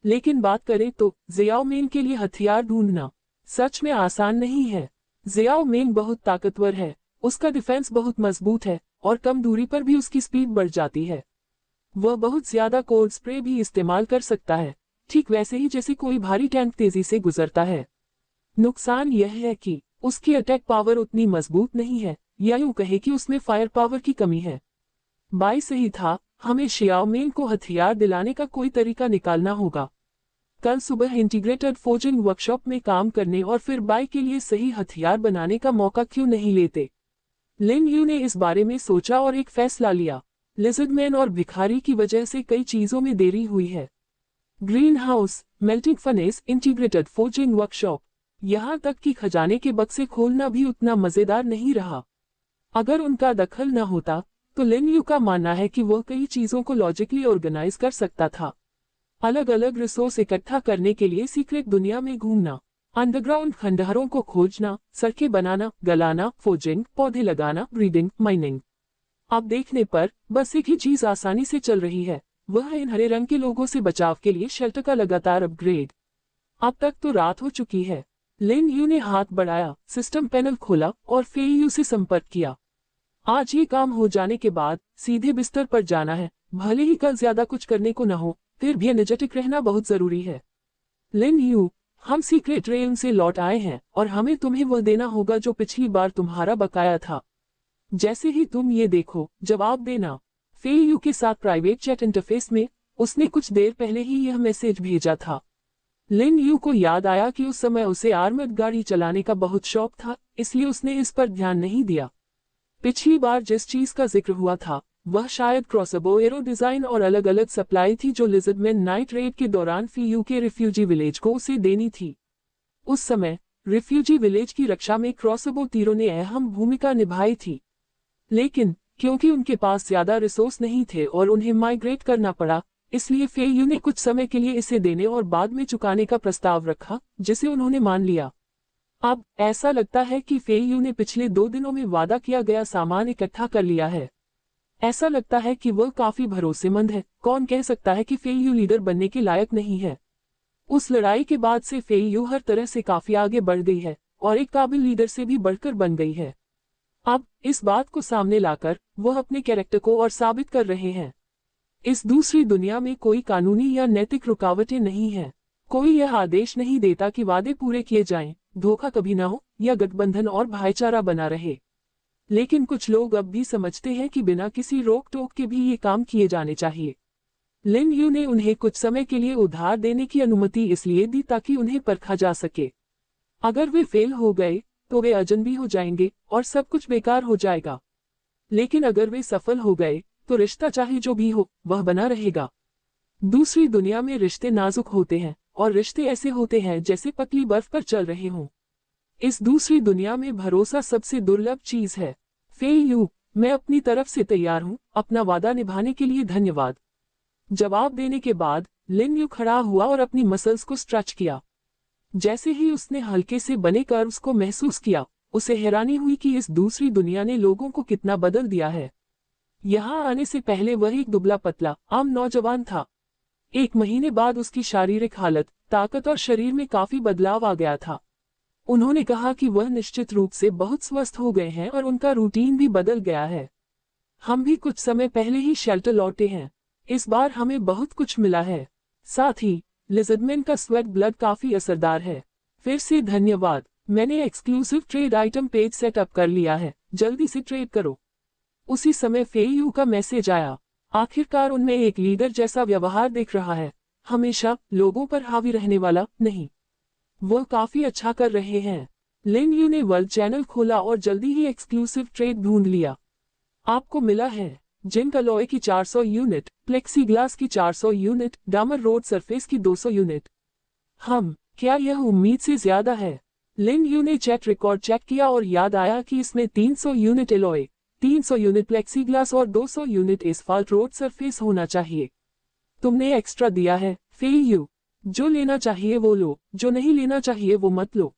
लेकिन बात करें तो जियाओ मेन के लिए हथियार ढूंढना सच में आसान नहीं है। जियाओ मेन बहुत ताकतवर है, उसका डिफेंस बहुत मजबूत है और कम दूरी पर भी उसकी स्पीड बढ़ जाती है। वह बहुत ज्यादा कोल्ड स्प्रे भी इस्तेमाल कर सकता है, ठीक वैसे ही जैसे कोई भारी टैंक तेजी से गुजरता है। नुकसान यह है कि उसकी अटैक पावर उतनी मजबूत नहीं है, या यूं कहे कि उसमें फायर पावर की कमी है। बाई सही था, हमें शियाओ मेन को हथियार दिलाने का कोई तरीका निकालना होगा। कल सुबह इंटीग्रेटेड फोर्जिंग वर्कशॉप में काम करने और फिर बाई के लिए सही हथियार बनाने का मौका क्यों नहीं लेते। लिन यू ने इस बारे में सोचा और एक फैसला लिया। लिजर्डमैन और भिखारी की वजह से कई चीजों में देरी हुई है। Green house, melting furnace, integrated forging workshop, यहाँ तक कि खजाने के बक्से खोलना भी उतना मजेदार नहीं रहा। अगर उनका दखल न होता तो लिन यू का मानना है कि वह कई चीजों को लॉजिकली ऑर्गेनाइज कर सकता था। अलग अलग रिसोर्स इकट्ठा करने के लिए सीक्रेट दुनिया में घूमना, अंडरग्राउंड खंडहरों को खोजना, सड़कें बनाना, गलाना, फोर्जिंग, पौधे लगाना, ब्रीडिंग, माइनिंग। अब देखने पर बस एक ही चीज आसानी से चल रही है, वह है इन हरे रंग के लोगों से बचाव के लिए शेल्टर का लगातार अपग्रेड। अब तक तो रात हो चुकी है। लिन यू ने हाथ बढ़ाया, सिस्टम पैनल खोला और फेई यू से संपर्क किया। आज ये काम हो जाने के बाद सीधे बिस्तर पर जाना है, भले ही कल ज्यादा कुछ करने को न हो, फिर भी एनर्जेटिक रहना बहुत जरूरी है। लिन यू, हम सीक्रेट रेल से लौट आए हैं और हमें तुम्हें वह देना होगा जो पिछली बार तुम्हारा बकाया था। जैसे ही तुम ये देखो, जवाब देना। फेई यू के साथ प्राइवेट चैट इंटरफेस में उसने कुछ देर पहले ही यह मैसेज भेजा था। लिन यू को याद आया कि उस समय उसे आर्मर्ड गाड़ी चलाने का बहुत शौक था, इसलिए उसने इस पर ध्यान नहीं दिया। पिछली बार जिस चीज का जिक्र हुआ था वह शायद क्रॉसबो एरो डिजाइन और अलग अलग सप्लाई थी जो लिजर्डमैन नाइट रेड के दौरान फीयू के रिफ्यूजी विलेज को उसे देनी थी। उस समय रिफ्यूजी विलेज की रक्षा में क्रॉसबो तीरों ने अहम भूमिका निभाई थी, लेकिन क्योंकि उनके पास ज्यादा रिसोर्स नहीं थे और उन्हें माइग्रेट करना पड़ा, इसलिए फेयू ने कुछ समय के लिए इसे देने और बाद में चुकाने का प्रस्ताव रखा, जिसे उन्होंने मान लिया। अब ऐसा लगता है कि फेयू ने पिछले 2 दिनों में वादा किया गया सामान इकट्ठा कर लिया है। ऐसा लगता है कि वह काफी भरोसेमंद है। कौन कह सकता है कि फेयू लीडर बनने के लायक नहीं है। उस लड़ाई के बाद से फेयू हर तरह से काफी आगे बढ़ गई है और एक काबिल लीडर से भी बढ़कर बन गई है। अब इस बात को सामने लाकर वह अपने कैरेक्टर को और साबित कर रहे हैं। इस दूसरी दुनिया में कोई कानूनी या नैतिक रुकावटें नहीं हैं। कोई यह आदेश नहीं देता कि वादे पूरे किए जाएं, धोखा कभी ना हो या गठबंधन और भाईचारा बना रहे। लेकिन कुछ लोग अब भी समझते हैं कि बिना किसी रोक टोक के भी ये काम किए जाने चाहिए। लिन यू ने उन्हें कुछ समय के लिए उधार देने की अनुमति इसलिए दी ताकि उन्हें परखा जा सके। अगर वे फेल हो गए तो वे अजनबी हो जाएंगे और सब कुछ बेकार हो जाएगा। लेकिन अगर वे सफल हो गए तो रिश्ता चाहे जो भी हो वह बना रहेगा। दूसरी दुनिया में रिश्ते नाजुक होते हैं और रिश्ते ऐसे होते हैं जैसे पतली बर्फ पर चल रहे हों। इस दूसरी दुनिया में भरोसा सबसे दुर्लभ चीज है। फेयू, मैं अपनी तरफ से तैयार हूँ, अपना वादा निभाने के लिए धन्यवाद। जवाब देने के बाद लिन यू खड़ा हुआ और अपनी मसल्स को स्ट्रेच किया। जैसे ही उसने हल्के से बने कर्व्स को महसूस किया, उसे हैरानी हुई कि इस दूसरी दुनिया ने लोगों को कितना बदल दिया है। यहाँ आने से पहले वह एक दुबला पतला आम नौजवान था। 1 महीने बाद उसकी शारीरिक हालत, ताकत और शरीर में काफी बदलाव आ गया था। उन्होंने कहा कि वह निश्चित रूप से बहुत स्वस्थ हो गए हैं और उनका रूटीन भी बदल गया है। हम भी कुछ समय पहले ही शेल्टर लौटे हैं। इस बार हमें बहुत कुछ मिला है। साथ ही लिजर्डमैन का स्वेट ब्लड काफी असरदार है। फिर से धन्यवाद। मैंने exclusive trade item page setup कर लिया है, जल्दी से ट्रेड करो। उसी समय फेयू का मैसेज आया। आखिरकार उनमें एक लीडर जैसा व्यवहार दिख रहा है, हमेशा लोगों पर हावी रहने वाला नहीं। वह काफी अच्छा कर रहे हैं। लिन यू ने वर्ल्ड चैनल खोला और जल्दी ही एक्सक्लूसिव ट्रेड ढूंढ लिया। आपको मिला है जिंक अलॉय की 400 यूनिट, प्लेक्सी ग्लास की 400 यूनिट, डामर रोड सरफेस की 200 यूनिट। क्या यह उम्मीद से ज्यादा है? लिन यू ने चैट रिकॉर्ड चेक किया और याद आया कि इसमें 300 unit alloy, 300 unit plexi glass और 200 यूनिट एस्फाल्ट रोड सरफेस होना चाहिए। तुमने एक्स्ट्रा दिया है फेयू। जो लेना चाहिए वो लो, जो नहीं लेना चाहिए वो मत लो।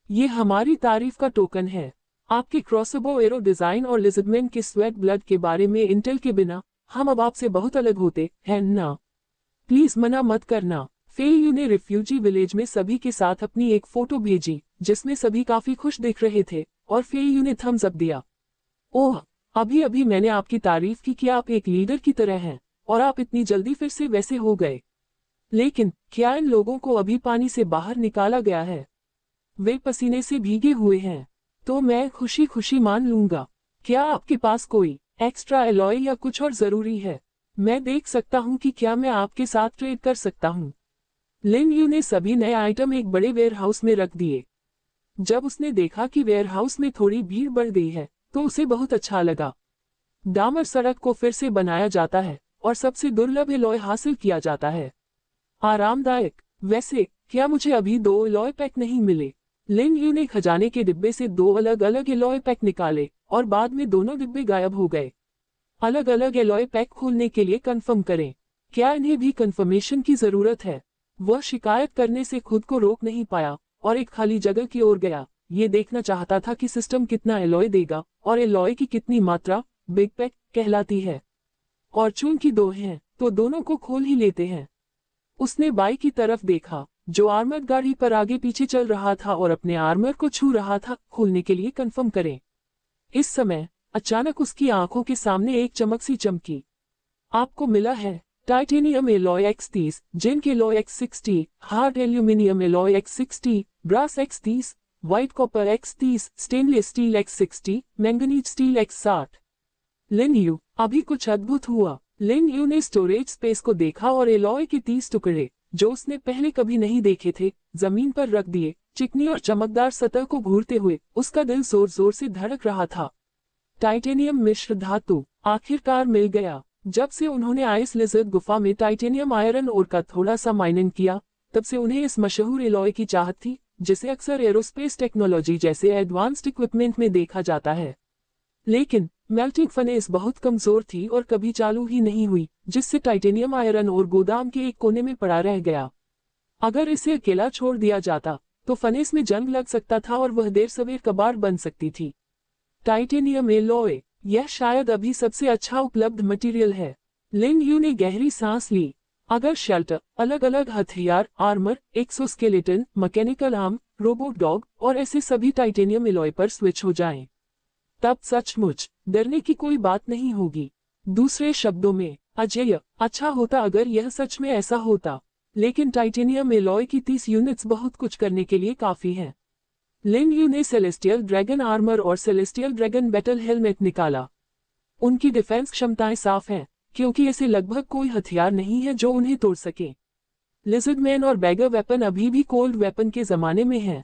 ये हमारी तारीफ का टोकन है। आपके क्रॉसबो एरो डिजाइन और लिजर्डमैन के स्वेट ब्लड के बारे में इंटेल के बिना हम अब आपसे बहुत अलग होते हैं ना। प्लीज मना मत करना। फेयू ने रिफ्यूजी विलेज में सभी के साथ अपनी एक फोटो भेजी जिसमें सभी काफी खुश दिख रहे थे और फेयू ने थम्स अप दिया। ओह, अभी अभी मैंने आपकी तारीफ की कि आप एक लीडर की तरह हैं और आप इतनी जल्दी फिर से वैसे हो गए। लेकिन क्या इन लोगों को अभी पानी से बाहर निकाला गया है? वे पसीने से भीगे हुए हैं, तो मैं खुशी खुशी मान लूंगा। क्या आपके पास कोई एक्स्ट्रा एलॉय या कुछ और जरूरी है? मैं देख सकता हूं कि क्या मैं आपके साथ ट्रेड कर सकता हूं। लिन यू ने सभी नए आइटम एक बड़े वेयरहाउस में रख दिए। जब उसने देखा कि वेयरहाउस में थोड़ी भीड़ बढ़ गई है तो उसे बहुत अच्छा लगा। डामर सड़क को फिर से बनाया जाता है और सबसे दुर्लभ एलॉय हासिल किया जाता है। आरामदायक। वैसे क्या मुझे अभी 2 एलॉय पैक नहीं मिले? लिन यू ने खजाने के डिब्बे से 2 अलग अलग एलॉय पैक निकाले और बाद में दोनों डिब्बे गायब हो गए। अलग अलग एलॉय पैक खोलने के लिए कंफर्म करें। क्या इन्हें भी कंफर्मेशन की जरूरत है? वह शिकायत करने से खुद को रोक नहीं पाया और एक खाली जगह की ओर गया। ये देखना चाहता था कि सिस्टम कितना एलॉय देगा और एलॉय की कितनी मात्रा बिग पैक कहलाती है। और चूंकि 2 हैं तो दोनों को खोल ही लेते हैं। उसने बाई की तरफ देखा जो आर्मर गाड़ी पर आगे पीछे चल रहा था और अपने आर्मर को छू रहा था। खोलने के लिए कंफर्म करें। इस समय अचानक उसकी आंखों के सामने एक चमक सी चमकी। आपको मिला है titanium alloy X30, zinc alloy X60, hard aluminium alloy X60, brass X30, white copper X30, stainless steel X60, manganese steel X60। Lin Yu, अभी कुछ अद्भुत हुआ। लिन यू ने स्टोरेज स्पेस को देखा और एलॉय के 30 टुकड़े जो उसने पहले कभी नहीं देखे थे जमीन पर रख दिए। चिकनी और चमकदार सतह को घूरते हुए उसका दिल जोर जोर से धड़क रहा था। टाइटेनियम मिश्र धातु आखिरकार मिल गया। जब से उन्होंने आइस लिजर्ड गुफा में टाइटेनियम आयरन ओर का थोड़ा सा माइनिंग किया, तब से उन्हें इस मशहूर एलॉय की चाहत थी जिसे अक्सर एरोस्पेस टेक्नोलॉजी जैसे एडवांस्ड इक्विपमेंट में देखा जाता है। लेकिन मेल्टिंग फर्नेस बहुत कमजोर थी और कभी चालू ही नहीं हुई, जिससे टाइटेनियम आयरन और गोदाम के एक कोने में पड़ा रह गया। अगर इसे अकेला छोड़ दिया जाता तो फर्नेस में जंग लग सकता था और वह देर सवेर कबाड़ बन सकती थी। टाइटेनियम एलॉय, यह शायद अभी सबसे अच्छा उपलब्ध मटेरियल है। लिन यू ने गहरी सांस ली। अगर शेल्टर, अलग अलग हथियार, armour, exoskeleton, mechanical arm, robot dog और ऐसे सभी टाइटेनियम एलॉय पर स्विच हो जाएं, तब सचमुच डरने की कोई बात नहीं होगी। दूसरे शब्दों में अजेय अच्छा होता अगर यह सच में ऐसा होता, लेकिन टाइटेनियम एलॉय की 30 यूनिट्स बहुत कुछ करने के लिए काफी हैं। लिन यू ने सेलेस्टियल ड्रैगन आर्मर और सेलेस्टियल ड्रैगन बैटल हेलमेट निकाला। उनकी डिफेंस क्षमताएं साफ हैं, क्योंकि ऐसे लगभग कोई हथियार नहीं है जो उन्हें तोड़ सके। लिजर्डमैन और बैगर वेपन अभी भी कोल्ड वेपन के जमाने में हैं।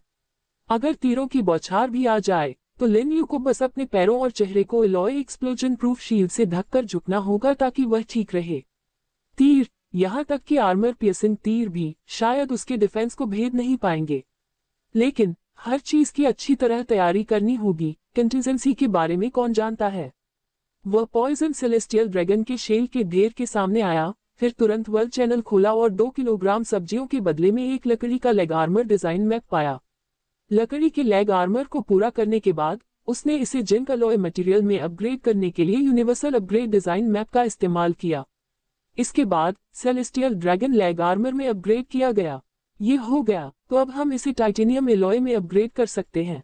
अगर तीरों की बौछार भी आ जाए तो लिन यू को बस अपने पैरों और चेहरे को एलॉय एक्सप्लोजन प्रूफ शील्ड से ढककर झुकना होगा ताकि वह ठीक रहे। तीर, यहाँ तक कि आर्मर पियर्सिंग तीर भी शायद उसके डिफेंस को भेद नहीं पाएंगे। लेकिन हर चीज की अच्छी तरह तैयारी करनी होगी। कंटिजेंसी के बारे में कौन जानता है? वह पॉइजन सेलेस्टियल ड्रैगन के शेल के ढेर के सामने आया, फिर तुरंत वर्ल्ड चैनल खोला और 2 किलोग्राम सब्जियों के बदले में एक लकड़ी का लेग आर्मर डिजाइन मैप पाया। लकड़ी के लेग आर्मर को पूरा करने के बाद उसने इसे जिंक अलॉय मटेरियल में अपग्रेड करने के लिए यूनिवर्सल अपग्रेड डिजाइन मैप का इस्तेमाल किया। इसके बाद सेलेस्टियल ड्रैगन लेग आर्मर में अपग्रेड किया गया। ये हो गया तो अब हम इसे टाइटेनियम एलॉय में अपग्रेड कर सकते हैं।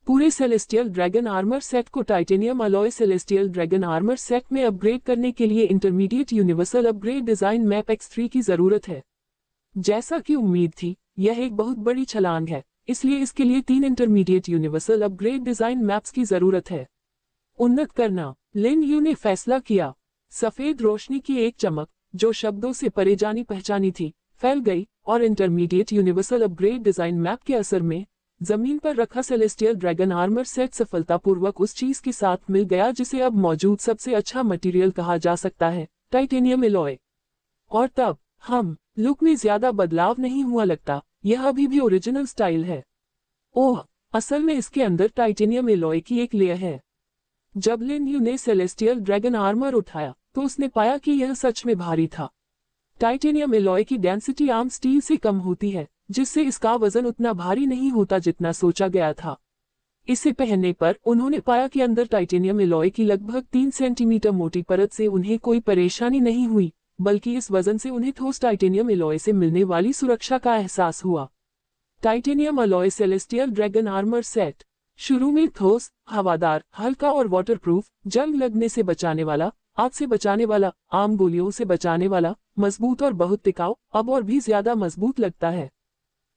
पूरे सेलेस्टियल ड्रैगन आर्मर सेट को titanium alloy celestial dragon armour set में अपग्रेड करने के लिए intermediate universal upgrade design map X3 की जरूरत है। जैसा कि उम्मीद थी, यह एक बहुत बड़ी छलांग है, इसलिए इसके लिए 3 intermediate universal upgrade design maps की जरूरत है। उन्नत करना। लिन यू ने फैसला किया। सफेद रोशनी की एक चमक, जो शब्दों से परे जानी पहचानी थी, फैल गई और intermediate universal upgrade design map के असर में जमीन पर रखा सेलेस्टियल ड्रैगन आर्मर सेट सफलतापूर्वक उस चीज के साथ मिल गया जिसे अब मौजूद सबसे अच्छा मटेरियल कहा जा सकता है, टाइटेनियम एलॉय। और तब लुक में ज्यादा बदलाव नहीं हुआ लगता, यह अभी भी ओरिजिनल स्टाइल है। ओह, असल में इसके अंदर टाइटेनियम एलॉय की एक लेयर है। जब लिन यू ने सेलेस्टियल ड्रैगन आर्मर उठाया तो उसने पाया कि यह सच में भारी था। टाइटेनियम एलॉय की डेंसिटी आम स्टील से कम होती है, जिससे इसका वजन उतना भारी नहीं होता जितना सोचा गया था। इसे पहनने पर उन्होंने पाया कि अंदर टाइटेनियम एलॉय की लगभग 3 सेंटीमीटर मोटी परत से उन्हें कोई परेशानी नहीं हुई, बल्कि इस वजन से उन्हें ठोस टाइटेनियम एलॉय से मिलने वाली सुरक्षा का एहसास हुआ। Titanium alloy celestial dragon armour set शुरू में ठोस, हवादार, हल्का और वाटरप्रूफ, जंग लगने से बचाने वाला, आग से बचाने वाला, आम गोलियों से बचाने वाला, मजबूत और बहुत टिकाऊ, अब और भी ज्यादा मजबूत लगता है।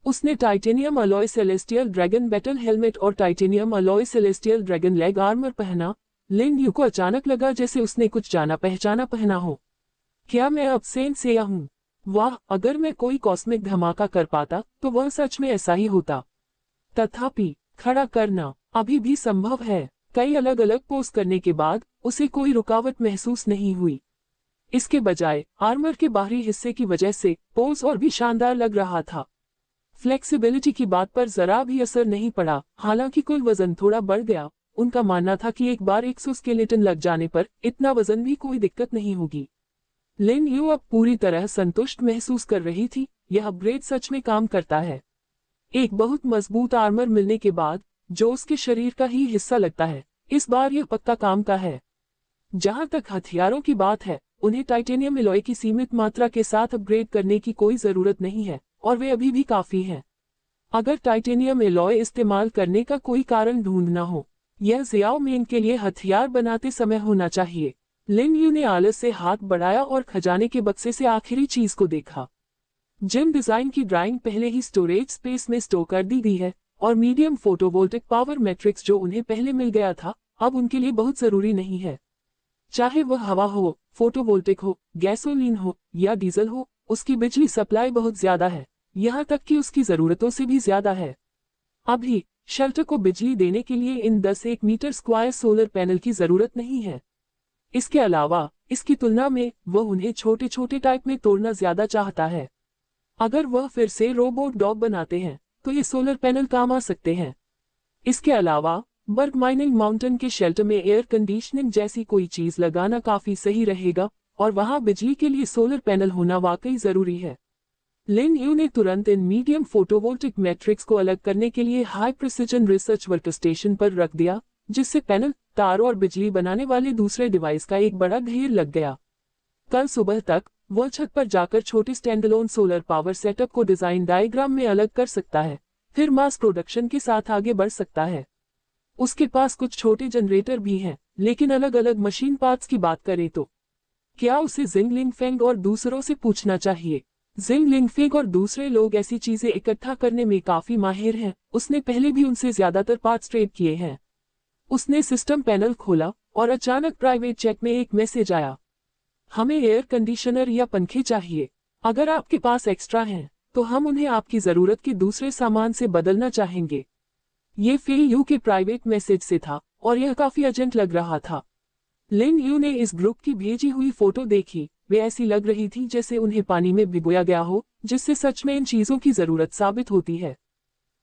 उसने titanium alloy celestial dragon battle helmet और titanium alloy celestial dragon leg armour पहना। लिन यू को अचानक लगा जैसे उसने कुछ जाना पहचाना पहना हो। क्या मैं अब सेंट सेया हूँ? वाह, अगर मैं कोई कॉस्मिक धमाका कर पाता तो वह सच में ऐसा ही होता। तथापि खड़ा करना अभी भी संभव है। कई अलग अलग पोज करने के बाद उसे कोई रुकावट महसूस नहीं हुई। इसके बजाय आर्मर के बाहरी हिस्से की वजह से पोज और भी शानदार लग रहा था। फ्लेक्सिबिलिटी की बात पर जरा भी असर नहीं पड़ा, हालांकि कुल वजन थोड़ा बढ़ गया। उनका मानना था कि एक बार एक्सोस्केलेटन लग जाने पर इतना वजन भी कोई दिक्कत नहीं होगी। लिन यू अब पूरी तरह संतुष्ट महसूस कर रही थी, यह अपग्रेड सच में काम करता है। एक बहुत मजबूत आर्मर मिलने के बाद, जो उसके शरीर का ही हिस्सा लगता है, इस बार यह पक्का काम का है। जहां तक हथियारों की बात है, उन्हें टाइटेनियम एलॉय की सीमित मात्रा के साथ अपग्रेड करने की कोई जरूरत नहीं है, और वे अभी भी काफी हैं। अगर टाइटेनियम एलॉय इस्तेमाल करने का कोई कारण ढूंढना हो, यह ज़ियाओ मेन के लिए हथियार बनाते समय होना चाहिए। लिन यू ने आलस से हाथ बढ़ाया और खजाने के बक्से से आखिरी चीज को देखा। जिम डिजाइन की ड्राइंग पहले ही स्टोरेज स्पेस में स्टोर कर दी गई है, और मीडियम फोटोवोल्टिक पावर मैट्रिक्स जो उन्हें पहले मिल गया था, अब उनके लिए बहुत जरूरी नहीं है। चाहे वह हवा हो, फोटोवोल्टिक हो, गैसोलीन हो या डीजल हो, उसकी बिजली सप्लाई बहुत ज्यादा है, यहाँ तक कि उसकी जरूरतों से भी ज्यादा है। अभी शेल्टर को बिजली देने के लिए इन 10 मीटर स्क्वायर सोलर पैनल की जरूरत नहीं है। इसके अलावा इसकी तुलना में वह उन्हें छोटे छोटे टाइप में तोड़ना ज्यादा चाहता है। अगर वह फिर से रोबोट डॉग बनाते हैं तो ये सोलर पैनल काम आ सकते हैं। इसके अलावा बर्ग माइनिंग माउंटेन के शेल्टर में एयर कंडीशनिंग जैसी कोई चीज लगाना काफी सही रहेगा, और वहां बिजली के लिए सोलर पैनल होना वाकई जरूरी है। लिन यू ने तुरंत इन मीडियम फोटोवोल्टिक मैट्रिक्स को अलग करने के लिए high precision research work station पर रख दिया, जिससे पैनल, तार और बिजली बनाने वाले दूसरे डिवाइस का एक बड़ा ढेर लग गया। कल सुबह तक वह छत पर जाकर छोटे स्टैंडअलोन सोलर पावर सेटअप को डिजाइन डायग्राम में अलग कर सकता है, फिर मास प्रोडक्शन के साथ आगे बढ़ सकता है। उसके पास कुछ छोटे जनरेटर भी हैं, लेकिन अलग अलग मशीन पार्ट्स की बात करें तो क्या उसे जिंग लिंगफेंग और दूसरों से पूछना चाहिए? जिंग लिंगफेंग और दूसरे लोग ऐसी चीजें इकट्ठा करने में काफी माहिर हैं, उसने पहले भी उनसे ज्यादातर पार्ट्स ट्रेड किए हैं। उसने सिस्टम पैनल खोला और अचानक प्राइवेट चेक में एक मैसेज आया, हमें एयर कंडीशनर या पंखे चाहिए। अगर आपके पास एक्स्ट्रा हैं, तो हम उन्हें आपकी जरूरत के दूसरे सामान से बदलना चाहेंगे। ये फे यू के प्राइवेट मैसेज से था और यह काफी अर्जेंट लग रहा था। लिन यू ने इस ग्रुप की भेजी हुई फोटो देखी, वे ऐसी लग रही थी जैसे उन्हें पानी में भिगोया गया हो, जिससे सच में इन चीजों की जरूरत साबित होती है।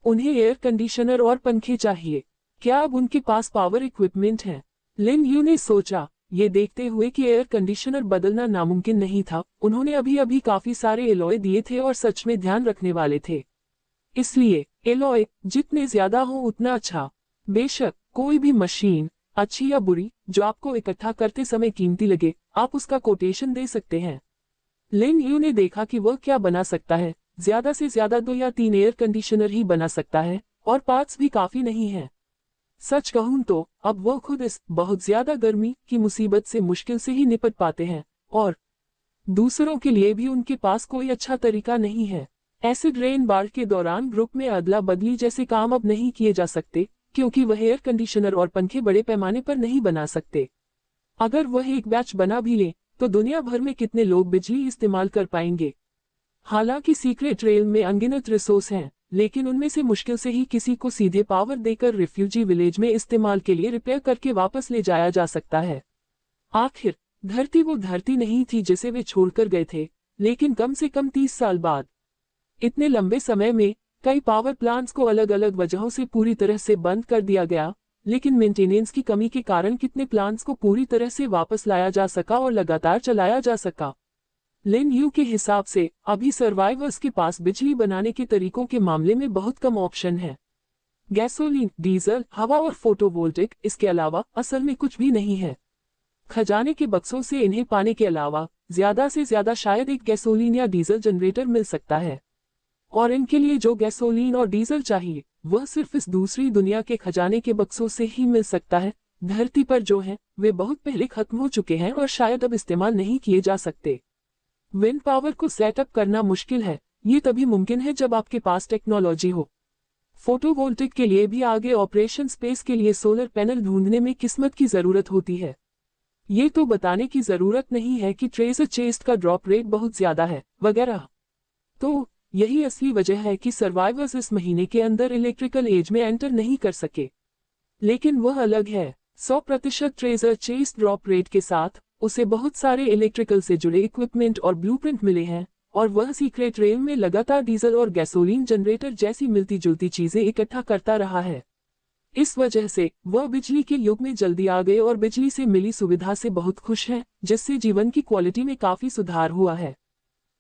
उन्हें एयर कंडीशनर और पंखे चाहिए। क्या अब उनके पास पावर इक्विपमेंट है? लिन यू ने सोचा, ये देखते हुए कि एयर कंडीशनर बदलना नामुमकिन नहीं था। उन्होंने अभी अभी काफी सारे एलॉय दिए थे और सच में ध्यान रखने वाले थे। इसलिए एलॉय जितने ज्यादा हो उतना अच्छा। बेशक कोई भी मशीन, अच्छी या बुरी, जो आपको इकट्ठा करते समय कीमती लगे, आप उसका कोटेशन दे सकते हैं। लिन यू ने देखा कि वह क्या बना सकता है। ज्यादा से ज्यादा 2 या 3 एयर कंडीशनर ही बना सकता है, और पार्ट्स भी काफी नहीं है। सच कहूं तो अब वो खुद इस बहुत ज्यादा गर्मी की मुसीबत से मुश्किल से ही निपट पाते हैं, और दूसरों के लिए भी उनके पास कोई अच्छा तरीका नहीं है। एसिड रेन बाढ़ के दौरान ग्रुप में अदला बदली जैसे काम अब नहीं किए जा सकते, क्योंकि वह एयर कंडीशनर और पंखे बड़े पैमाने पर नहीं बना सकते। अगर वह एक बैच बना भी ले तो दुनिया भर में कितने लोग बिजली इस्तेमाल कर पाएंगे। हालांकि सीक्रेट रेल में अनगिनत रिसोर्स हैं, लेकिन उनमें से मुश्किल से ही किसी को सीधे पावर देकर रिफ्यूजी विलेज में इस्तेमाल के लिए रिपेयर करके वापस ले जाया जा सकता है। आखिर धरती वो धरती नहीं थी जिसे वे छोड़कर गए थे, लेकिन कम से कम 30 साल बाद। इतने लंबे समय में कई पावर प्लांट्स को अलग अलग वजहों से पूरी तरह से बंद कर दिया गया, लेकिन मेंटेनेंस की कमी के कारण कितने प्लांट्स को पूरी तरह से वापस लाया जा सका और लगातार चलाया जा सका। लिन यू के हिसाब से अभी सर्वाइवर्स के पास बिजली बनाने के तरीकों के मामले में बहुत कम ऑप्शन है। गैसोलीन, डीजल, हवा और फोटोवोल्टिक, इसके अलावा असल में कुछ भी नहीं है। खजाने के बक्सों से इन्हें पाने के अलावा ज्यादा से ज्यादा शायद एक गैसोलीन या डीजल जनरेटर मिल सकता है, और इनके लिए जो गैसोलीन और डीजल चाहिए वह सिर्फ इस दूसरी दुनिया के खजाने के बक्सों से ही मिल सकता है। धरती पर जो है वे बहुत पहले खत्म हो चुके हैं और शायद अब इस्तेमाल नहीं किए जा सकते। विंड पावर को सेटअप करना मुश्किल है, ये तभी मुमकिन है जब आपके पास टेक्नोलॉजी हो। फोटोवोल्टिक के लिए भी आगे ऑपरेशन स्पेस के लिए सोलर पैनल ढूंढने में किस्मत की जरूरत होती है। ये तो बताने की जरूरत नहीं है कि ट्रेजर चेस्ट का ड्रॉप रेट बहुत ज्यादा है वगैरह। तो यही असली वजह है कि सर्वाइवर्स इस महीने के अंदर इलेक्ट्रिकल एज में एंटर नहीं कर सके। लेकिन वह अलग है। 100% ट्रेजर चेस्ट ड्रॉप रेट के साथ उसे बहुत सारे इलेक्ट्रिकल से जुड़े इक्विपमेंट और ब्लूप्रिंट मिले हैं, और वह सीक्रेट रेल में लगातार डीजल और गैसोलीन जनरेटर जैसी मिलती जुलती चीजें इकट्ठा करता रहा है। इस वजह से वह बिजली के युग में जल्दी आ गए और बिजली से मिली सुविधा से बहुत खुश हैं, जिससे जीवन की क्वालिटी में काफी सुधार हुआ है।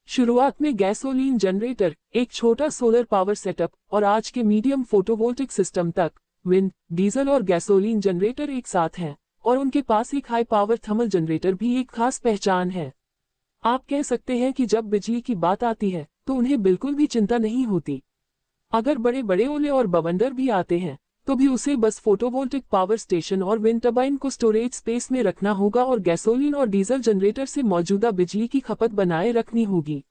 शुरुआत में गैसोलीन जनरेटर, एक छोटा सोलर पावर सेटअप, और आज के मीडियम फोटोवोल्टिक सिस्टम तक विंड, डीजल और गैसोलीन जनरेटर एक साथ हैं, और उनके पास एक हाई पावर थर्मल जनरेटर भी एक खास पहचान है। आप कह सकते हैं कि जब बिजली की बात आती है तो उन्हें बिल्कुल भी चिंता नहीं होती। अगर बड़े बड़े ओले और बवंडर भी आते हैं तो भी उसे बस फोटोवोल्टिक पावर स्टेशन और विंड टर्बाइन को स्टोरेज स्पेस में रखना होगा और गैसोलीन और डीजल जनरेटर से मौजूदा बिजली की खपत बनाए रखनी होगी।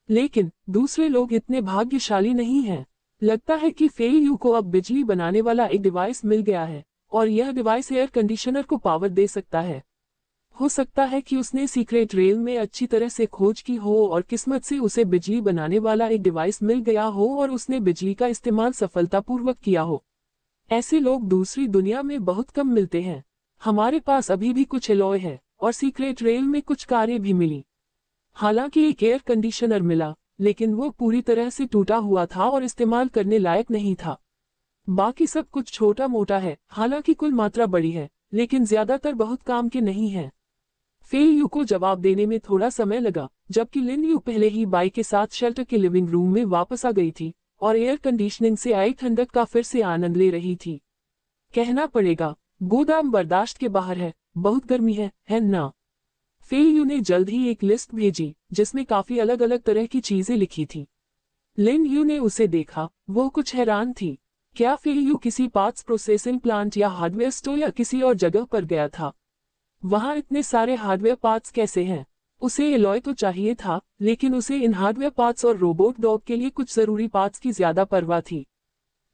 लेकिन दूसरे लोग इतने भाग्यशाली नहीं हैं। लगता है कि फेयू को अब बिजली बनाने वाला एक डिवाइस मिल गया है, और यह डिवाइस एयर कंडीशनर को पावर दे सकता है। हो सकता है कि उसने सीक्रेट रेल में अच्छी तरह से खोज की हो और किस्मत से उसे बिजली बनाने वाला एक डिवाइस मिल गया हो और उसने बिजली का इस्तेमाल सफलतापूर्वक किया हो। ऐसे लोग दूसरी दुनिया में बहुत कम मिलते हैं। हमारे पास अभी भी कुछ एलॉय है और सीक्रेट रेल में कुछ कारें भी मिली। हालांकि एक एयर कंडीशनर मिला, लेकिन वो पूरी तरह से टूटा हुआ था और इस्तेमाल करने लायक नहीं था। बाकी सब कुछ छोटा मोटा है, हालांकि कुल मात्रा बड़ी है, लेकिन ज्यादातर बहुत काम के नहीं है। फेयू को जवाब देने में थोड़ा समय लगा, जबकि लिन यू पहले ही बाई के साथ शेल्टर के लिविंग रूम में वापस आ गई थी और एयर कंडीशनिंग से आई ठंडक का फिर से आनंद ले रही थी। कहना पड़ेगा, गोदाम बर्दाश्त के बाहर है, बहुत गर्मी है ना? फेयू ने जल्द ही एक लिस्ट भेजी जिसमें काफी अलग अलग तरह की चीजें लिखी थी। लिन यू ने उसे देखा, वो कुछ हैरान थी। क्या फेयू किसी पार्ट्स प्रोसेसिंग प्लांट या हार्डवेयर स्टोर या किसी और जगह पर गया था? वहां इतने सारे हार्डवेयर पार्ट्स कैसे हैं? उसे एलॉय तो चाहिए था, लेकिन उसे इन हार्डवेयर पार्ट्स और रोबोट डॉग के लिए कुछ जरूरी पार्ट्स की ज्यादा परवाह थी।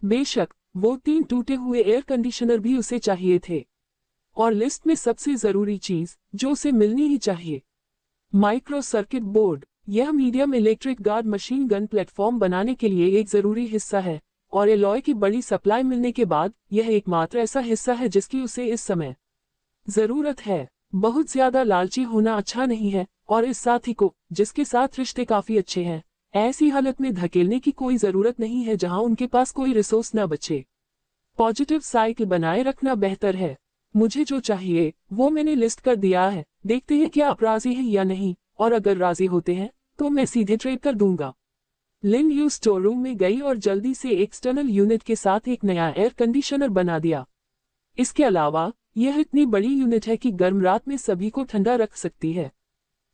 बेशक वो 3 टूटे हुए एयर कंडीशनर भी उसे चाहिए थे, और लिस्ट में सबसे जरूरी चीज जो उसे मिलनी ही चाहिए, माइक्रो सर्किट बोर्ड। यह medium electric guard machine gun platform बनाने के लिए एक जरूरी हिस्सा है, और एलॉय की बड़ी सप्लाई मिलने के बाद यह एकमात्र ऐसा हिस्सा है जिसकी उसे इस समय जरूरत है। बहुत ज्यादा लालची होना अच्छा नहीं है, और इस साथी को, जिसके साथ रिश्ते काफी अच्छे हैं, ऐसी हालत में धकेलने की कोई जरूरत नहीं है जहां उनके पास कोई रिसोर्स न बचे। पॉजिटिव साइकिल बनाए रखना बेहतर है। मुझे जो चाहिए वो मैंने लिस्ट कर दिया है, देखते हैं क्या आप राजी हैं या नहीं, और अगर राजी होते हैं तो मैं सीधे ट्रेड कर दूंगा। लिन यू स्टोर रूम में गई और जल्दी से एक्सटर्नल यूनिट के साथ एक नया एयर कंडीशनर बना दिया। इसके अलावा यह इतनी बड़ी यूनिट है कि गर्म रात में सभी को ठंडा रख सकती है।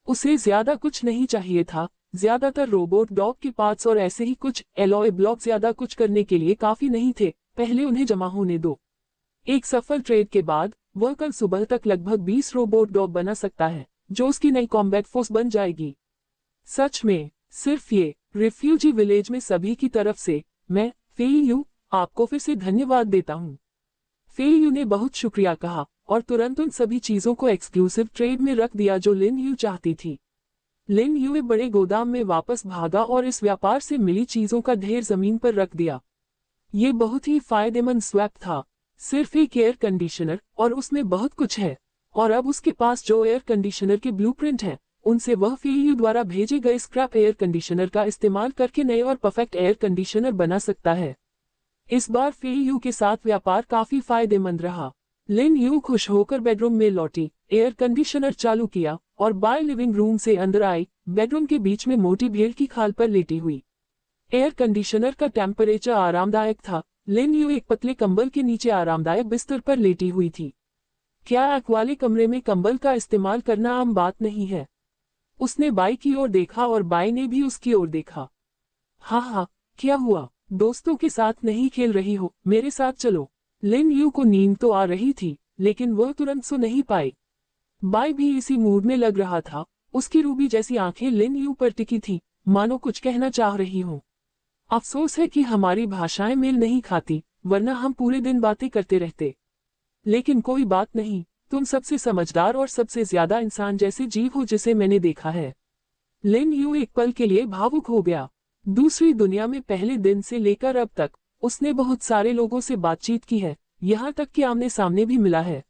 उसे ज्यादा कुछ नहीं चाहिए था, ज्यादातर रोबोट डॉग के पार्ट्स और ऐसे ही कुछ एलॉय ब्लॉक ज्यादा कुछ करने के लिए काफी नहीं थे, पहले उन्हें जमा होने दो। एक सफल ट्रेड के बाद वह कल सुबह तक लगभग 20 रोबोट डॉग बना सकता है, जो उसकी नई कॉम्बैट फोर्स बन जाएगी। सच में, सिर्फ ये रिफ्यूजी विलेज में सभी की तरफ से मैं फेई यू आपको फिर से धन्यवाद देता हूँ। फेई यू ने बहुत शुक्रिया कहा और तुरंत उन सभी चीजों को एक्सक्लूसिव ट्रेड में रख दिया जो लिन यू चाहती थी। लिन यू एक बड़े गोदाम में वापस भागा और इस व्यापार से मिली चीजों का ढेर जमीन पर रख दिया। ये बहुत ही फायदेमंद स्वैप था, सिर्फ एक एयर कंडीशनर और उसमें बहुत कुछ है। और अब उसके पास जो एयर कंडीशनर के ब्लूप्रिंट हैं, उनसे वह फेई यू द्वारा भेजे गए स्क्रैप एयर कंडीशनर का इस्तेमाल करके नए और परफेक्ट एयर कंडीशनर बना सकता है। इस बार फेई यू के साथ व्यापार काफी फायदेमंद रहा। लिन यू खुश होकर बेडरूम में लौटी, एयर कंडीशनर चालू किया और बाय लिविंग रूम से अंदर आई, बेडरूम के बीच में मोटी भेड़ की खाल पर लेटी हुई। एयर कंडीशनर का टेम्परेचर आरामदायक था। लिन यू एक पतले कंबल के नीचे आरामदायक बिस्तर पर लेटी हुई थी। क्या आग वाले कमरे में कंबल का इस्तेमाल करना आम बात नहीं है? उसने बाई की ओर देखा और बाई ने भी उसकी ओर देखा। हाँ, क्या हुआ? दोस्तों के साथ नहीं खेल रही हो? मेरे साथ चलो। लिन यू को नींद तो आ रही थी, लेकिन वह तुरंत सो नहीं पाई। बाई भी इसी मूड में लग रहा था। उसकी रूबी जैसी आंखें लिन यू पर टिकी थी, मानो कुछ कहना चाह रही हो। अफसोस है कि हमारी भाषाएं मेल नहीं खाती, वरना हम पूरे दिन बातें करते रहते। लेकिन कोई बात नहीं, तुम सबसे समझदार और सबसे ज्यादा इंसान जैसे जीव हो जिसे मैंने देखा है। लिन यू एक पल के लिए भावुक हो गया। दूसरी दुनिया में पहले दिन से लेकर अब तक उसने बहुत सारे लोगों से बातचीत की है, यहाँ तक कि आमने सामने भी मिला है।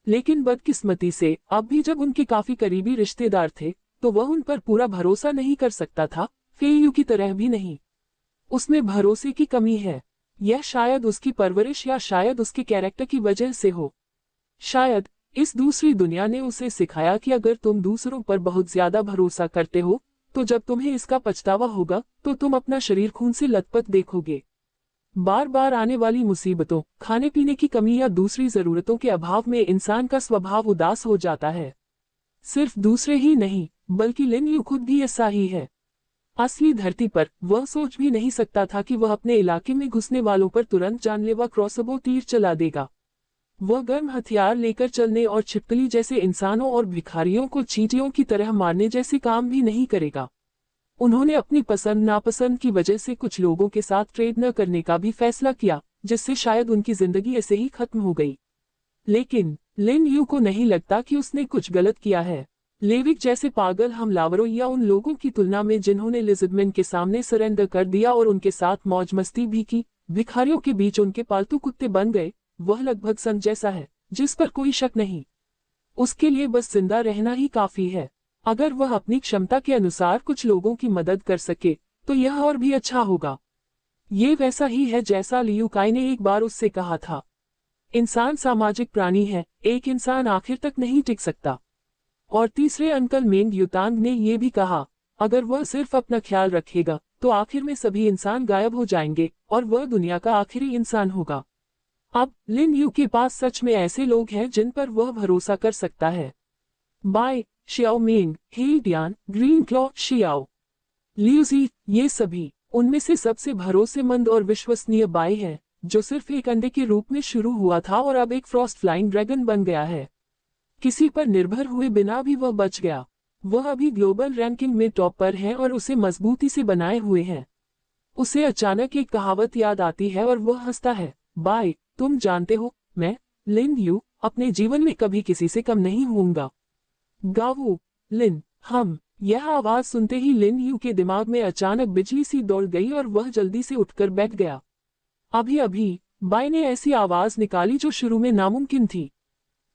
लेकिन बदकिस्मती से अब भी जब उनके काफी करीबी रिश्तेदार थे, तो वह उन पर पूरा भरोसा नहीं कर सकता था, फेई यू की तरह भी नहीं। उसमें भरोसे की कमी है। यह शायद उसकी परवरिश या शायद उसके कैरेक्टर की वजह से हो। शायद इस दूसरी दुनिया ने उसे सिखाया कि अगर तुम दूसरों पर बहुत ज्यादा भरोसा करते हो, तो जब तुम्हें इसका पछतावा होगा तो तुम अपना शरीर खून से लथपथ देखोगे। बार बार आने वाली मुसीबतों, खाने पीने की कमी या दूसरी जरूरतों के अभाव में इंसान का स्वभाव उदास हो जाता है। सिर्फ दूसरे ही नहीं, बल्कि लिन यू खुद भी ऐसा ही है। असली धरती पर वह सोच भी नहीं सकता था कि वह अपने इलाके में घुसने वालों पर तुरंत जानलेवा क्रॉसबो तीर चला देगा। वह गर्म हथियार लेकर चलने और छिपकली जैसे इंसानों और भिखारियों को चींटियों की तरह मारने जैसे काम भी नहीं करेगा। उन्होंने अपनी पसंद नापसंद की वजह से कुछ लोगों के साथ ट्रेड न करने का भी फैसला किया, जिससे शायद उनकी जिंदगी ऐसे ही खत्म हो गई। लेकिन लिन यू को नहीं लगता कि उसने कुछ गलत किया है। लेविक जैसे पागल हमलावरों या उन लोगों की तुलना में जिन्होंने लिज़मेन के सामने सरेंडर कर दिया और उनके साथ मौज मस्ती भी की, भिखारियों के बीच उनके पालतू कुत्ते बन गए, वह लगभग सन जैसा है, जिस पर कोई शक नहीं। उसके लिए बस जिंदा रहना ही काफी है। अगर वह अपनी क्षमता के अनुसार कुछ लोगों की मदद कर सके, तो यह और भी अच्छा होगा। ये वैसा ही है जैसा लियू काई ने एक बार उससे कहा था। इंसान सामाजिक प्राणी है, एक इंसान आखिर तक नहीं टिक सकता। और तीसरे अंकल मेंग युतांग ने यह भी कहा, अगर वह सिर्फ अपना ख्याल रखेगा, तो आखिर में सभी इंसान गायब हो जाएंगे और वह दुनिया का आखिरी इंसान होगा। अब लिन यू के पास सच में ऐसे लोग हैं जिन पर वह भरोसा कर सकता है। बाय शियाओ मिंग, हे डियान, ग्रीन क्लॉ, शियाओ लियूजी, ये सभी उनमें से सबसे भरोसेमंद और विश्वसनीय बाई है, जो सिर्फ एक अंडे के रूप में शुरू हुआ था और अब एक फ्रॉस्ट फ्लाइंग ड्रैगन बन गया है। किसी पर निर्भर हुए बिना भी वह बच गया। वह अभी ग्लोबल रैंकिंग में टॉप पर है और उसे मजबूती से बनाए हुए हैं। उसे अचानक एक कहावत याद आती है और वह हंसता है। बाय, तुम जानते हो, मैं लिन यू अपने जीवन में कभी किसी से कम नहीं होऊंगा। गावू, लिन, हम। यह आवाज सुनते ही लिन यू के दिमाग में अचानक बिजली सी दौड़ गई और वह जल्दी से उठकर बैठ गया। अभी अभी बाय ने ऐसी आवाज निकाली जो शुरू में नामुमकिन थी।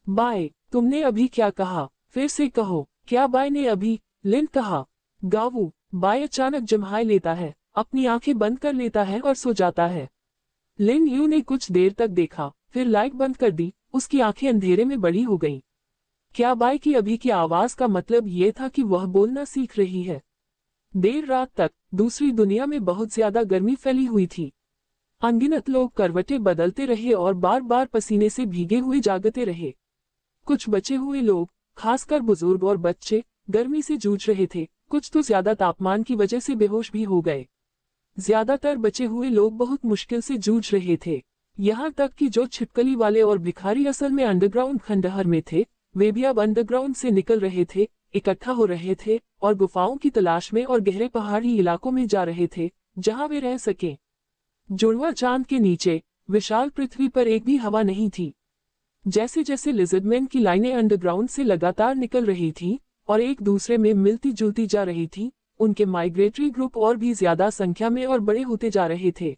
बाय, तुमने अभी क्या कहा? फिर से कहो। क्या बाय ने अभी? लिन कहा। गावू, बाय अचानक जम्हाई लेता है, अपनी आंखें बंद कर लेता है और सो जाता है। लिन यू ने कुछ देर तक देखा, फिर लाइट बंद कर दी। उसकी आंखें अंधेरे में बड़ी हो गईं। क्या बाय की अभी की आवाज का मतलब ये था कि वह बोलना सीख रही है? देर रात तक दूसरी दुनिया में बहुत ज्यादा गर्मी फैली हुई थी। अनगिनत लोग करवटें बदलते रहे और बार बार पसीने से भीगे हुए जागते रहे। कुछ बचे हुए लोग, खासकर बुजुर्ग और बच्चे, गर्मी से जूझ रहे थे। कुछ तो ज्यादा तापमान की वजह से बेहोश भी हो गए। ज्यादातर बचे हुए लोग बहुत मुश्किल से जूझ रहे थे। यहाँ तक कि जो छिपकली वाले और भिखारी असल में अंडरग्राउंड खंडहर में थे, वे भी अब अंडरग्राउंड से निकल रहे थे, इकट्ठा हो रहे थे और गुफाओं की तलाश में और गहरे पहाड़ी इलाकों में जा रहे थे, जहां वे रह सकें। जुड़वा चांद के नीचे विशाल पृथ्वी पर एक भी हवा नहीं थी। जैसे जैसे लिजर्डमैन की लाइनें अंडरग्राउंड से लगातार निकल रही थीं और एक दूसरे में मिलती जुलती जा रही थीं, उनके माइग्रेटरी ग्रुप और भी ज्यादा संख्या में और बड़े होते जा रहे थे।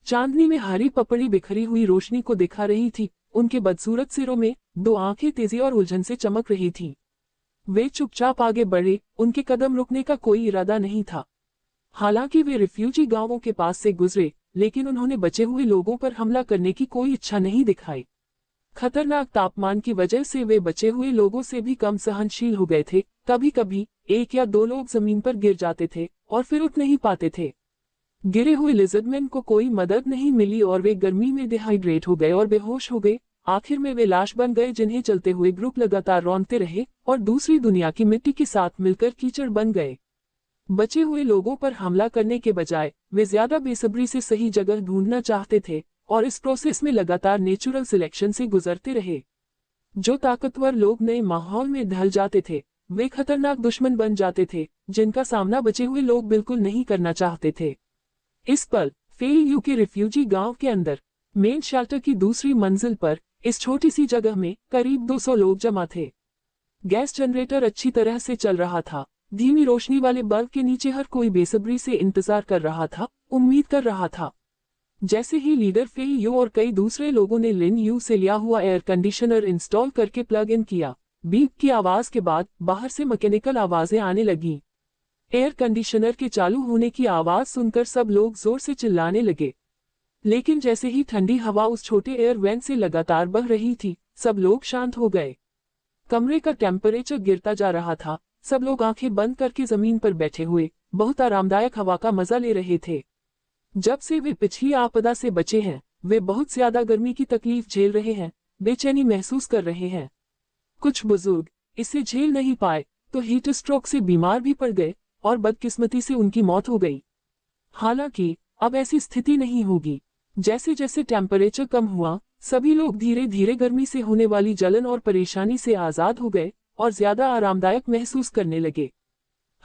चांदनी में हरी पपड़ी बिखरी हुई रोशनी को दिखा रही थी, उनके बदसूरत सिरों में 2 आंखें तेजी और उलझन से चमक रही थीं। वे चुपचाप आगे बढ़े, उनके कदम रुकने का कोई इरादा नहीं था। हालांकि वे रिफ्यूजी गांवों के पास से गुजरे, लेकिन उन्होंने बचे हुए लोगों पर हमला करने की कोई इच्छा नहीं दिखाई। खतरनाक तापमान की वजह से वे बचे हुए लोगों से भी कम सहनशील हो गए थे। कभी कभी 1 या 2 लोग जमीन पर गिर जाते थे और फिर उठ नहीं पाते थे। गिरे हुए लिजर्डमैन को कोई मदद नहीं मिली और वे गर्मी में डिहाइड्रेट हो गए और बेहोश हो गए। आखिर में वे लाश बन गए, जिन्हें चलते हुए ग्रुप लगातार रौंदते रहे और दूसरी दुनिया की मिट्टी के साथ मिलकर कीचड़ बन गए। बचे हुए लोगों पर हमला करने के बजाय वे ज्यादा बेसब्री से सही जगह ढूंढना चाहते थे और इस प्रोसेस में लगातार नेचुरल सिलेक्शन से गुजरते रहे। जो ताकतवर लोग नए माहौल में ढल जाते थे, वे खतरनाक दुश्मन बन जाते थे, जिनका सामना बचे हुए लोग बिल्कुल नहीं करना चाहते थे। इस पल फेयू के रिफ्यूजी गांव के अंदर मेन शेल्टर की दूसरी मंजिल पर इस छोटी सी जगह में करीब 200 लोग जमा थे। गैस जनरेटर अच्छी तरह से चल रहा था। धीमी रोशनी वाले बल्ब के नीचे हर कोई बेसब्री से इंतजार कर रहा था, उम्मीद कर रहा था। जैसे ही लीडर फेयू और कई दूसरे लोगों ने लिन यू से लिया हुआ एयर कंडीशनर इंस्टॉल करके प्लग इन किया, बीप की आवाज के बाद बाहर से मैकेनिकल आवाजें आने लगीं। एयर कंडीशनर के चालू होने की आवाज सुनकर सब लोग जोर से चिल्लाने लगे। लेकिन जैसे ही ठंडी हवा उस छोटे एयर वेंट से लगातार बह रही थी, सब लोग शांत हो गए। कमरे का टेम्परेचर गिरता जा रहा था। सब लोग आंखें बंद करके जमीन पर बैठे हुए बहुत आरामदायक हवा का मजा ले रहे थे। जब से वे पिछली आपदा से बचे हैं, वे बहुत ज्यादा गर्मी की तकलीफ झेल रहे हैं, बेचैनी महसूस कर रहे हैं। कुछ बुजुर्ग इसे झेल नहीं पाए तो हीट स्ट्रोक से बीमार भी पड़ गए और बदकिस्मती से उनकी मौत हो गई। हालांकि अब ऐसी स्थिति नहीं होगी। जैसे जैसे टेम्परेचर कम हुआ, सभी लोग धीरे धीरे गर्मी से होने वाली जलन और परेशानी से आजाद हो गए और ज्यादा आरामदायक महसूस करने लगे।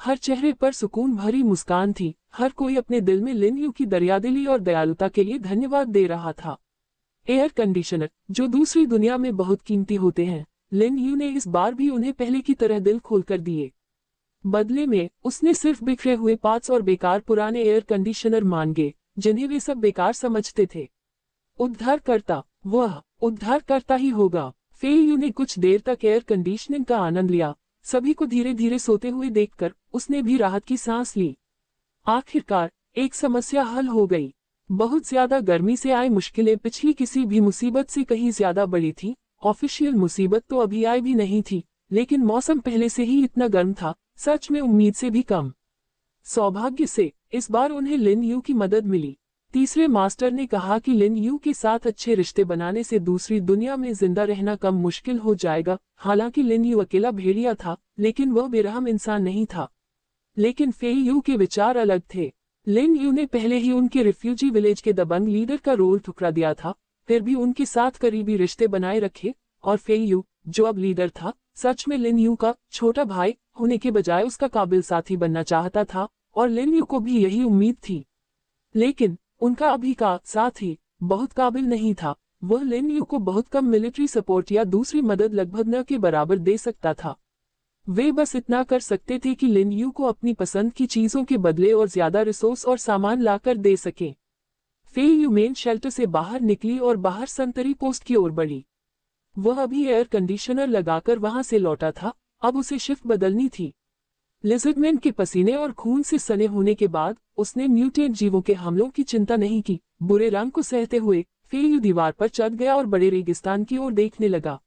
हर चेहरे पर सुकून भरी मुस्कान थी। हर कोई अपने दिल में लिन यू की दरियादिली और दयालुता के लिए धन्यवाद दे रहा था। एयर कंडीशनर, जो दूसरी दुनिया में बहुत कीमती होते हैं, लिन यू ने इस बार भी उन्हें पहले की तरह दिल खोलकर दिए। बदले में उसने सिर्फ बिखरे हुए पार्ट्स और बेकार पुराने एयर कंडीशनर मांगे, जिन्हें वे सब बेकार समझते थे। उद्धारकर्ता, वह उद्धारकर्ता ही होगा। फेयू ने कुछ देर तक एयर कंडीशनिंग का आनंद लिया। सभी को धीरे धीरे सोते हुए देखकर उसने भी राहत की सांस ली। आखिरकार एक समस्या हल हो गई। बहुत ज्यादा गर्मी से आई मुश्किलें पिछली किसी भी मुसीबत से कहीं ज्यादा बड़ी थी। ऑफिशियल मुसीबत तो अभी आई भी नहीं थी, लेकिन मौसम पहले से ही इतना गर्म था, सच में उम्मीद से भी कम। सौभाग्य से इस बार उन्हें लिन यू की मदद मिली। तीसरे मास्टर ने कहा कि लिन यू के साथ अच्छे रिश्ते बनाने से दूसरी दुनिया में जिंदा रहना कम मुश्किल हो जाएगा। हालांकि लिन यू अकेला भेड़िया था, लेकिन वह बेरहम इंसान नहीं था। लेकिन फेयू के विचार अलग थे। लिन यू ने पहले ही उनके रिफ्यूजी विलेज के दबंग लीडर का रोल ठुकरा दिया था, फिर भी उनके साथ करीबी रिश्ते बनाए रखे और फेयू, जो अब लीडर था, सच में लिन यू का छोटा भाई होने के बजाय उसका काबिल साथी बनना चाहता था और लिन यू को भी यही उम्मीद थी। लेकिन उनका अभी का साथी बहुत काबिल नहीं था। वह लिन यू को बहुत कम मिलिट्री सपोर्ट या दूसरी मदद लगभग न के बराबर दे सकता था। वे बस इतना कर सकते थे कि लिन यू को अपनी पसंद की चीजों के बदले और ज्यादा रिसोर्स और सामान लाकर दे सके। फेयू मेन शेल्टर से बाहर निकली और बाहर संतरी पोस्ट की ओर बढ़ी। वह अभी एयर कंडीशनर लगाकर वहां से लौटा था, अब उसे शिफ्ट बदलनी थी। लिजर्डमैन के पसीने और खून से सने होने के बाद उसने म्यूटेंट जीवों के हमलों की चिंता नहीं की। बुरे रंग को सहते हुए फेयू दीवार पर चढ़ गया और बड़े रेगिस्तान की ओर देखने लगा।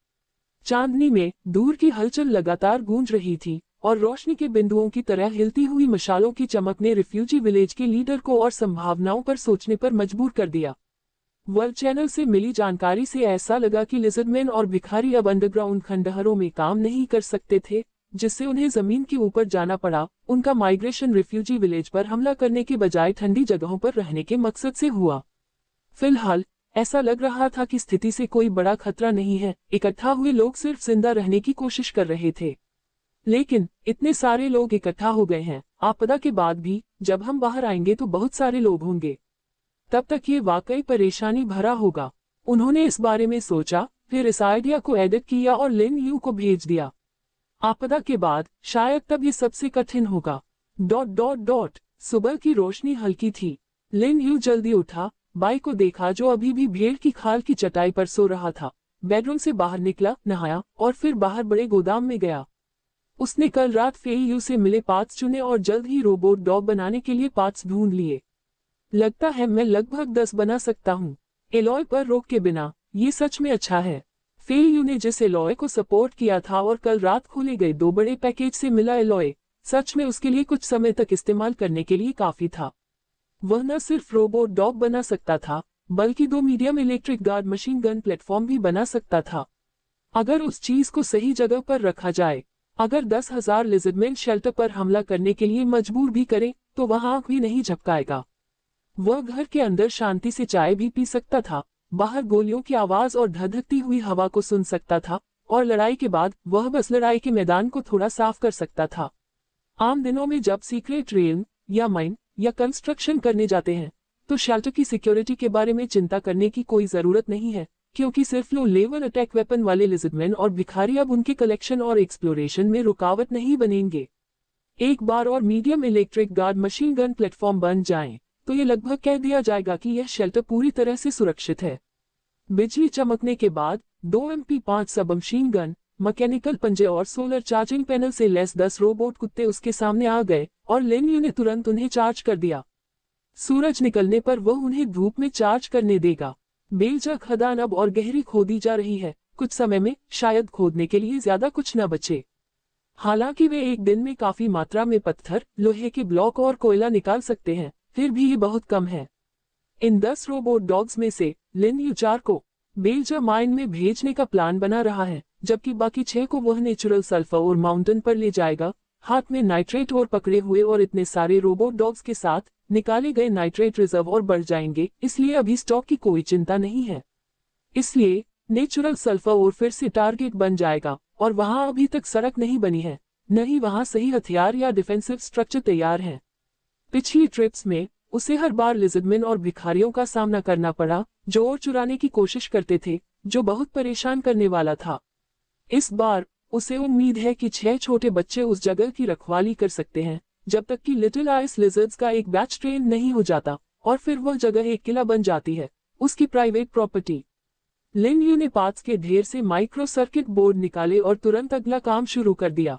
चांदनी में दूर की हलचल लगातार गूंज रही थी और रोशनी के बिंदुओं की तरह हिलती हुई मशालों की चमक ने रिफ्यूजी विलेज के लीडर को और संभावनाओं पर सोचने पर मजबूर कर दिया। वर्ल्ड चैनल से मिली जानकारी से ऐसा लगा कि लिजर्डमैन और भिखारी अब अंडरग्राउंड खंडहरों में काम नहीं कर सकते थे, जिससे उन्हें जमीन के ऊपर जाना पड़ा। उनका माइग्रेशन रिफ्यूजी विलेज पर हमला करने के बजाय ठंडी जगहों पर रहने के मकसद से हुआ। फिलहाल ऐसा लग रहा था कि स्थिति से कोई बड़ा खतरा नहीं है। इकट्ठा हुए लोग सिर्फ जिंदा रहने की कोशिश कर रहे थे। लेकिन इतने सारे लोग इकट्ठा हो गए हैं, आपदा के बाद भी जब हम बाहर आएंगे तो बहुत सारे लोग होंगे। तब तक ये वाकई परेशानी भरा होगा। उन्होंने इस बारे में सोचा, फिर इस आइडिया को एडिट किया और लिन यू को भेज दिया। आपदा के बाद शायद तब ये सबसे कठिन होगा। ... सुबह की रोशनी हल्की थी। लिन यू जल्दी उठा, बाई को देखा जो अभी भी भेड़ की खाल की चटाई पर सो रहा था। बेडरूम से बाहर निकला, नहाया और फिर बाहर बड़े गोदाम में गया। उसने कल रात फेयू से मिले पार्ट्स चुने और जल्द ही रोबोट डॉग बनाने के लिए पार्ट्स ढूंढ लिए। लगता है मैं लगभग 10 बना सकता हूँ, एलॉय पर रोक के बिना। ये सच में अच्छा है। फेयू ने जिस एलॉय को सपोर्ट किया था और कल रात खोले गए 2 बड़े पैकेज से मिला एलॉय सच में उसके लिए कुछ समय तक इस्तेमाल करने के लिए काफी था। वह न सिर्फ रोबोट डॉग बना सकता था, बल्कि 2 medium electric guard machine gun platform भी बना सकता था। अगर उस चीज को सही जगह पर रखा जाए, अगर 10,000 लिजर्डमैन शेल्टर पर हमला करने के लिए मजबूर भी करे, तो वह आंख भी नहीं झपकाएगा। वह घर के अंदर शांति से चाय भी पी सकता था, बाहर गोलियों की आवाज और धधकती हुई हवा को सुन सकता था, और लड़ाई के बाद वह बस लड़ाई के मैदान को थोड़ा साफ कर सकता था। आम दिनों में जब सीक्रेट रेल या माइन या कंस्ट्रक्शन करने जाते हैं, तो शेल्टर की सिक्योरिटी के बारे में चिंता करने की कोई जरूरत नहीं है, क्योंकि सिर्फ लो लेवल अटैक वेपन वाले लिजर्डमैन और भिखारी अब उनके कलेक्शन और एक्सप्लोरेशन में रुकावट नहीं बनेंगे। एक बार और medium electric guard machine gun platform बन जाएं, तो ये लगभग कह दिया जाएगा कि यह शेल्टर पूरी तरह से सुरक्षित है। बिजली चमकने के बाद 2 MP5 सब मशीन गन, मैकेनिकल पंजे और सोलर चार्जिंग पैनल से लैस 10 रोबोट कुत्ते उसके सामने आ गए और लिन यू ने तुरंत उन्हें चार्ज कर दिया। सूरज निकलने पर वह उन्हें धूप में चार्ज करने देगा। बेलजा खदान अब और गहरी खोदी जा रही है, कुछ समय में शायद खोदने के लिए ज्यादा कुछ न बचे। हालांकि वे एक दिन में काफी मात्रा में पत्थर, लोहे के ब्लॉक और कोयला निकाल सकते हैं, फिर भी ये बहुत कम है। इन 10 रोबोट डॉग्स में से लिन यू 4 को बेलजा माइन में भेजने का प्लान बना रहा है, जबकि बाकी 6 को वह नेचुरल सल्फर और माउंटेन पर ले जाएगा, हाथ में नाइट्रेट और पकड़े हुए। और इतने सारे रोबोट डॉग्स के साथ निकाले गए नाइट्रेट रिजर्व और बढ़ जाएंगे, इसलिए अभी स्टॉक की कोई चिंता नहीं है। इसलिए नेचुरल सल्फर और फिर से टारगेट बन जाएगा, और वहां अभी तक सड़क नहीं बनी है, न ही वहां सही हथियार या डिफेंसिव स्ट्रक्चर तैयार है। पिछली ट्रिप्स में उसे हर बार लिजर्डमैन और भिखारियों का सामना करना पड़ा, जो और चुराने की कोशिश करते थे, जो बहुत परेशान करने वाला था। इस बार उसे उम्मीद है कि 6 छोटे बच्चे उस जगह की रखवाली कर सकते हैं, जब तक कि लिटिल आइस लिजर्ड्स का एक बैच ट्रेन नहीं हो जाता, और फिर वह जगह एक किला बन जाती है, उसकी प्राइवेट प्रॉपर्टी। लिन यू ने पार्ट्स के ढेर से माइक्रो सर्किट बोर्ड निकाले और तुरंत अगला काम शुरू कर दिया।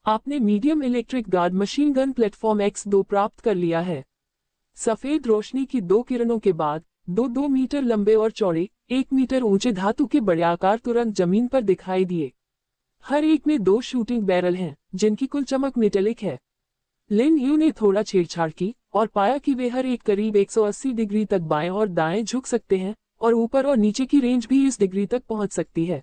आपने medium electric guard machine gun platform X2 प्राप्त कर लिया है। सफेद रोशनी की 2 किरणों के बाद 2 मीटर लंबे और चौड़े, 1 मीटर ऊंचे धातु के बड़े आकार तुरंत जमीन पर दिखाई दिए। हर एक में 2 शूटिंग बैरल हैं, जिनकी कुल चमक मेटेलिक है। लिन यू ने थोड़ा छेड़छाड़ की और पाया कि वे हर एक करीब 180 डिग्री तक बाएं और दाएं झुक सकते हैं, और ऊपर और नीचे की रेंज भी इस डिग्री तक पहुंच सकती है।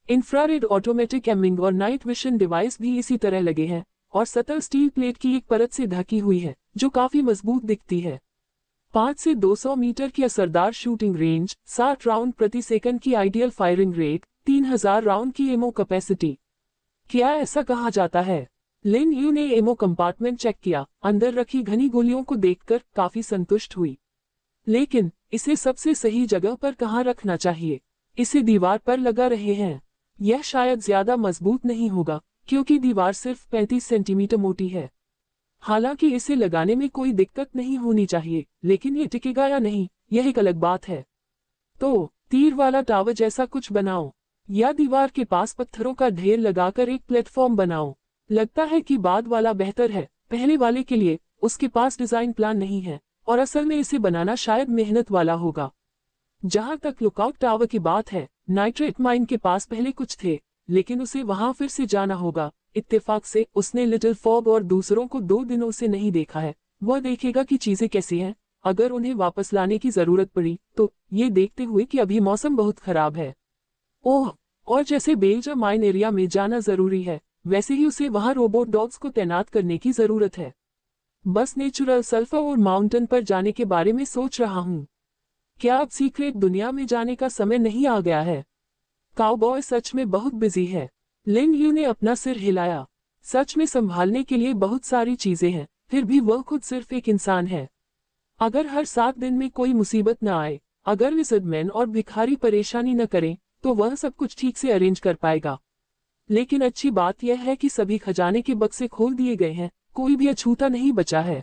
इंफ्रारेड ऑटोमेटिक एमिंग और नाइट विशन डिवाइस भी इसी तरह लगे हैं, और सतह स्टील प्लेट की एक परत से ढकी हुई है, जो काफी मजबूत दिखती है। 5 से 200 मीटर की असरदार शूटिंग रेंज, 60 राउंड प्रति सेकंड की आइडियल फायरिंग रेट, 3000 राउंड की एमो कैपेसिटी। क्या ऐसा कहा जाता है? लिन यू ने एमो कंपार्टमेंट चेक किया, अंदर रखी घनी गोलियों को देखकर काफी संतुष्ट हुई। लेकिन इसे सबसे सही जगह पर कहाँ रखना चाहिए? इसे दीवार पर लगा रहे हैं। यह शायद ज्यादा मजबूत नहीं होगा, क्योंकि दीवार सिर्फ 35 सेंटीमीटर मोटी है। हालांकि इसे लगाने में कोई दिक्कत नहीं होनी चाहिए, लेकिन ये टिकेगा या नहीं, यह एक अलग बात है। तो तीर वाला टावर जैसा कुछ बनाओ, या दीवार के पास पत्थरों का ढेर लगाकर एक प्लेटफॉर्म बनाओ। लगता है कि बाद वाला बेहतर है। पहले वाले के लिए उसके पास डिजाइन प्लान नहीं है, और असल में इसे बनाना शायद मेहनत वाला होगा। जहां तक लुकआउट टावर की बात है, नाइट्रेट माइन के पास पहले कुछ थे, लेकिन उसे वहां फिर से जाना होगा। इत्तेफाक से उसने लिटिल फॉग और दूसरों को 2 दिनों से नहीं देखा है। वह देखेगा कि चीजें कैसी हैं। अगर उन्हें वापस लाने की जरूरत पड़ी, तो ये देखते हुए कि अभी मौसम बहुत खराब है। ओह, और जैसे बेलजा माइन एरिया में जाना जरूरी है, वैसे ही उसे वहां रोबोट डॉग्स को तैनात करने की जरूरत है। बस नेचुरल सल्फर और माउंटेन पर जाने के बारे में सोच रहा हूँ। क्या अब सीक्रेट दुनिया में जाने का समय नहीं आ गया है? काउबॉय सच में बहुत बिजी है। लिन यू ने अपना सिर हिलाया। सच में संभालने के लिए बहुत सारी चीजें हैं, फिर भी वह खुद सिर्फ एक इंसान है। अगर हर 7 दिन में कोई मुसीबत न आए, अगर विज़र्डमैन और भिखारी परेशानी न करें, तो वह सब कुछ ठीक से अरेंज कर पाएगा। लेकिन अच्छी बात यह है कि सभी खजाने के बक्से खोल दिए गए हैं, कोई भी अछूता नहीं बचा है।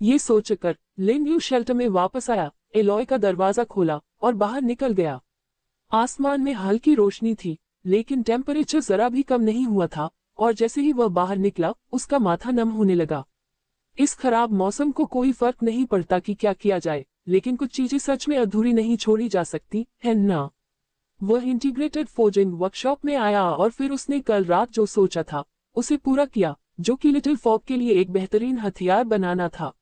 ये सोचकर लिन यू शेल्टर में वापस आया, एलॉय का दरवाजा खोला और बाहर निकल गया। आसमान में हल्की रोशनी थी, लेकिन टेम्परेचर जरा भी कम नहीं हुआ था, और जैसे ही वह बाहर निकला, उसका माथा नम होने लगा। इस खराब मौसम को कोई फर्क नहीं पड़ता कि क्या किया जाए, लेकिन कुछ चीजें सच में अधूरी नहीं छोड़ी जा सकती है ना। वह इंटीग्रेटेड फोर्जिंग वर्कशॉप में आया और फिर उसने कल रात जो सोचा था उसे पूरा किया, जो कि लिटिल फॉग के लिए एक बेहतरीन हथियार बनाना था।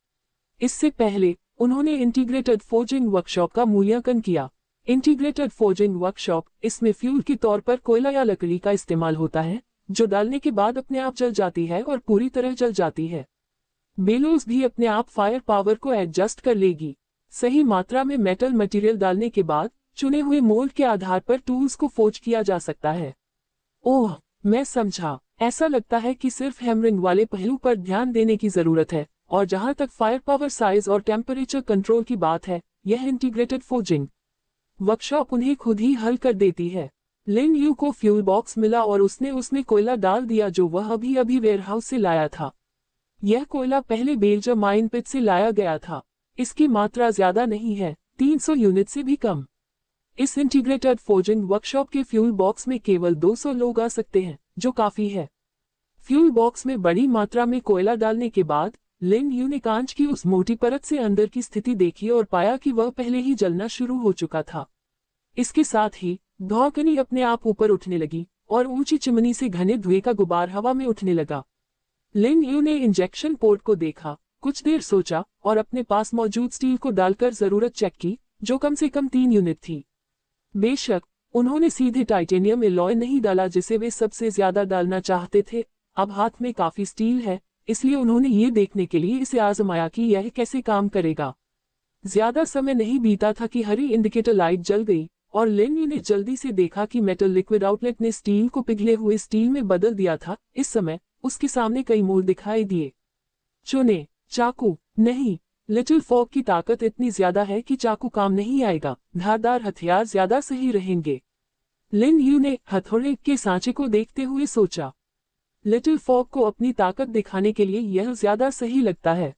इससे पहले उन्होंने इंटीग्रेटेड फोर्जिंग वर्कशॉप का मूल्यांकन किया। इंटीग्रेटेड फोर्जिंग वर्कशॉप, इसमें फ्यूल के तौर पर कोयला या लकड़ी का इस्तेमाल होता है, जो डालने के बाद अपने आप जल जाती है और पूरी तरह जल जाती है। बेलोस भी अपने आप फायर पावर को एडजस्ट कर लेगी। सही मात्रा में मेटल मटेरियल डालने के बाद चुने हुए मोल्ड के आधार पर टूल्स को फोर्ज किया जा सकता है। ओह, मैं समझा। ऐसा लगता है कि सिर्फ हैमरिंग वाले पहलू पर ध्यान देने की जरूरत है, और जहां तक फायर पावर, साइज और टेम्परेचर कंट्रोल की बात है, यह इंटीग्रेटेड फोर्जिंग वर्कशॉप उन्हें खुद ही हल कर देती है। लिन यू को फ्यूल बॉक्स मिला और उसने उसमें कोयला डाल दिया जो वह अभी अभी वेयरहाउस से लाया था। यह कोयला पहले बेल्जर माइन पिट से लाया गया था। इसकी मात्रा ज्यादा नहीं है, 300 यूनिट से भी कम। इस इंटीग्रेटेड फोर्जिंग वर्कशॉप के फ्यूल बॉक्स में केवल 200 लोग आ सकते हैं, जो काफी है। फ्यूल बॉक्स में बड़ी मात्रा में कोयला डालने के बाद लिन यू ने कांच की उस मोटी परत से अंदर की स्थिति देखी और पाया कि वह पहले ही जलना शुरू हो चुका था। इसके साथ ही धौंकनी अपने आप ऊपर उठने लगी और ऊंची चिमनी से घने धुएं का गुबार हवा में उठने लगा। लिन यू ने इंजेक्शन पोर्ट को देखा, कुछ देर सोचा और अपने पास मौजूद स्टील को डालकर जरूरत चेक की, जो कम से कम 3 यूनिट थी। बेशक उन्होंने सीधे टाइटेनियम एलॉय नहीं डाला जिसे वे सबसे ज्यादा डालना चाहते थे। अब हाथ में काफी स्टील है, इसलिए उन्होंने ये देखने के लिए इसे आजमाया कि यह कैसे काम करेगा। ज्यादा समय नहीं बीता था कि हरी इंडिकेटर लाइट जल गई और लिन यू ने जल्दी से देखा कि मेटल लिक्विड आउटलेट ने स्टील को पिघले हुए स्टील में बदल दिया था। इस समय उसके सामने कई मोड़ दिखाई दिए। चुने, चाकू नहीं। लिटिल फॉग की ताकत इतनी ज्यादा है कि चाकू काम नहीं आएगा, धारदार हथियार ज्यादा सही रहेंगे। लिन यू ने हथौड़े के सांचे को देखते हुए सोचा, लिटिल फॉग को अपनी ताकत दिखाने के लिए यह ज्यादा सही लगता है।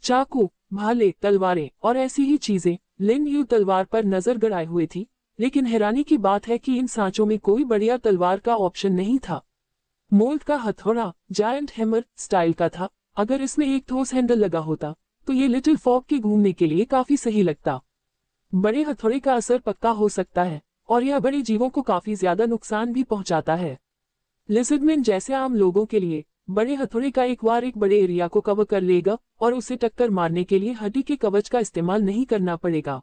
चाकू, भाले, तलवारें और ऐसी ही चीजें। लिन यू तलवार पर नजर गड़ाए हुए थी, लेकिन हैरानी की बात है कि इन सांचों में कोई बढ़िया तलवार का ऑप्शन नहीं था। मोल्ड का हथौड़ा जायंट हैमर स्टाइल का था। अगर इसमें एक ठोस हैंडल लगा होता तो ये लिटिल फॉग के घूमने के लिए काफी सही लगता। बड़े हथौड़े का असर पक्का हो सकता है और यह बड़े जीवों को काफी ज्यादा नुकसान भी पहुंचाता है। लिजर्डमैन जैसे आम लोगों के लिए बड़े हथौड़े का एक बार एक बड़े एरिया को कवर कर लेगा और उसे टक्कर मारने के लिए हड्डी के कवच का इस्तेमाल नहीं करना पड़ेगा।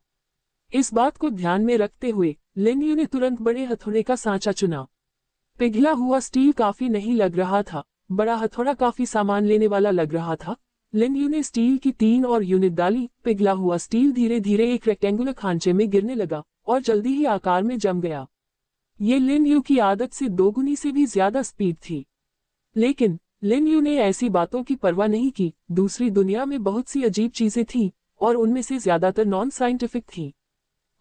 इस बात को ध्यान में रखते हुए लिन यू ने तुरंत बड़े हथौड़े का सांचा चुना। पिघला हुआ स्टील काफी नहीं लग रहा था, बड़ा हथौड़ा काफी सामान लेने वाला लग रहा था। लिन यू ने स्टील की 3 और यूनिट डाली। पिघला हुआ स्टील धीरे धीरे एक रेक्टेंगुलर खांचे में गिरने लगा और जल्दी ही आकार में जम गया। ये लिन यू की आदत से 2 गुनी से भी ज्यादा स्पीड थी। लेकिन लिन यू ने ऐसी बातों की परवाह नहीं की। दूसरी दुनिया में बहुत सी अजीब चीजें थीं और उनमें से ज्यादातर नॉन साइंटिफिक थीं।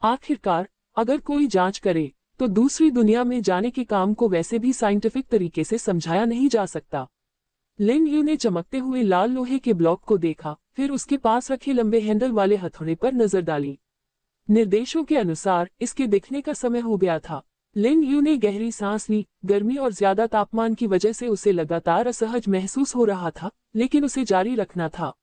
आखिरकार अगर कोई जांच करे तो दूसरी दुनिया में जाने के काम को वैसे भी साइंटिफिक तरीके से समझाया नहीं जा सकता। लिन यू ने चमकते हुए लाल लोहे के ब्लॉक को देखा, फिर उसके पास रखे लंबे हैंडल वाले हथौड़े पर नजर डाली। निर्देशों के अनुसार इसके दिखने का समय हो गया था। लिन यू ने गहरी सांस ली। गर्मी और ज्यादा तापमान की वजह से उसे लगातार असहज महसूस हो रहा था, लेकिन उसे जारी रखना था।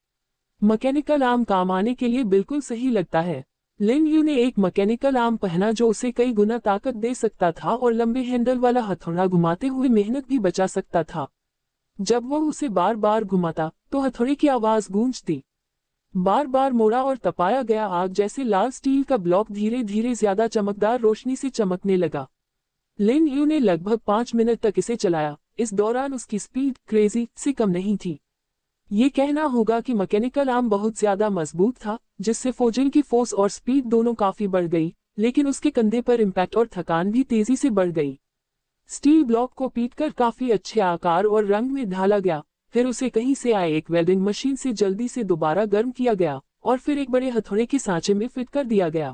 मैकेनिकल आर्म काम आने के लिए बिल्कुल सही लगता है। लिन यू ने एक मैकेनिकल आर्म पहना जो उसे कई गुना ताकत दे सकता था और लंबे हैंडल वाला हथौड़ा घुमाते हुए मेहनत भी बचा सकता था। जब वह उसे बार बार घुमाता तो हथौड़े की आवाज गूंजती। बार बार मोड़ा और तपाया गया आग जैसे लाल स्टील का ब्लॉक धीरे धीरे ज्यादा चमकदार रोशनी से चमकने लगा। लिन यू ने लगभग 5 मिनट तक इसे चलाया। इस दौरान उसकी स्पीड क्रेजी से कम नहीं थी। ये कहना होगा कि मैकेनिकल आर्म बहुत ज्यादा मजबूत था, जिससे फोजिन की फोर्स और स्पीड दोनों काफी बढ़ गई, लेकिन उसके कंधे पर इम्पैक्ट और थकान भी तेजी से बढ़ गई। स्टील ब्लॉक को पीटकर काफी अच्छे आकार और रंग में ढाला गया, फिर उसे कहीं से आए एक वेल्डिंग मशीन से जल्दी से दोबारा गर्म किया गया और फिर एक बड़े हथौड़े के सांचे में फिट कर दिया गया।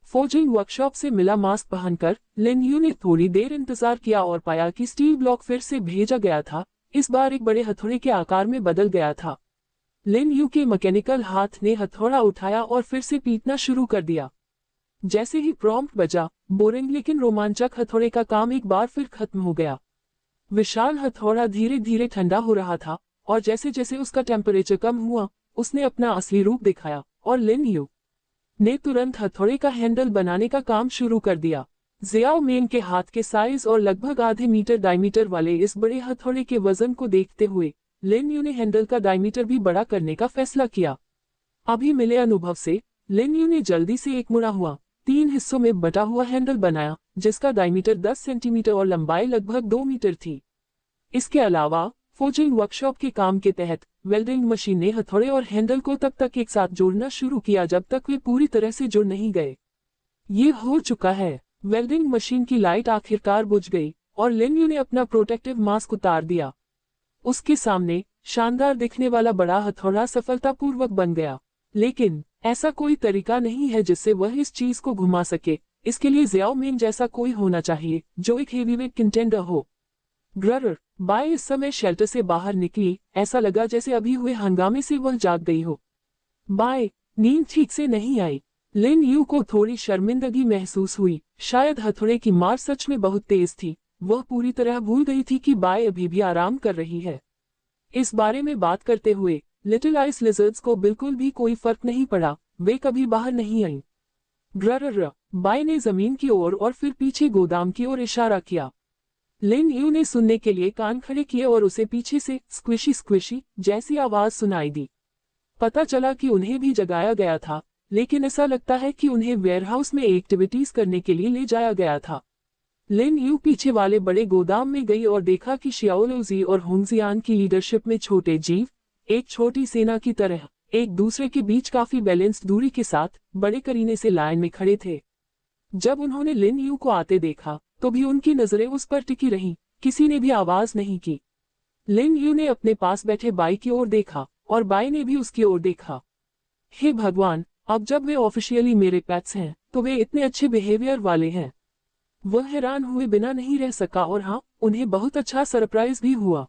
फोर्जिंग वर्कशॉप से मिला मास्क पहनकर लिन यू ने थोड़ी देर इंतजार किया और पाया कि स्टील ब्लॉक फिर से भेजा गया था, इस बार एक बड़े हथौड़े के आकार में बदल गया था। लिन यू के मैकेनिकल हाथ ने हथौड़ा उठाया और फिर से पीटना शुरू कर दिया। जैसे ही प्रॉम्प्ट बजा, बोरिंग लेकिन रोमांचक हथौड़े का काम एक बार फिर खत्म हो गया। विशाल हथौड़ा धीरे धीरे ठंडा हो रहा था और जैसे जैसे उसका टेम्परेचर कम हुआ, उसने अपना असली रूप दिखाया और लिन यू ने तुरंत हथौड़े का हैंडल बनाने का काम शुरू कर दिया। जियाओ मेन के हाथ के साइज और लगभग आधे मीटर डायमीटर वाले इस बड़े हथौड़े के वजन को देखते हुए लिन यू ने हैंडल का डायमीटर भी बड़ा करने का फैसला किया। अभी मिले अनुभव से लिन यू ने जल्दी से एक मुड़ा हुआ 3 हिस्सों में बटा हुआ हैंडल बनाया, जिसका डायमीटर 10 सेंटीमीटर और लंबाई लगभग 2 मीटर थी। इसके अलावा फोर्जिंग वर्कशॉप के काम के तहत वेल्डिंग मशीन ने हथौड़े और हैंडल को तब तक एक साथ जोड़ना शुरू किया जब तक वे पूरी तरह से जुड़ नहीं गए। ये हो चुका है। वेल्डिंग मशीन की लाइट आखिरकार बुझ गई और लिन यू ने अपना प्रोटेक्टिव मास्क उतार दिया। उसके सामने शानदार दिखने वाला बड़ा हथौड़ा सफलतापूर्वक बन गया, लेकिन ऐसा कोई तरीका नहीं है जिससे वह इस चीज को घुमा सके। इसके लिए जियाओ मेन जैसा कोई होना चाहिए जो एक हेवीवेट कंटेंडर हो। ग्रर बाय इस समय शेल्टर से बाहर निकली, ऐसा लगा जैसे अभी हुए हंगामे से वह जाग गई हो। बाय नींद ठीक से नहीं आई। लिन यू को थोड़ी शर्मिंदगी महसूस हुई, शायद हथौड़े की मार सच में बहुत तेज थी। वह पूरी तरह भूल गई थी कि बाय अभी भी आराम कर रही है। इस बारे में बात करते हुए लिटिल आइस लिजर्ड्स को बिल्कुल भी कोई फर्क नहीं पड़ा, वे कभी बाहर नहीं आई। ग्रर बाय ने जमीन की ओर और फिर पीछे गोदाम की ओर इशारा किया। लिन यू ने सुनने के लिए कान खड़े किए और उसे पीछे से स्क्विशी स्क्विशी जैसी आवाज सुनाई दी। पता चला कि उन्हें भी जगाया गया था, लेकिन ऐसा लगता है कि उन्हें वेयरहाउस में एक्टिविटीज करने के लिए ले जाया गया था। लिन यू पीछे वाले बड़े गोदाम में गई और देखा कि शियाओलुजी और होंगजियान की लीडरशिप में छोटे जीव एक छोटी सेना की तरह एक दूसरे के बीच काफी बैलेंस्ड दूरी के साथ बड़े करीने से लाइन में खड़े थे। जब उन्होंने लिन यू को आते देखा तो भी उनकी नजरें उस पर टिकी रहीं, किसी ने भी आवाज नहीं की। लिन यू ने अपने पास बैठे बाई की ओर देखा और बाई ने भी उसकी ओर देखा। हे भगवान, अब जब वे ऑफिशियली मेरे पेट्स हैं तो वे इतने अच्छे बिहेवियर वाले हैं। वह हैरान हुए बिना नहीं रह सका और हाँ, उन्हें बहुत अच्छा सरप्राइज भी हुआ।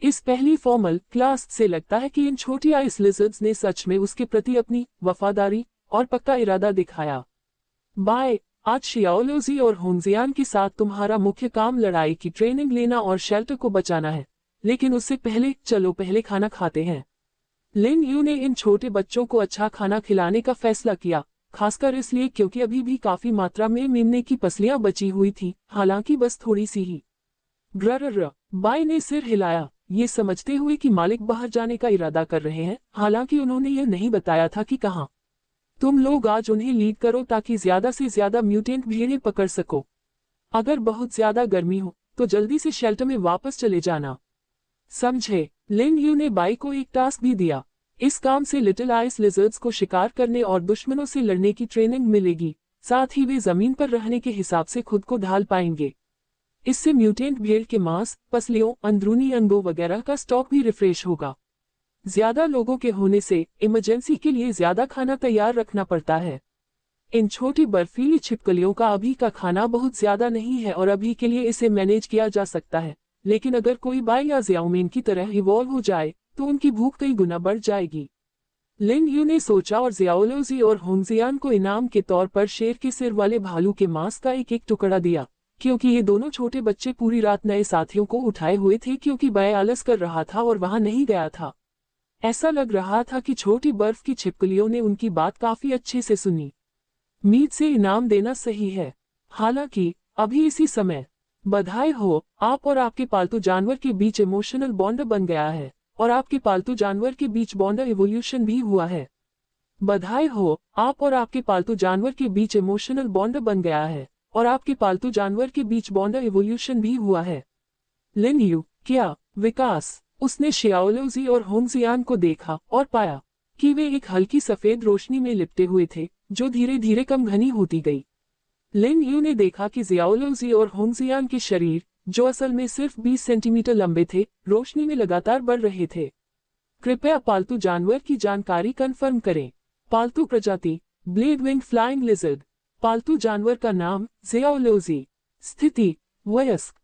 इस पहली फॉर्मल क्लास से लगता है कि इन छोटी आइस लिजर्ड्स ने सच में उसके प्रति अपनी वफादारी और पक्का इरादा दिखाया। बाय, आज शियाओलुजी और होंगजियान के साथ तुम्हारा मुख्य काम लड़ाई की ट्रेनिंग लेना और शेल्टर को बचाना है, लेकिन उससे पहले चलो पहले खाना खाते हैं। लिन यू ने इन छोटे बच्चों को अच्छा खाना खिलाने का फैसला किया, खासकर इसलिए क्योंकि अभी भी काफी मात्रा में मेमने की पसलियां बची हुई थी, हालांकि बस थोड़ी सी ही। ग्रर बाय ने सिर हिलाया, ये समझते हुए कि मालिक बाहर जाने का इरादा कर रहे हैं, हालांकि उन्होंने यह नहीं बताया था कि कहाँ। तुम लोग आज उन्हें लीड करो ताकि ज्यादा से ज्यादा म्यूटेंट भेड़ें पकड़ सको। अगर बहुत ज्यादा गर्मी हो तो जल्दी से शेल्टर में वापस चले जाना, समझे? लिन यू ने बाई को एक टास्क भी दिया। इस काम से लिटिल आइस लिजर्ड्स को शिकार करने और दुश्मनों से लड़ने की ट्रेनिंग मिलेगी, साथ ही वे जमीन पर रहने के हिसाब से खुद को ढाल पाएंगे। इससे म्यूटेंट भेड़ के मांस, पसलियों, अंदरूनी अंगों वगैरह का स्टॉक भी रिफ्रेश होगा। ज्यादा लोगों के होने से इमरजेंसी के लिए ज्यादा खाना तैयार रखना पड़ता है। इन छोटी बर्फीली छिपकलियों का अभी का खाना बहुत ज्यादा नहीं है और अभी के लिए इसे मैनेज किया जा सकता है, लेकिन अगर कोई बाई या जियाओमेन की तरह इवॉल्व हो जाए तो उनकी भूख कई गुना बढ़ जाएगी। लिन यू ने सोचा और जियाओलुजी और होंगजियान को इनाम के तौर पर शेर के सिर वाले भालू के मांस का एक एक टुकड़ा दिया, क्योंकि ये दोनों छोटे बच्चे पूरी रात नए साथियों को उठाए हुए थे क्योंकि बाय आलस कर रहा था और वहां नहीं गया था। ऐसा लग रहा था कि छोटी बर्फ की छिपकलियों ने उनकी बात काफी अच्छे से सुनी। मीट से इनाम देना सही है, हालांकि अभी इसी समय। बधाई हो, आप और आपके पालतू जानवर के बीच इमोशनल बॉन्ड बन गया है और आपके पालतू जानवर के बीच बॉन्ड इवोल्यूशन भी हुआ है। बधाई हो, आप और आपके पालतू जानवर के बीच इमोशनल बॉन्ड बन गया है और आपके पालतू जानवर के बीच बॉन्ड इवोल्यूशन भी हुआ है। लिन यू, क्या विकास? उसने शियाओलोजी और होंगजियान को देखा और पाया कि वे एक हल्की सफेद रोशनी में लिपटे हुए थे, जो धीरे धीरे कम घनी होती गई। लिन यू ने देखा कि जियाओलोजी और होंगजियान के शरीर, जो असल में सिर्फ 20 सेंटीमीटर लंबे थे, रोशनी में लगातार बढ़ रहे थे। कृपया पालतू जानवर की जानकारी कंफर्म करें। पालतू प्रजाति ब्लेड विंग फ्लाइंग लिजर्ड। पालतू जानवर का नाम जियाओलोजी। स्थिति वयस्क।